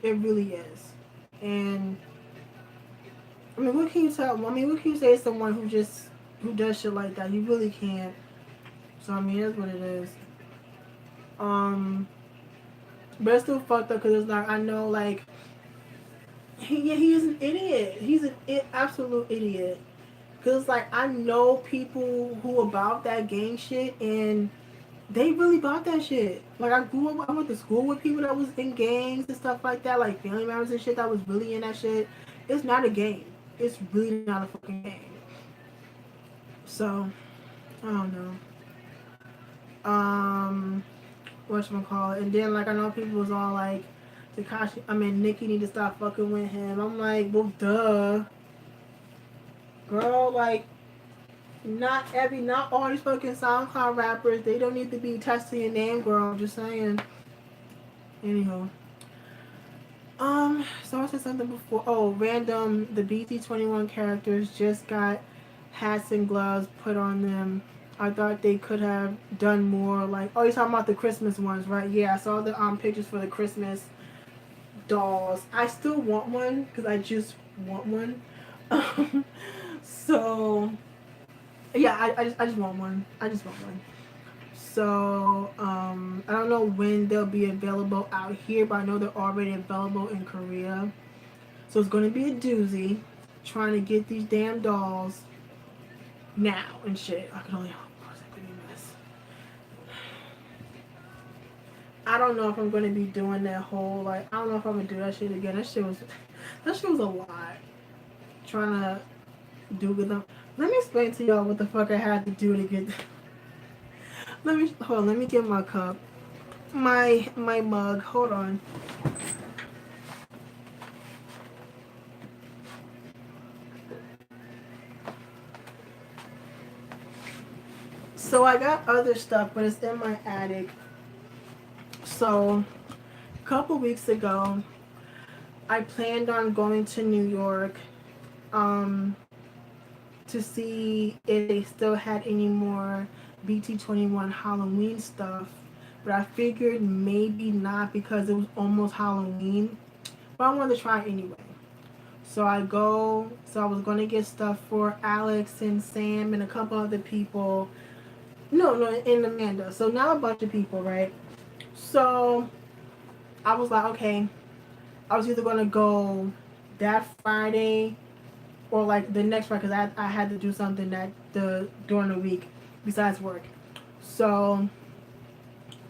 It really is. And I mean, what can you tell? I mean, what can you say to someone who does shit like that? You really can't. So I mean, that's what it is. Um, but it's still fucked up because it's like I know, like, he is an idiot. He's an absolute idiot. Cause like I know people who about that gang shit and they really bought that shit. Like I grew up, I went to school with people that was in gangs and stuff like that, like family members and shit that was really in that shit. It's not a game. It's really not a fucking game. So I don't know. Whatchamacallit. And then like I know people was all like, Tekashi, I mean Nicki need to stop fucking with him. I'm like, well duh. Girl, like not all these fucking SoundCloud rappers, they don't need to be testing your name, girl. I'm just saying. Anyhow. So I said something before. Oh, random. The BT21 characters just got hats and gloves put on them. I thought they could have done more. Like, oh, you're talking about the Christmas ones, right? Yeah, I saw the pictures for the Christmas dolls. I still want one because I just want one. So yeah, I just want one. I just want one. So I don't know when they'll be available out here, but I know they're already available in Korea. So it's gonna be a doozy trying to get these damn dolls now and shit. I can only hope it's a mess. I don't know if I'm gonna be doing that whole like I don't know if I'm gonna do that shit again. That shit was a lot. Trying to do with them. Let me explain to y'all what the fuck I had to do to get. Let me hold on. Let me get my cup, my mug. Hold on. So I got other stuff, but it's in my attic. So a couple weeks ago, I planned on going to New York, um, to see if they still had any more BT21 Halloween stuff. But I figured maybe not because it was almost Halloween. But I wanted to try it anyway. So I was going to get stuff for Alex and Sam and a couple other people. No, and Amanda. So now a bunch of people, right? So I was like, okay, I was either going to go that Friday or like the next Friday because I had to do something during the week besides work. So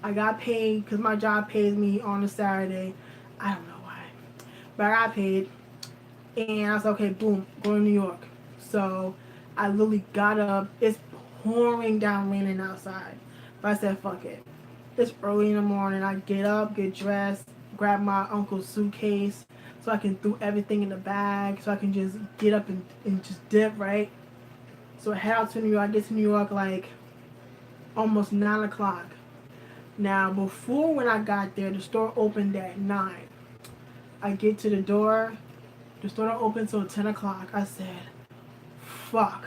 I got paid because my job pays me on a Saturday. I don't know why, but I got paid, and I was like, okay, boom, go to New York. So I literally got up. It's pouring down raining outside, but I said, fuck it. It's early in the morning. I get up, get dressed, grab my uncle's suitcase so I can throw everything in the bag so I can just get up and just dip, right? So I head out to New York. I get to New York like almost 9 o'clock. Now, before when I got there, the store opened at 9. I get to the store don't open until 10 o'clock. I said, fuck.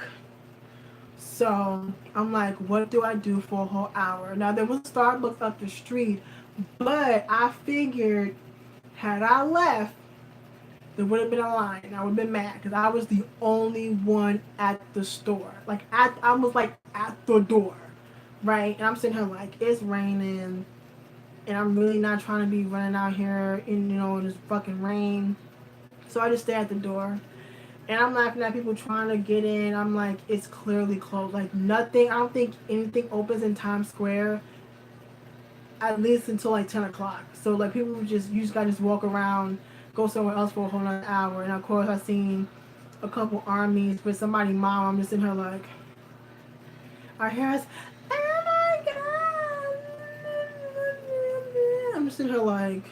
So I'm like, what do I do for a whole hour? Now, there was Starbucks up the street, but I figured had I left, there would have been a line. I would have been mad because I was the only one at the store. I was like at the door, right? And I'm sitting here like it's raining, and I'm really not trying to be running out here in this fucking rain. So I just stay at the door, and I'm laughing at people trying to get in. I'm like, it's clearly closed. Like nothing. I don't think anything opens in Times Square at least until like 10 o'clock. So like people you just gotta just walk around, go somewhere else for a whole another hour. And of course I seen a couple armies with somebody mom. I'm just in her like, our hair is, oh my god. I'm just in her like,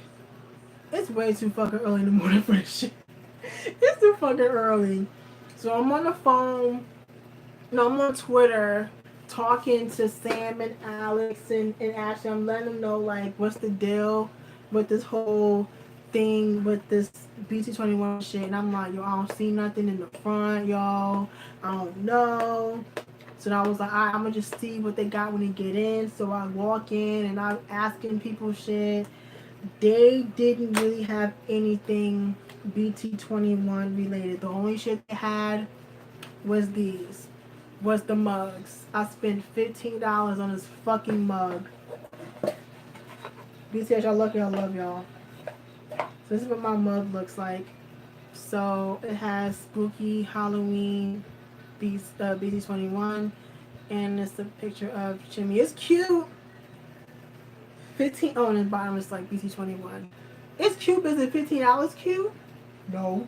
it's way too fucking early in the morning for this shit. It's too fucking early. So I'm on the phone. No, I'm on Twitter talking to Sam and Alex and Ashley. I'm letting them know like what's the deal with this whole thing with this BT21 shit. And I'm like, yo, I don't see nothing in the front, y'all. I don't know. So I was like, all right, I'm gonna just see what they got when they get in. So I walk in and I'm asking people shit. They didn't really have anything BT21 related. The only shit they had was the mugs. I spent $15 on this fucking mug. BTS, y'all lucky I love y'all. So this is what my mug looks like. So it has spooky Halloween BT21, and it's a picture of Jimmy. It's cute. 15. Oh, and the bottom is like BT21. It's cute, but is it $15 cute? No.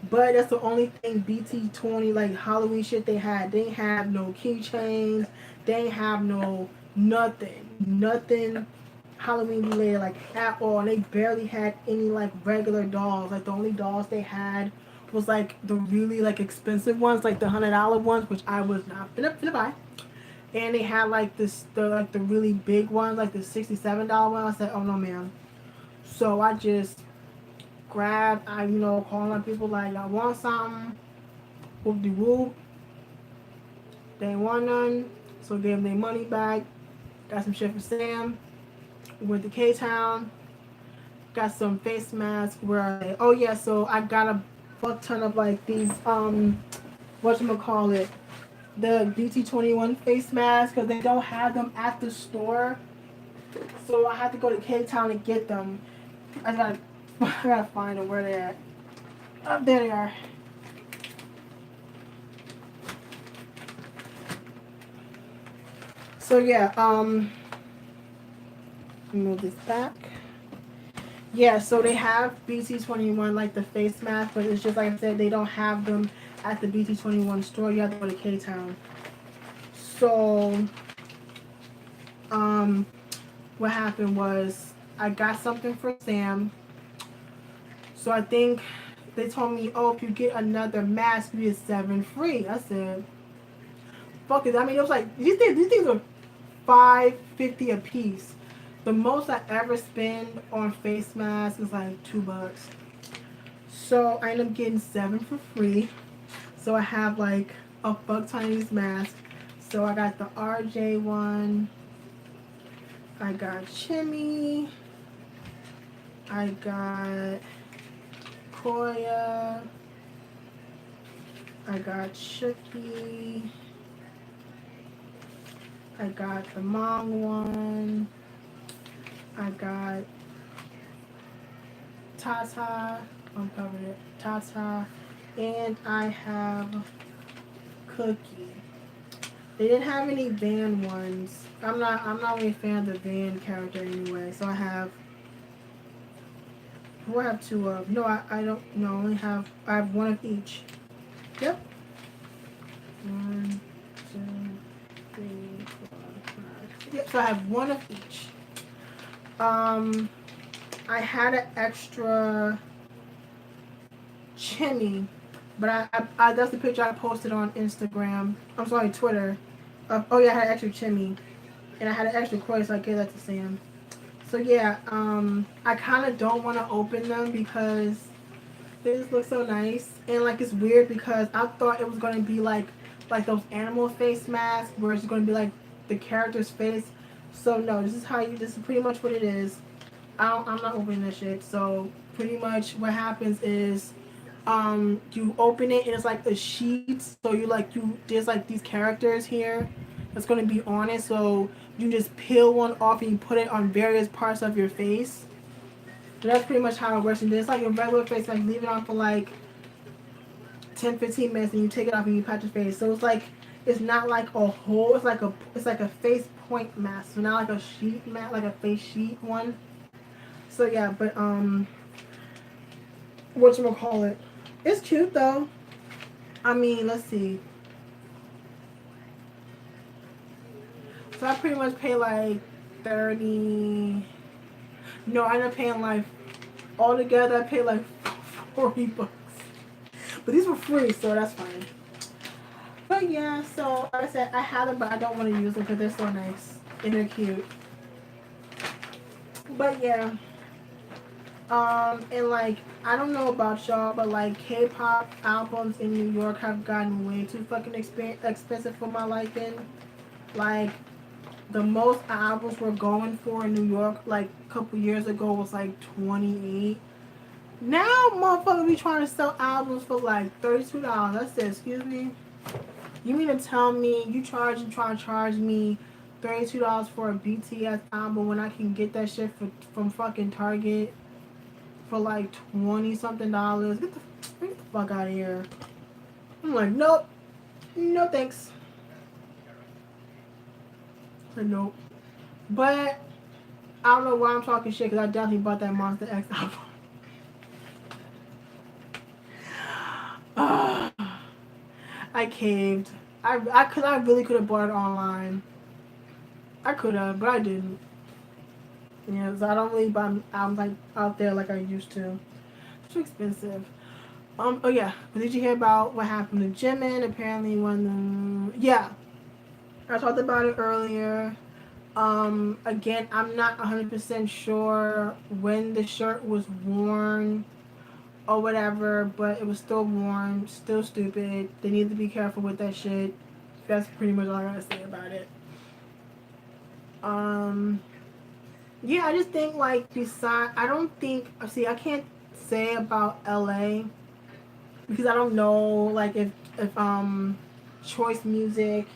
But that's the only thing BT20 like Halloween shit they had. They ain't have no keychains. They ain't have no nothing Halloween related like at all. And they barely had any like regular dolls. Like the only dolls they had was like the really like expensive ones, like the $100 ones, which I was not finna buy. And they had like the really big ones, like the $67 one. I said, oh no, man. So I just grabbed, calling on people like, y'all want something? Whoop de whoop. They ain't want none. So gave them their money back. Got some shit for Sam. Went to K-Town. Got some face masks. Oh yeah, so I got fuck ton of like these whatchamacallit, the BT21 face masks because they don't have them at the store. So I had to go to K Town to get them. I gotta I gotta find them where they're at. Oh, there they are. So yeah, move this back. Yeah, so they have BT21 like the face mask, but it's just like I said, they don't have them at the BT21 store. You have to go to K Town. So, um, what happened was I got something for Sam. So I think they told me, oh, if you get another mask, you get 7 free. I said, fuck it. I mean, it was like these things are $5.50 a piece. The most I ever spend on face masks is like $2. So I ended up getting 7 for free. So I have like a fuck ton of these masks. So I got the RJ one. I got Chimmy. I got Koya. I got Shooky. I got the Mong one. I got Tata. I'm covered it. Tata. And I have Cookie. They didn't have any Van ones. I'm not really a fan of the Van character anyway. So I have who I have 2 of. No, I don't no, I have 1 of each. Yep. 1, 2, 3, 4, 5. Yep, so I have 1 of each. I had an extra Chimmy, but I that's the picture I posted on Instagram. I'm sorry, Twitter. Oh yeah, I had an extra Chimmy, and I had an extra Koi, so I gave that to Sam. So yeah, I kind of don't want to open them because they just look so nice, and like it's weird because I thought it was gonna be like those animal face masks where it's gonna be like the character's face. So no, this is pretty much what it is. I'm not opening this shit. So pretty much what happens is, you open it and it's like a sheet. So there's like these characters here that's gonna be on it. So you just peel one off and you put it on various parts of your face. So that's pretty much how it works. And it's like a regular face, like leave it on for like 10-15 minutes and you take it off and you pat your face. So it's not like a whole. It's like a face point mask. So not like a sheet mask, like a face sheet one. So yeah, but whatchamacallit. It's cute though. I mean, let's see. So I pretty much pay like 30. No, I ended up paying like altogether I paid like $40. But these were free, so that's fine. But yeah, so like I said, I have them, but I don't want to use them because they're so nice and they're cute. But yeah. And like, I don't know about y'all, but like K-pop albums in New York have gotten way too fucking expensive for my liking. Like, the most albums we're going for in New York, like a couple years ago, was like 28. Now, motherfuckers be trying to sell albums for like $32. I said, excuse me? You mean to tell me you trying to charge me $32 for a BTS album when I can get that shit from fucking Target for like 20 something dollars? Get the fuck out of here. I'm like, nope. No thanks. Nope. But I don't know why I'm talking shit because I definitely bought that Monster X album. I caved. I really could have bought it online. I could have, but I didn't. Yeah, so I don't really buy albums like out there like I used to. It's too expensive. Oh yeah. But did you hear about what happened to Jimin? Apparently yeah. I talked about it earlier. Again, I'm not 100% sure when the shirt was worn or whatever, but it was still worn, still stupid. They need to be careful with that shit. That's pretty much all I gotta say about it. Yeah, I just think I don't think, see, I can't say about LA because I don't know like if Choice Music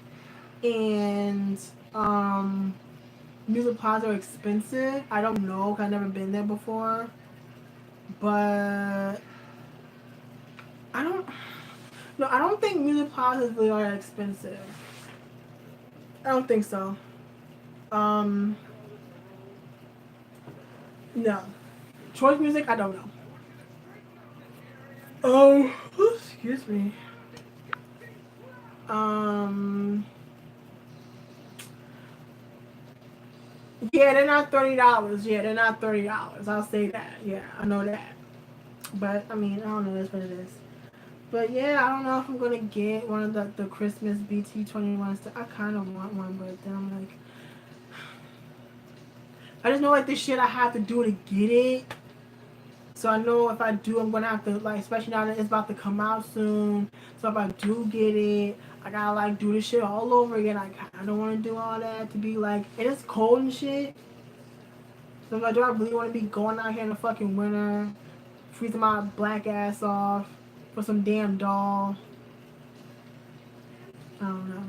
and Music Plaza are expensive. I don't know. 'Cause I've never been there before, but I don't. No, I don't think Music Plaza is really all that expensive. I don't think so. Um, no. Choice Music, I don't know. Oh, excuse me. Um, yeah, they're not $30. Yeah, they're not $30. I'll say that. Yeah, I know that. But I mean, I don't know. That's what it is. But yeah, I don't know if I'm gonna get one of the Christmas BT21s. I kind of want one, but then I'm like, I just know like this shit I have to do to get it. So I know if I do, I'm gonna have to like, especially now that it's about to come out soon. So if I do get it, I gotta like do this shit all over again. I don't want to do all that to be like, and it's cold and shit. So I'm like, do I really want to be going out here in the fucking winter, freezing my black ass off for some damn doll? I don't know.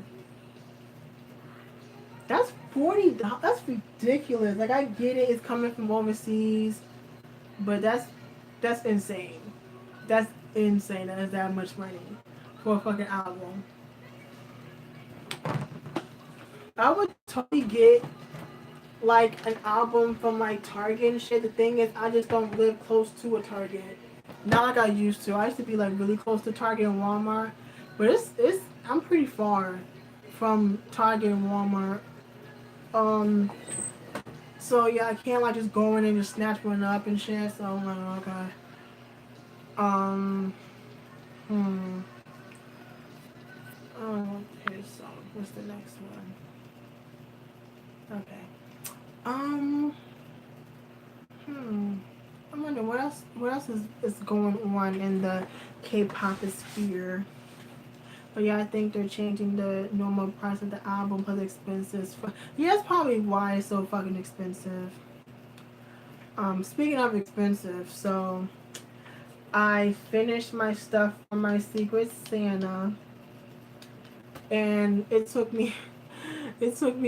That's $40. That's ridiculous. Like I get it, it's coming from overseas, but that's insane. That's insane. That is that much money for a fucking album. I would totally get like an album from like Target and shit. The thing is, I just don't live close to a Target. Not like I used to. I used to be like really close to Target and Walmart, but it's I'm pretty far from Target and Walmart. Um, so yeah, I can't like just go in and just snatch one up and shit. So I'm like, okay. Um, hmm. Oh, okay. So what's the next one? Okay. Um, hmm. I wonder what else is going on in the K-pop sphere. But yeah, I think they're changing the normal price of the album because it's expensive. Yeah, that's probably why it's so fucking expensive. Speaking of expensive, so I finished my stuff for my Secret Santa, and it took me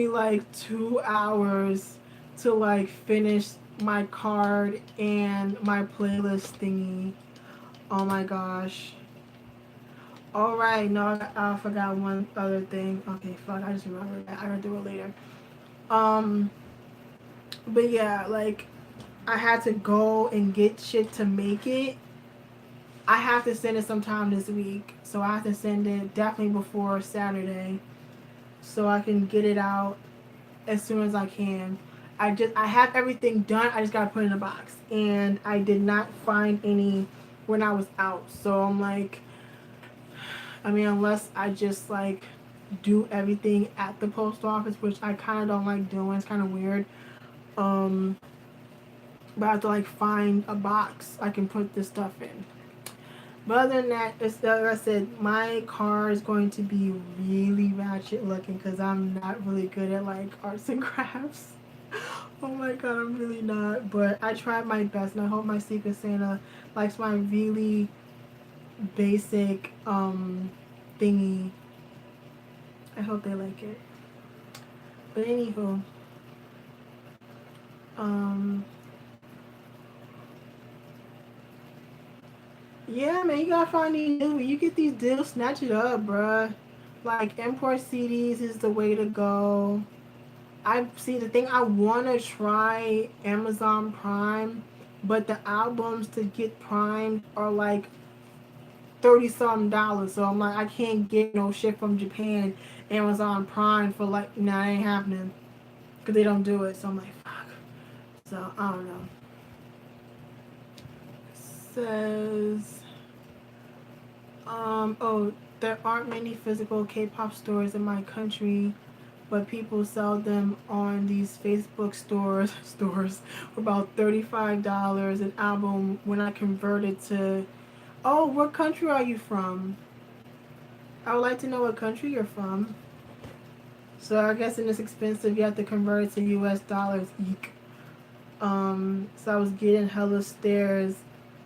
like 2 hours to like finish my card and my playlist thingy. Oh my gosh. All right, no, I forgot one other thing. Okay, fuck, I just remembered that. I gotta do it later. Um, but yeah, like I had to go and get shit to make it. I have to send it sometime this week, so I have to send it definitely before Saturday, so I can get it out as soon as I can. I have everything done. I just gotta put it in a box, and I did not find any when I was out. So I'm like, I mean, unless I just like do everything at the post office, which I kind of don't like doing. It's kind of weird. Um, but I have to like find a box I can put this stuff in. But other than that, it's like I said, my car is going to be really ratchet looking because I'm not really good at like arts and crafts. Oh my god, I'm really not. But I tried my best, and I hope my Secret Santa likes my really basic thingy. I hope they like it. But anywho, um, yeah, man, you gotta find these deals. You get these deals, snatch it up, bruh. Like import CDs is the way to go. I see the thing. I wanna try Amazon Prime, but the albums to get Prime are like 30 something dollars. So I'm like, I can't get no shit from Japan, Amazon Prime for like, nah, that ain't happening because they don't do it. So I'm like, fuck. So I don't know. Says, oh, there aren't many physical K-pop stores in my country, but people sell them on these Facebook stores for about $35 an album. When I converted to, oh, what country are you from? I would like to know what country you're from. So I guess in this expensive, you have to convert it to US dollars. Eek. So I was getting hella stares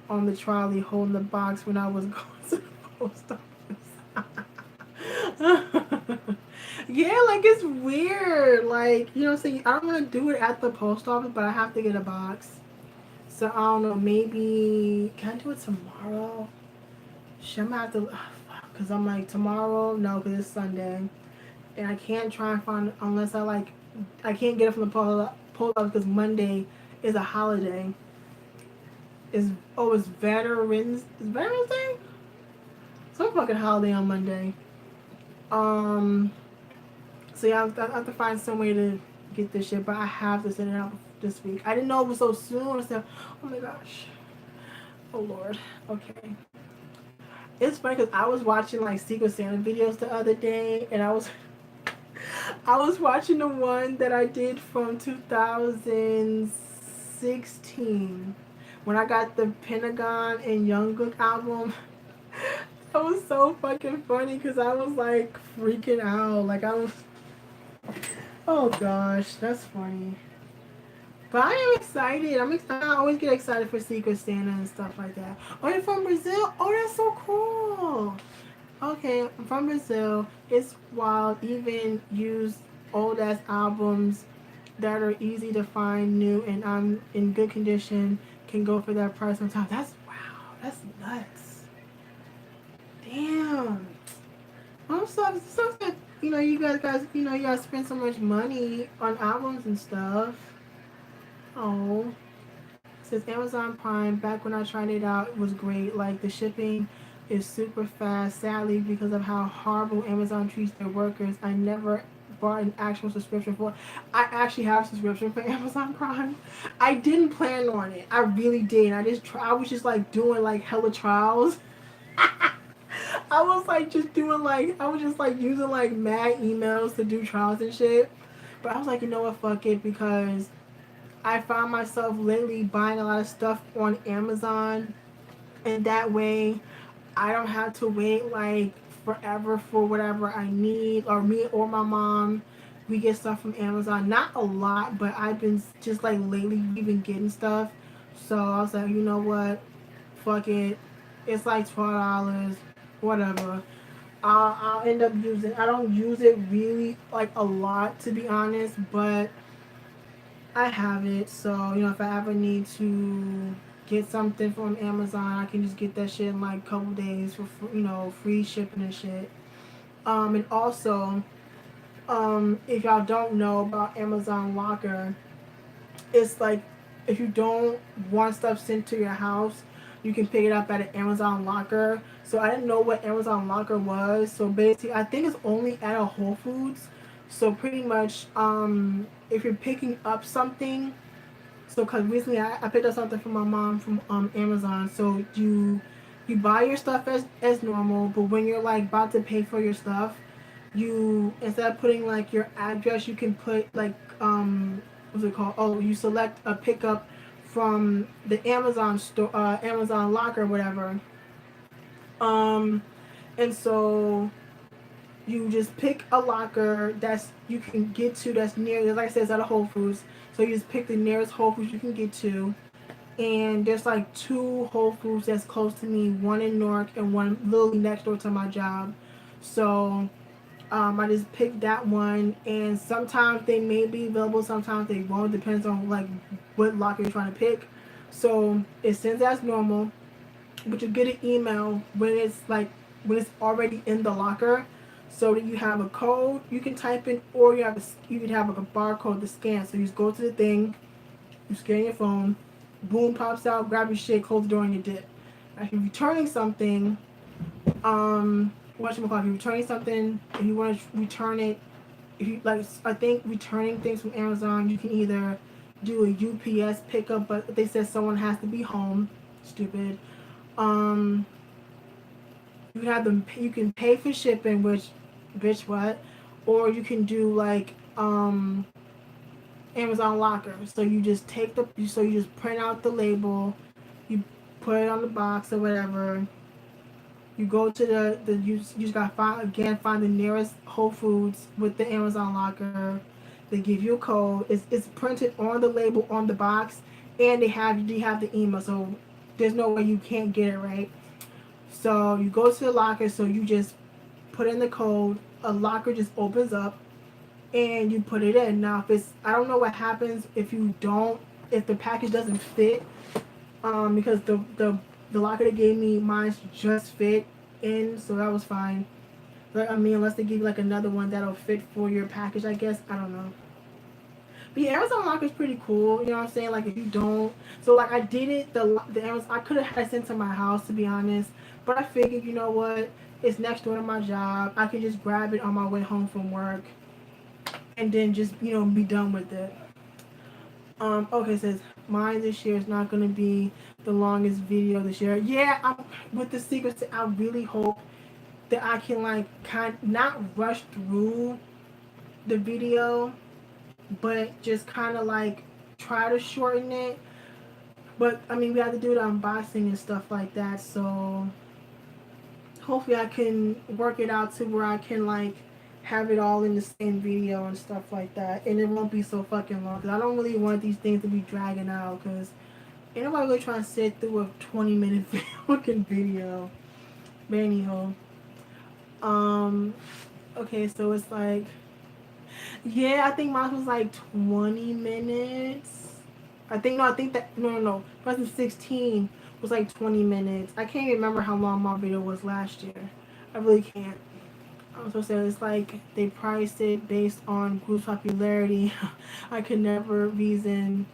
on the trolley holding the box when I was going to the post office. Yeah, like it's weird. Like, you know what I'm saying? I don't want to do it at the post office, but I have to get a box. So I don't know, maybe can I do it tomorrow? Should I have to, because I'm like, tomorrow, no, because it's Sunday. And I can't try and find, unless I like, I can't get it from the post office because Monday is a holiday. It's Veterans Day? Some fucking holiday on Monday. Um, so yeah, I have to find some way to get this shit, but I have to send it out this week. I didn't know it was so soon. I said, oh my gosh. Oh Lord. Okay. It's funny because I was watching like Secret Santa videos the other day, and I was watching the one that I did from 2016 when I got the Pentagon and Jungkook album. That was so fucking funny because I was like freaking out. Like I was, oh gosh, that's funny. But I am excited. I always get excited for Secret Santa and stuff like that. Oh, you're from Brazil? Oh, that's so cool. Okay, I'm from Brazil. It's wild. Even use old ass albums that are easy to find, new, and in good condition can go for that price sometimes. That's wow. That's nuts. Damn. I'm so that you guys spend so much money on albums and stuff. Oh. Says Amazon Prime, back when I tried it out, it was great. Like the shipping is super fast. Sadly, because of how horrible Amazon treats their workers, I never bought an actual subscription for it. I actually have a subscription for Amazon Prime. I didn't plan on it. I really did. I was just like doing like hella trials. I was like just doing like I was just like using like mad emails to do trials and shit. But I was like, you know what, fuck it, because I found myself lately buying a lot of stuff on Amazon, and that way I don't have to wait like forever for whatever I need, or me or my mom. We get stuff from Amazon, not a lot, but I've been just like lately we've been getting stuff. So I was like, you know what, fuck it. It's like $12, whatever. I'll end up using. I don't use it really like a lot, to be honest, but I have it, so if I ever need to get something from Amazon, I can just get that shit in like a couple days for free shipping and shit. And also, if y'all don't know about Amazon Locker, it's like if you don't want stuff sent to your house, you can pick it up at an Amazon Locker. So I didn't know what Amazon Locker was. So basically, I think it's only at a Whole Foods. So pretty much, if you're picking up something, so because recently I picked up something from my mom from Amazon. So you buy your stuff as normal, but when you're like about to pay for your stuff, you instead of putting like your address, you can put like what's it called? Oh, you select a pickup from the Amazon store, Amazon Locker, whatever. Um, and so you just pick a locker that's you can get to that's near. Like I said, it's at a Whole Foods. So you just pick the nearest Whole Foods you can get to. And there's like two Whole Foods that's close to me, one in Newark and one literally next door to my job. So I just picked that one, and sometimes they may be available, sometimes they won't. Depends on like what locker you're trying to pick. So it sends as normal, but you get an email when it's already in the locker, so that you have a code you can type in, or you can have like a barcode to scan. So you just go to the thing, you scan your phone, boom, pops out, grab your shit, close the door, and you dip. If you're returning something, if you're returning something, if you want to return it, if you like, I think returning things from Amazon, you can either do a UPS pickup, but they said someone has to be home. Stupid. Um, you can have them. You can pay for shipping, which, bitch, what? Or you can do like Amazon Locker. So you just you just print out the label, you put it on the box or whatever. You go to you just gotta find the nearest Whole Foods with the Amazon Locker. They give you a code. It's printed on the label on the box, and you have the email. So there's no way you can't get it, right? So you go to the locker, so you just put in the code, a locker just opens up, and you put it in. Now, if it's, I don't know what happens if you don't, if the package doesn't fit, because the locker they gave me, mine just fit in, so that was fine. But I mean, unless they give you like another one that'll fit for your package, I guess. I don't know. But yeah, Amazon Locker is pretty cool. You know what I'm saying? Like if you don't, so like I did it. The Amazon, I could have had it sent to my house, to be honest. But I figured, you know what? It's next door to my job. I can just grab it on my way home from work, and then just, you know, be done with it. Okay, it says mine this year is not gonna be the longest video this year. Yeah, with the secrets. I really hope that I can like not rush through the video, but just kind of like try to shorten it. But I mean, we have to do the unboxing and stuff like that, so hopefully I can work it out to where I can like have it all in the same video and stuff like that, and it won't be so fucking long. Cause I don't really want these things to be dragging out. Cause ain't nobody really trying to sit through a 20-minute fucking video. But anyhow, um, okay, so it's like, yeah, I think mine was like 20 minutes. I think that, no. 2016 was like 20 minutes. I can't remember how long my video was last year. I really can't. I was supposed to say, it's like they priced it based on group's popularity. I could never reason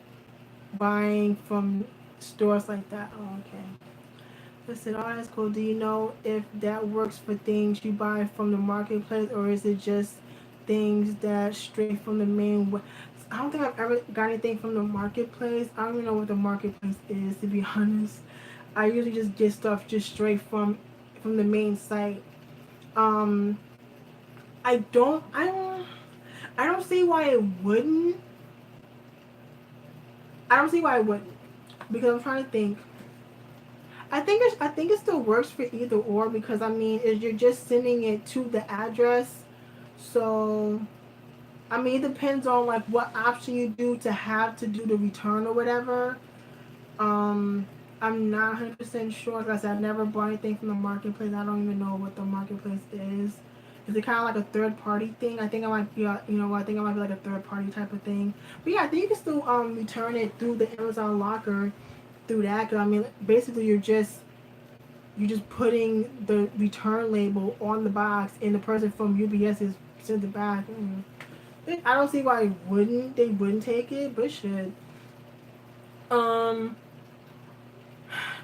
buying from stores like that. Oh, okay. Listen, oh, that's cool. Do you know if that works for things you buy from the marketplace, or is it just things that straight from the main I don't think I've ever got anything from the marketplace. I don't even know what the marketplace is, to be honest. I usually just get stuff just straight from the main site. Um, I don't see why it wouldn't. I don't see why it wouldn't, because I'm trying to think. I think it still works for either or, because I mean, is you're just sending it to the address. So I mean, it depends on like what option you do to have to do the return or whatever. Um, I'm not 100% sure. Like I said, I've never bought anything from the marketplace. I don't even know what the marketplace is. Is it kind of like a third party thing? I think I might be, you know, I think I might be like a third party type of thing. But yeah, I think you can still return it through the Amazon locker through that. Cause I mean, basically you're just putting the return label on the box, and the person from UPS is sent it back. I don't see why they wouldn't take it, but it should. Um,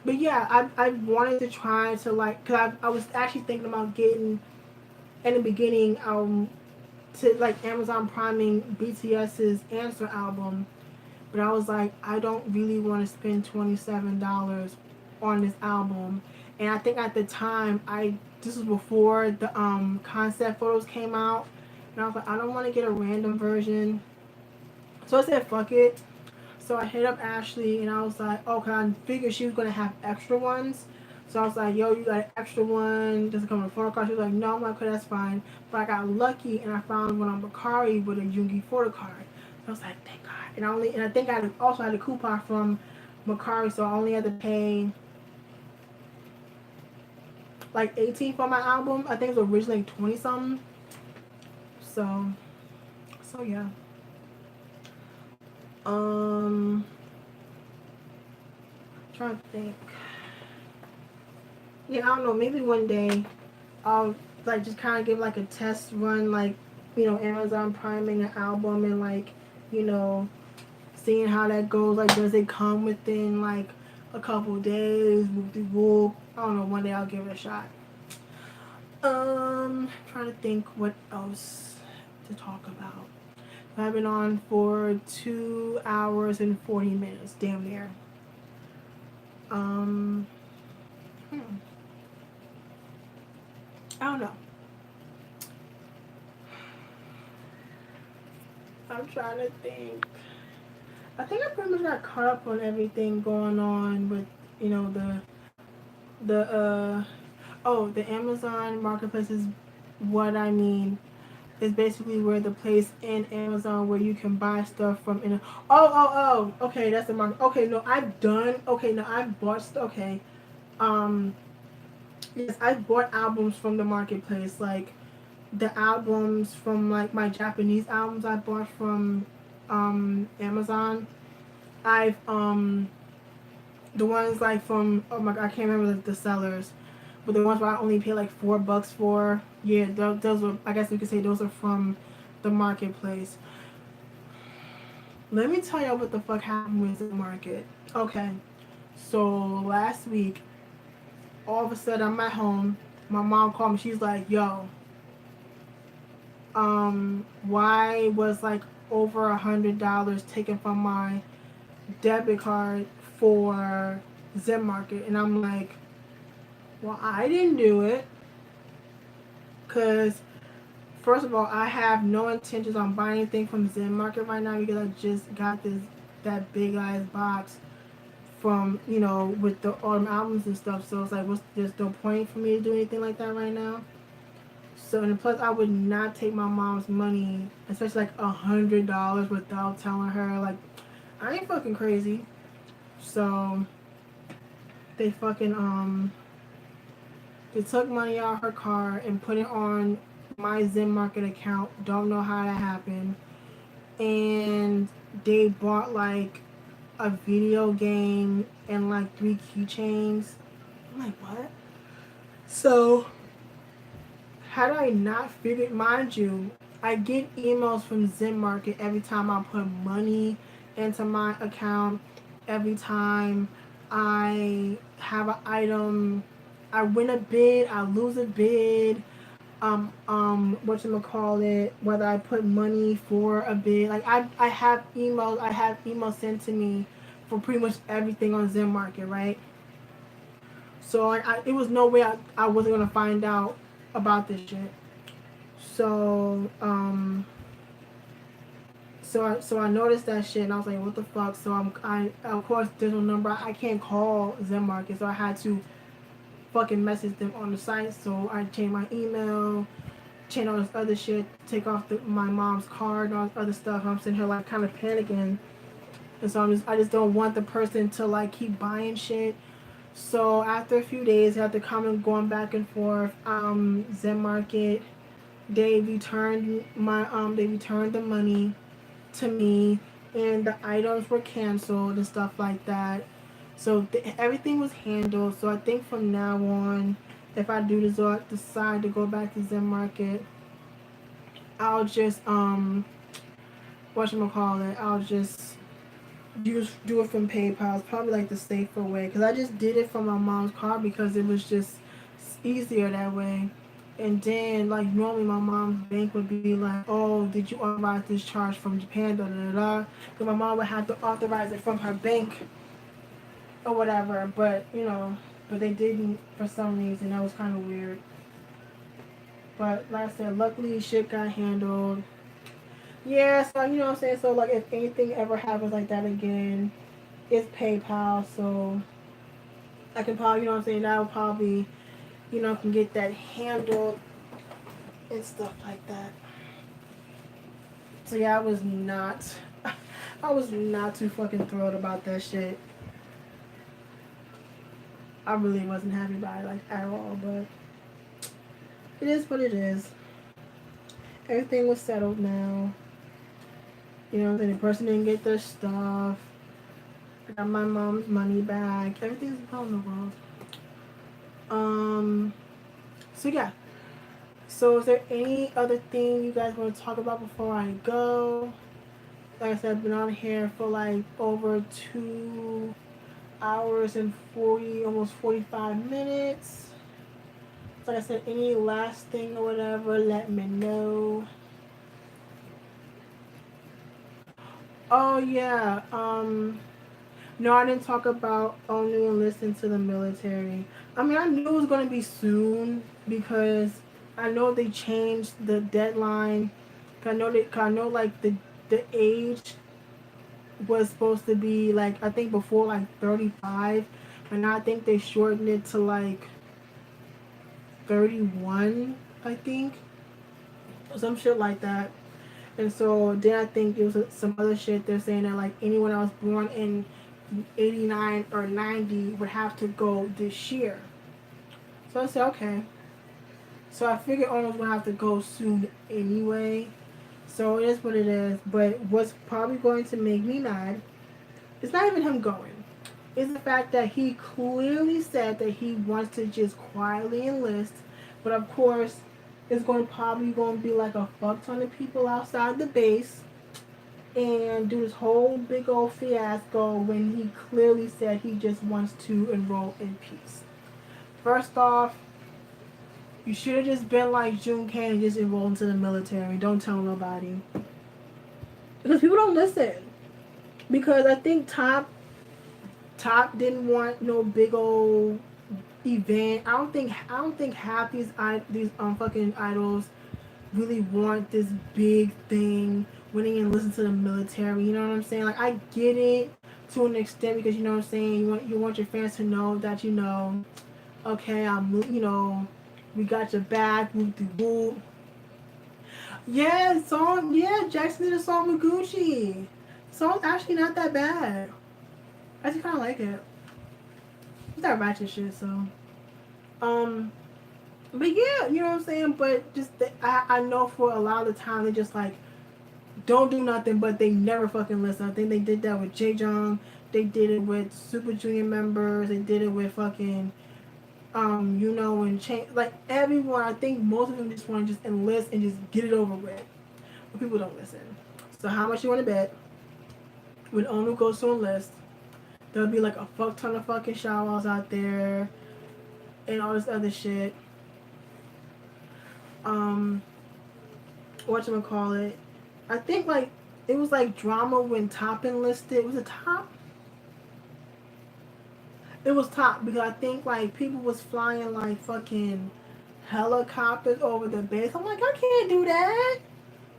but yeah, I wanted to try to like, cause I was actually thinking about getting in the beginning to like Amazon priming BTS's Answer album, but I was like, I don't really want to spend $27 on this album, and I think at the time this was before the concept photos came out, and I was like, I don't want to get a random version, so I said fuck it. So I hit up Ashley and I was like, oh, cause I figured she was gonna have extra ones. So I was like, yo, you got an extra one? Does it come with a photo card? She was like, no. I'm like, okay, that's fine. But I got lucky and I found one on Mercari with a Yoongi photo card. So I was like, thank God. And I think I also had a coupon from Mercari, so I only had to pay like 18 for my album. I think it was originally 20 something. So yeah. Um, trying to think. Yeah, I don't know. Maybe one day I'll like just kind of give like a test run, like, you know, Amazon priming an album and like, you know, seeing how that goes. Like, does it come within like a couple days? Whoop de whoop. I don't know. One day I'll give it a shot. Trying to think what else to talk about. I've been on for 2 hours and 40 minutes, damn near. Um, hmm. I don't know. I'm trying to think. I think I pretty much got caught up on everything going on with, you know, the the Amazon marketplace is what I mean. is basically where the place in Amazon where you can buy stuff from. Okay, that's the market. Okay, no, I've done. Okay, no, I've bought. Okay, um, yes, I've bought albums from the marketplace. Like the albums from like my Japanese albums I bought from Amazon. I've the ones like from oh my god, I can't remember the sellers, but the ones where I only pay like $4 for. Yeah, those were, I guess you could say those are from the marketplace. Let me tell y'all what the fuck happened with the market. Okay, so last week, all of a sudden I'm at home. My mom called me. She's like, "Yo, why was like over $100 taken from my debit card for Zen Market?" And I'm like, "Well, I didn't do it, cause first of all, I have no intentions on buying anything from Zen Market right now because I just got that big ass box from with the autumn albums and stuff. So it's like, what's there's no point for me to do anything like that right now." So and plus, I would not take my mom's money, especially like $100, without telling her. Like, I ain't fucking crazy. So they fucking they took money out of her car and put it on my Zen Market account. Don't know how that happened. And they bought like a video game and like 3 keychains. I'm like, what? So how do I not figure? Mind you, I get emails from Zen Market every time I put money into my account. Every time I have an item, I win a bid, I lose a bid. Whatchamacallit, whether I put money for a bid. Like I have emails sent to me for pretty much everything on Zen Market, right? So it was no way I wasn't gonna find out about this shit. So I noticed that shit and I was like, what the fuck? So I of course there's no number. I can't call Zen Market, so I had to fucking message them on the site. So I changed my email, change all this other shit, take off my mom's card and all this other stuff. I'm sitting here like kind of panicking, and so I just don't want the person to like keep buying shit. So after a few days, after going back and forth, Zen Market, they returned the money to me, and the items were canceled and stuff like that. So everything was handled. So I think from now on, if I do decide to go back to Zen Market, I'll just whatchamacallit, I'll just do it from PayPal. It's probably like the safer way because I just did it from my mom's card because it was just easier that way. And then like normally my mom's bank would be like, "Oh, did you authorize this charge from Japan?" Da da da. Because my mom would have to authorize it from her bank or whatever. But they didn't for some reason. That was kind of weird. But like I said, luckily shit got handled. Yeah, so you know what I'm saying? So like if anything ever happens like that again, it's PayPal, so I can probably, you know what I'm saying, that would probably, can get that handled and stuff like that. So yeah, I was not too fucking thrilled about that shit. I really wasn't happy about it like at all, but it is what it is. Everything was settled now. You know, the person didn't get their stuff. I got my mom's money back. Everything's well in the world. So yeah. So is there any other thing you guys want to talk about before I go? Like I said, I've been on here for like over 2 hours and 40, almost 45 minutes. So like I said, any last thing or whatever, let me know. Oh yeah. No, I didn't talk about only enlisting to the military. I mean, I knew it was gonna be soon because I know they changed the deadline. I know like the age was supposed to be like I think before like 35, and now I think they shortened it to like 31. I think. some shit like that. And so then I think it was some other shit they're saying that like anyone that was born in 89 or 90 would have to go this year. So I said, okay. So I figured Arnold's gonna have to go soon anyway. So it is what it is. But what's probably going to make me mad, it's not even him going. It's the fact that he clearly said that he wants to just quietly enlist. But of course, it's probably going to be like a fuck ton of people outside the base and do this whole big old fiasco when he clearly said he just wants to enroll in peace. First off, you should have just been like June K and just enrolled into the military. Don't tell nobody. Because people don't listen. Because I think Top didn't want no big old event. I don't think half these fucking idols really want this big thing when they listen to the military. You know what I'm saying? Like I get it to an extent because you know what I'm saying. You want your fans to know that okay, we got your back. Whoop de whoop. Yeah, song. Yeah, Jackson did a song with Gucci. Song's actually not that bad. I just kind of like it. It's that ratchet shit, so. But yeah, you know what I'm saying? But just, I know for a lot of the time, they just like, don't do nothing, but they never fucking listen. I think they did that with Jae-Jung. They did it with Super Junior members. They did it with fucking, and change. Like, everyone, I think most of them just want to just enlist and just get it over with. But people don't listen. So how much you want to bet when Onu goes to enlist, there'll be like a fuck ton of fucking shout-outs out there and all this other shit. Whatchamacallit. I think like it was like drama when Top enlisted. Was it Top? It was Top because I think like people was flying like fucking helicopters over the base. I'm like, I can't do that.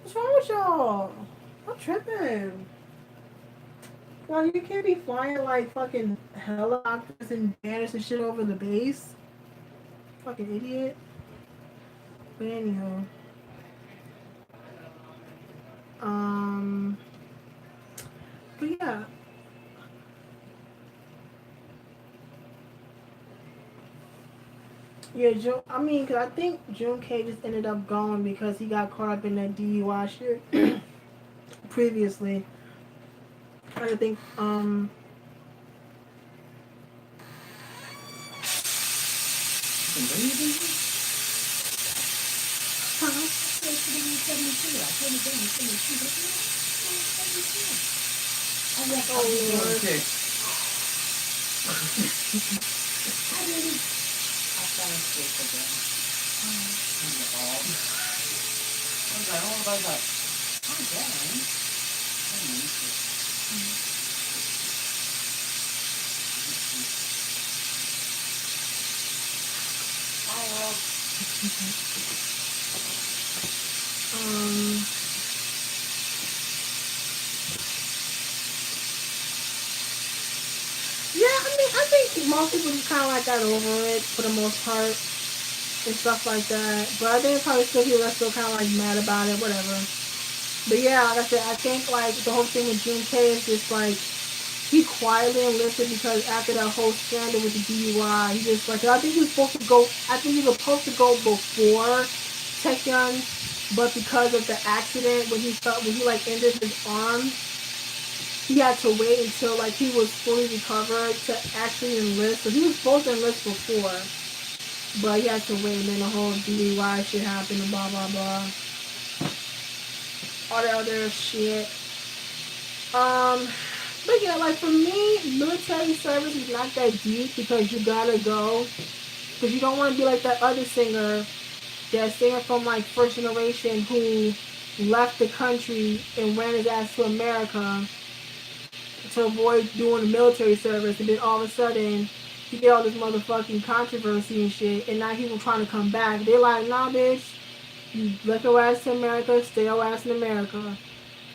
What's wrong with y'all? I'm tripping. Well, you can't be flying like fucking helicopters and banners and shit over the base. Fucking idiot. But anyhow. But yeah. Yeah, because I think June K just ended up going because he got caught up in that DUI shit previously. I think, I think most people just kind of like got over it for the most part and stuff like that. But I think probably still people are still kind of like mad about it, whatever. But yeah, like I said, I think like the whole thing with June K is just like he quietly enlisted because after that whole scandal with the DUI, he just like I think he was supposed to go. I think he was supposed to go before Taecyeon, but because of the accident when he like injured his arm, he had to wait until like he was fully recovered to actually enlist. So he was supposed to enlist before, but he had to wait, and then the whole DUI shit happened and blah blah blah, all that other shit. But yeah, like for me, military service is not that deep because you gotta go. Because you don't want to be like that other singer, that singer from like First Generation who left the country and ran his ass to America to avoid doing the military service. And then all of a sudden, he get all this motherfucking controversy and shit. And now he was trying to come back. They're like, nah, bitch. You left your ass to America, stay your ass in America.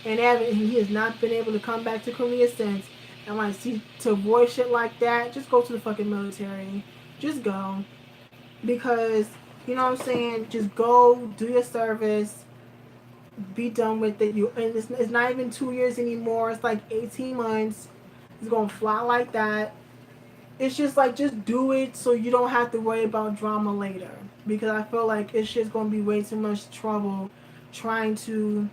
And he has not been able to come back to Korea since. And like, see, to avoid shit like that, just go to the fucking military. Just go. Because, you know what I'm saying? Just go, do your service, be done with it. You and it's not even 2 years anymore. It's like 18 months. It's gonna fly like that. It's just like just do it so you don't have to worry about drama later. Because I feel like it's just gonna be way too much trouble trying to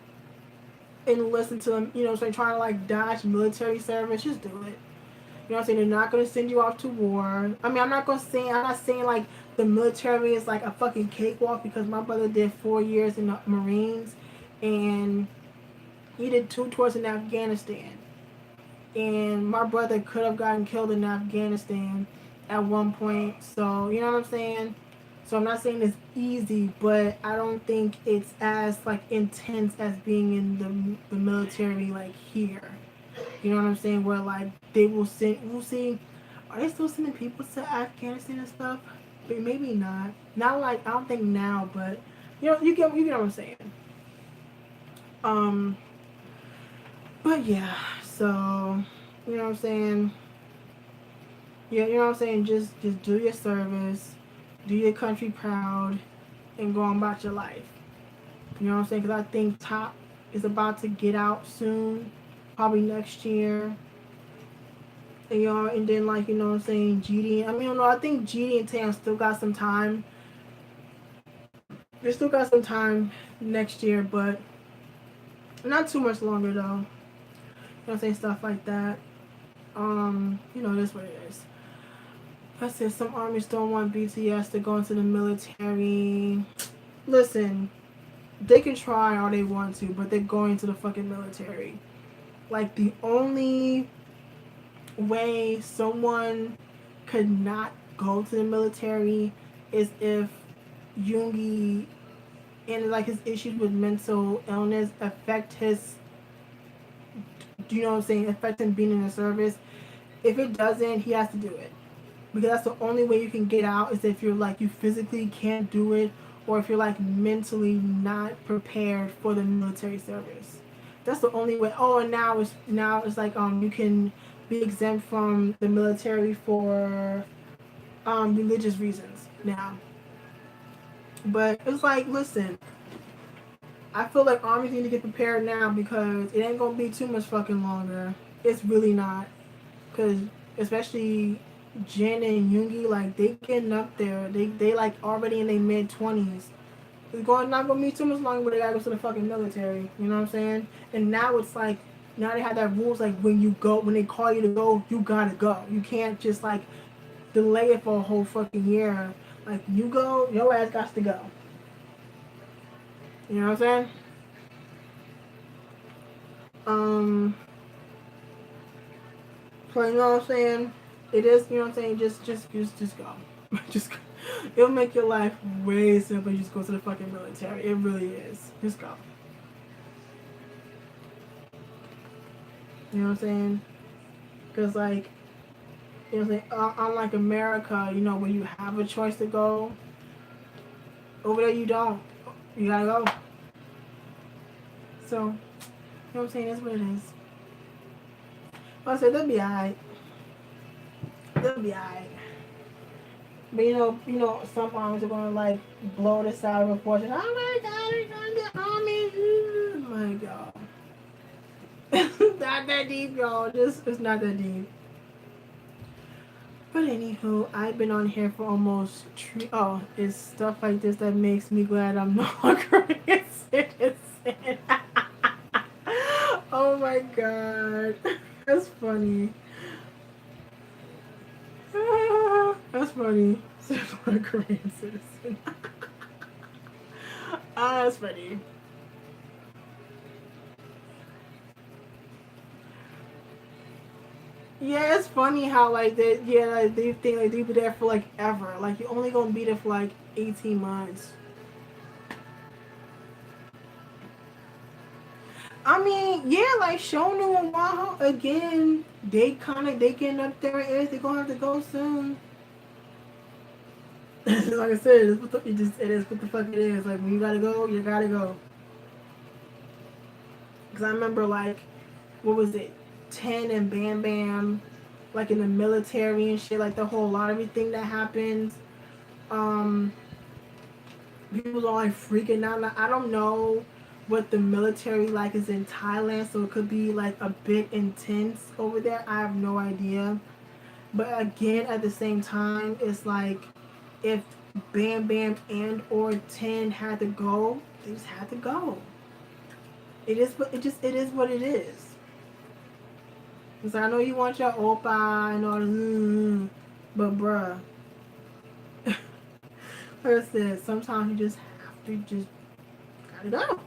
enlist into them. You know, so trying to like dodge military service. Just do it. You know what I'm saying? They're not gonna send you off to war. I mean, I'm not saying like the military is like a fucking cakewalk because my brother did 4 years in the Marines, and he did 2 tours in Afghanistan. And my brother could have gotten killed in Afghanistan at one point. So you know what I'm saying? So I'm not saying it's easy, but I don't think it's as like intense as being in the military like here. You know what I'm saying? Where like they will send, we'll see. Are they still sending people to Afghanistan and stuff? But maybe not. Not like I don't think now, but you get what I'm saying. Um, but yeah. So you know what I'm saying? Yeah, you know what I'm saying. Just do your service, do your country proud, and go on about your life. You know what I'm saying? Because I think Top is about to get out soon, probably next year. And y'all, and then like you know what I'm saying, GD. I mean, no, I think GD and Tam still got some time. They still got some time next year, but not too much longer though. You know what I'm saying, stuff like that. That's what it is. I said some armies don't want BTS to go into the military. Listen, they can try all they want to, but they're going to the fucking military. Like the only way someone could not go to the military is if Yoongi and like his issues with mental illness affect his, you know what I'm saying, affect him being in the service. If it doesn't, he has to do it. Because that's the only way you can get out is if you're like you physically can't do it or if you're like mentally not prepared for the military service. That's the only way. Oh, and now it's like you can be exempt from the military for religious reasons now. But it's like, listen, I feel like armies need to get prepared now because it ain't gonna be too much fucking longer. It's really not. Cause especially Jin and Yoongi, like they getting up there. They like already in their mid 20s. It's going not gonna be too much longer, but they gotta go to the fucking military. You know what I'm saying? And now it's like now they have that rules like when they call you to go, you gotta go. You can't just like delay it for a whole fucking year. Like you go, your ass got to go. You know what I'm saying? Um, so you know what I'm saying? It is, you know what I'm saying? Just go. just go. It'll make your life way simpler. You just go to the fucking military. It really is. Just go. You know what I'm saying? Because like, you know what I'm saying? Unlike America, you know, when you have a choice to go, over there you don't. You gotta go. So, you know what I'm saying? That's what it is. But I said they'll be alright. They'll be alright. But some armies are gonna like blow this out of proportion. Oh my god, it's on the army. Oh my god. It's not that deep, y'all. It's not that deep. But anywho, I've been on here for almost it's stuff like this that makes me glad I'm no longer a citizen. Oh my god. That's funny. That's funny. Says what a Korean citizen. That's funny. Yeah, it's funny how like they think like they be there for like ever. Like you're only gonna be there for like 18 months. I mean, yeah, like Shonu and Waha again. They getting up there in age. They gonna have to go soon. Like I said, it is what the fuck it is. Like when you gotta go, you gotta go. Cause I remember like what was it, Ten and Bam Bam, like in the military and shit. Like the whole lottery thing that happened. Um, People are like freaking out. Like, I don't know what the military like is in Thailand, so it could be like a bit intense over there. I have no idea. But again, at the same time, it's like if Bam Bam and or 10 had to go, they just had to go. It is what it is what it is. Cause I know you want your oppa and all this, but bruh, like I said, sometimes you just have to just gotta go.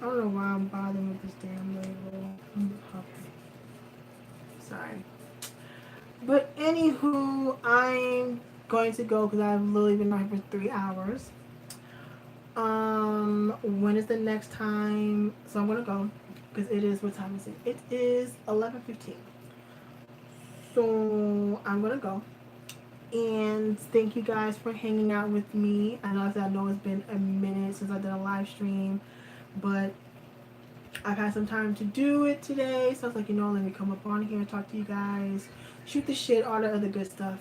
I don't know why I'm bothering with this damn label. Okay. Sorry. But anywho, I'm going to go because I've literally been on here for 3 hours. When is the next time? So I'm gonna go because it is, what time is it? It is 11:15. So I'm gonna go. And thank you guys for hanging out with me. I know it's been a minute since I did a live stream, but I've had some time to do it today, so I was like, let me come up on here and talk to you guys, shoot the shit, all the other good stuff.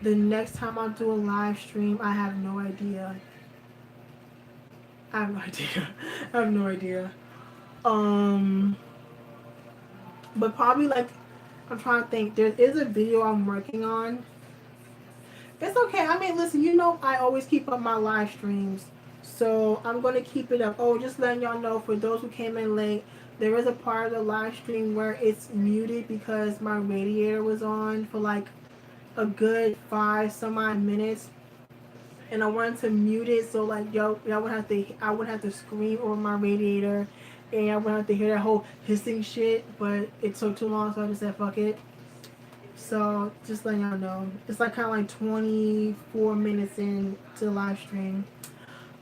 The next time I'll do a live stream, I have no idea. I have no idea. But probably like, I'm trying to think. There is a video I'm working on. It's okay. I mean, listen, I always keep up my live streams. So I'm going to keep it up. Oh, just letting y'all know, for those who came in late, there is a part of the live stream where it's muted because my radiator was on for like a good 5 some odd minutes. And I wanted to mute it so like y'all would have to, I would have to scream over my radiator and I would have to hear that whole hissing shit, but it took too long, so I just said fuck it. So just letting y'all know, it's like kind of like 24 minutes into the live stream.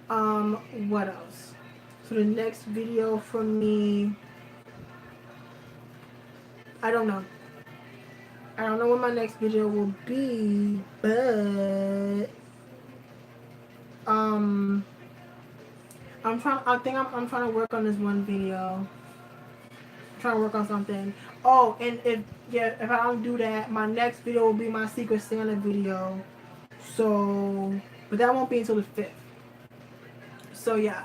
What else? So the next video from me, I don't know. I don't know when my next video will be, but I'm trying to work on this one video. I'm trying to work on something. Oh, and if I don't do that, my next video will be my Secret Santa video. So, but that won't be until the 5th. So yeah,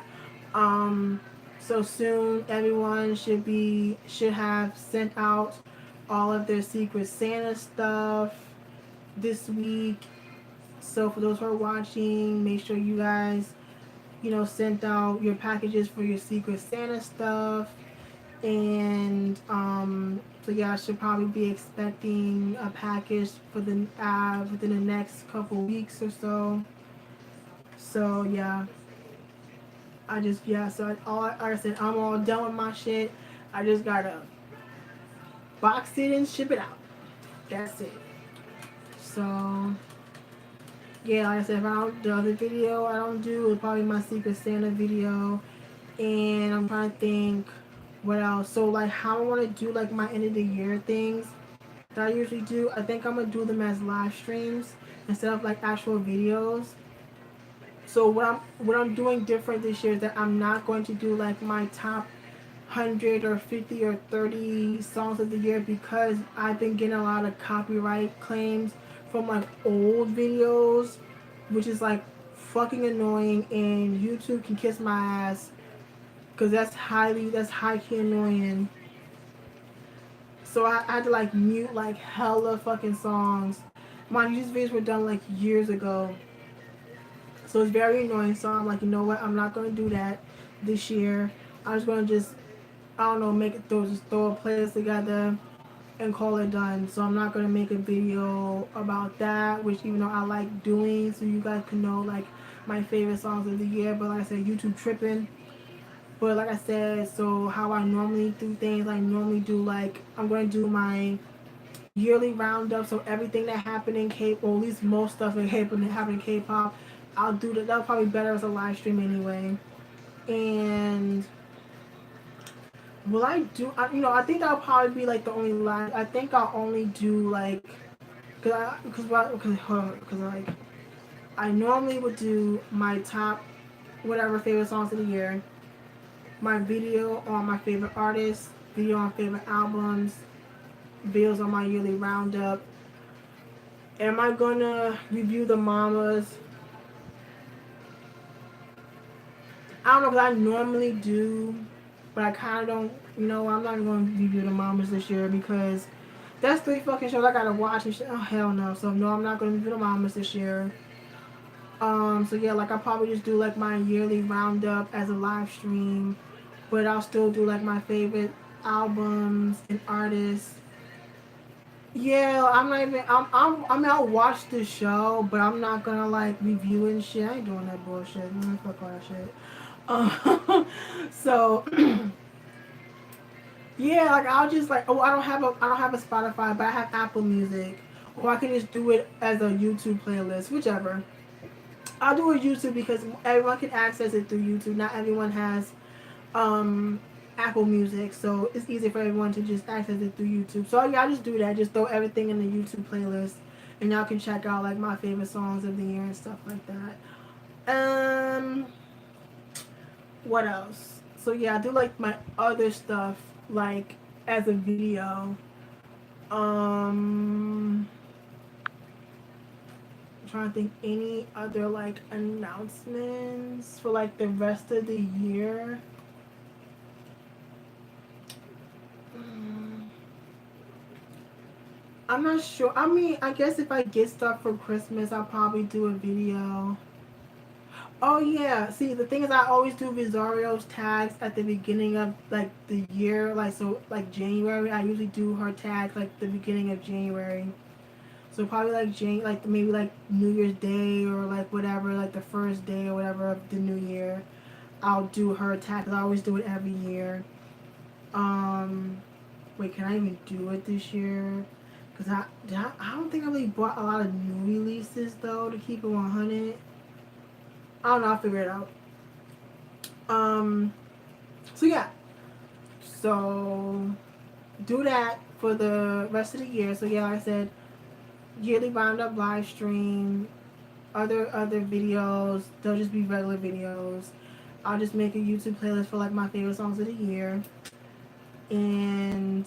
so soon everyone should have sent out all of their Secret Santa stuff this week. So for those who are watching, make sure you guys, sent out your packages for your Secret Santa stuff. And so yeah, I should probably be expecting a package for the within the next couple weeks or so. So yeah. So like I said, I'm all done with my shit. I just gotta box it and ship it out. That's it. So, yeah, like I said, if I don't, the other video I don't do is probably my Secret Santa video. And I'm trying to think what else. So, like, how I want to do, like, my end of the year things that I usually do, I think I'm going to do them as live streams instead of, like, actual videos. So what I'm doing different this year is that I'm not going to do like my top 100 or 50 or 30 songs of the year, because I've been getting a lot of copyright claims from like old videos, which is like fucking annoying, and YouTube can kiss my ass because that's high key annoying. So I had to like mute like hella fucking songs. Mind you, these videos were done like years ago. So it's very annoying. So I'm like, you know what? I'm not going to do that this year. I'm just going to I don't know, just throw a playlist together and call it done. So I'm not going to make a video about that, which even though I like doing, so you guys can know like my favorite songs of the year. But like I said, YouTube tripping. But like I said, so how I normally do things, I normally do like, I'm going to do my yearly roundup. So everything that happened in K-pop, or at least most stuff that happened in K-pop, I'll do that. That'll probably be better as a live stream anyway. And will I do? I think that'll probably be like the only live. I think I'll only do like, because like I normally would do my top whatever favorite songs of the year, my video on my favorite artists, video on favorite albums, videos on my yearly roundup, Am I gonna review the mamas? I don't know, because I normally do, but I kind of don't. You know, I'm not going to review the mamas this year because that's 3 fucking shows I gotta watch and shit. Oh hell no! So no, I'm not going to review the mamas this year. So yeah, like I'll probably just do like my yearly roundup as a live stream, but I'll still do like my favorite albums and artists. Yeah, I'm not even. I mean, I'll watch the show, but I'm not gonna like review it and shit. I ain't doing that bullshit. Fuck all that shit. So yeah, like I'll just like, oh, I don't have a Spotify, but I have Apple Music, or I can just do it as a YouTube playlist, whichever. I'll do a YouTube because everyone can access it through YouTube. Not everyone has um Apple Music, so it's easy for everyone to just access it through YouTube. So yeah, I just do that. Just throw everything in the YouTube playlist, and y'all can check out like my favorite songs of the year and stuff like that. What else? So yeah, I do like my other stuff like as a video. I'm trying to think any other like announcements for like the rest of the year. I'm not sure. I mean, I guess if I get stuff for Christmas, I'll probably do a video. Oh yeah. See, the thing is, I always do Rosario's tags at the beginning of like the year, like so, like January. I usually do her tags like the beginning of January. So probably like like maybe like New Year's Day or like whatever, like the first day or whatever of the new year. I'll do her tags. I always do it every year. Um, Wait, can I even do it this year? Cause I don't think I really bought a lot of new releases though to keep it 100. I don't know. I'll figure it out. Um. So yeah. So do that for the rest of the year. So yeah, like I said, yearly roundup live stream, other videos. They'll just be regular videos. I'll just make a YouTube playlist for like my favorite songs of the year, and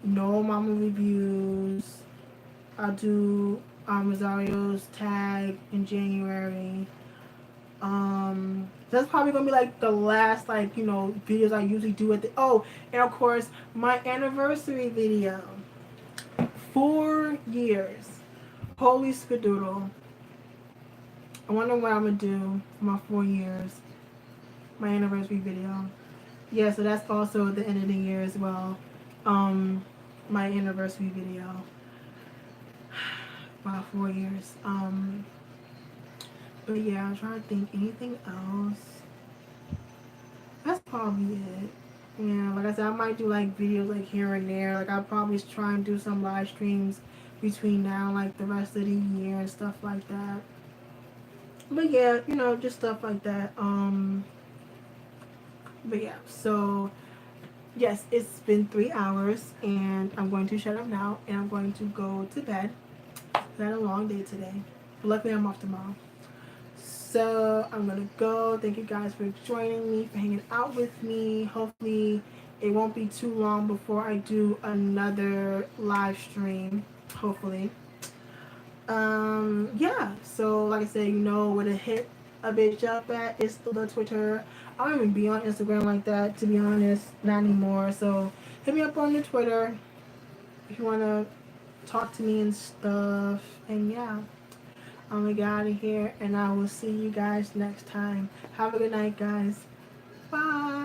no mama reviews. I'll do Rosario's tag in January. That's probably gonna be like the last like videos I usually do at the and of course my anniversary video. 4 years. Holy skadoodle. I wonder what I'm gonna do for my 4 years. My anniversary video. Yeah, so that's also the end of the year as well. My anniversary video. Wow, 4 years. But yeah, I'm trying to think anything else. That's probably it. Yeah, like I said, I might do like videos like here and there. Like I'll probably try and do some live streams between now and like the rest of the year and stuff like that. But yeah, just stuff like that. But yeah, so yes, it's been 3 hours and I'm going to shut up now and I'm going to go to bed. I had a long day today. But luckily I'm off tomorrow. So I'm gonna go. Thank you guys for joining me, for hanging out with me. Hopefully it won't be too long before I do another live stream. Hopefully. Yeah. So like I said, where to hit a bitch up at is the Twitter. I don't even be on Instagram like that, to be honest, not anymore. So hit me up on the Twitter if you wanna talk to me and stuff. And yeah. I'm gonna get out of here and I will see you guys next time. Have a good night, guys. Bye.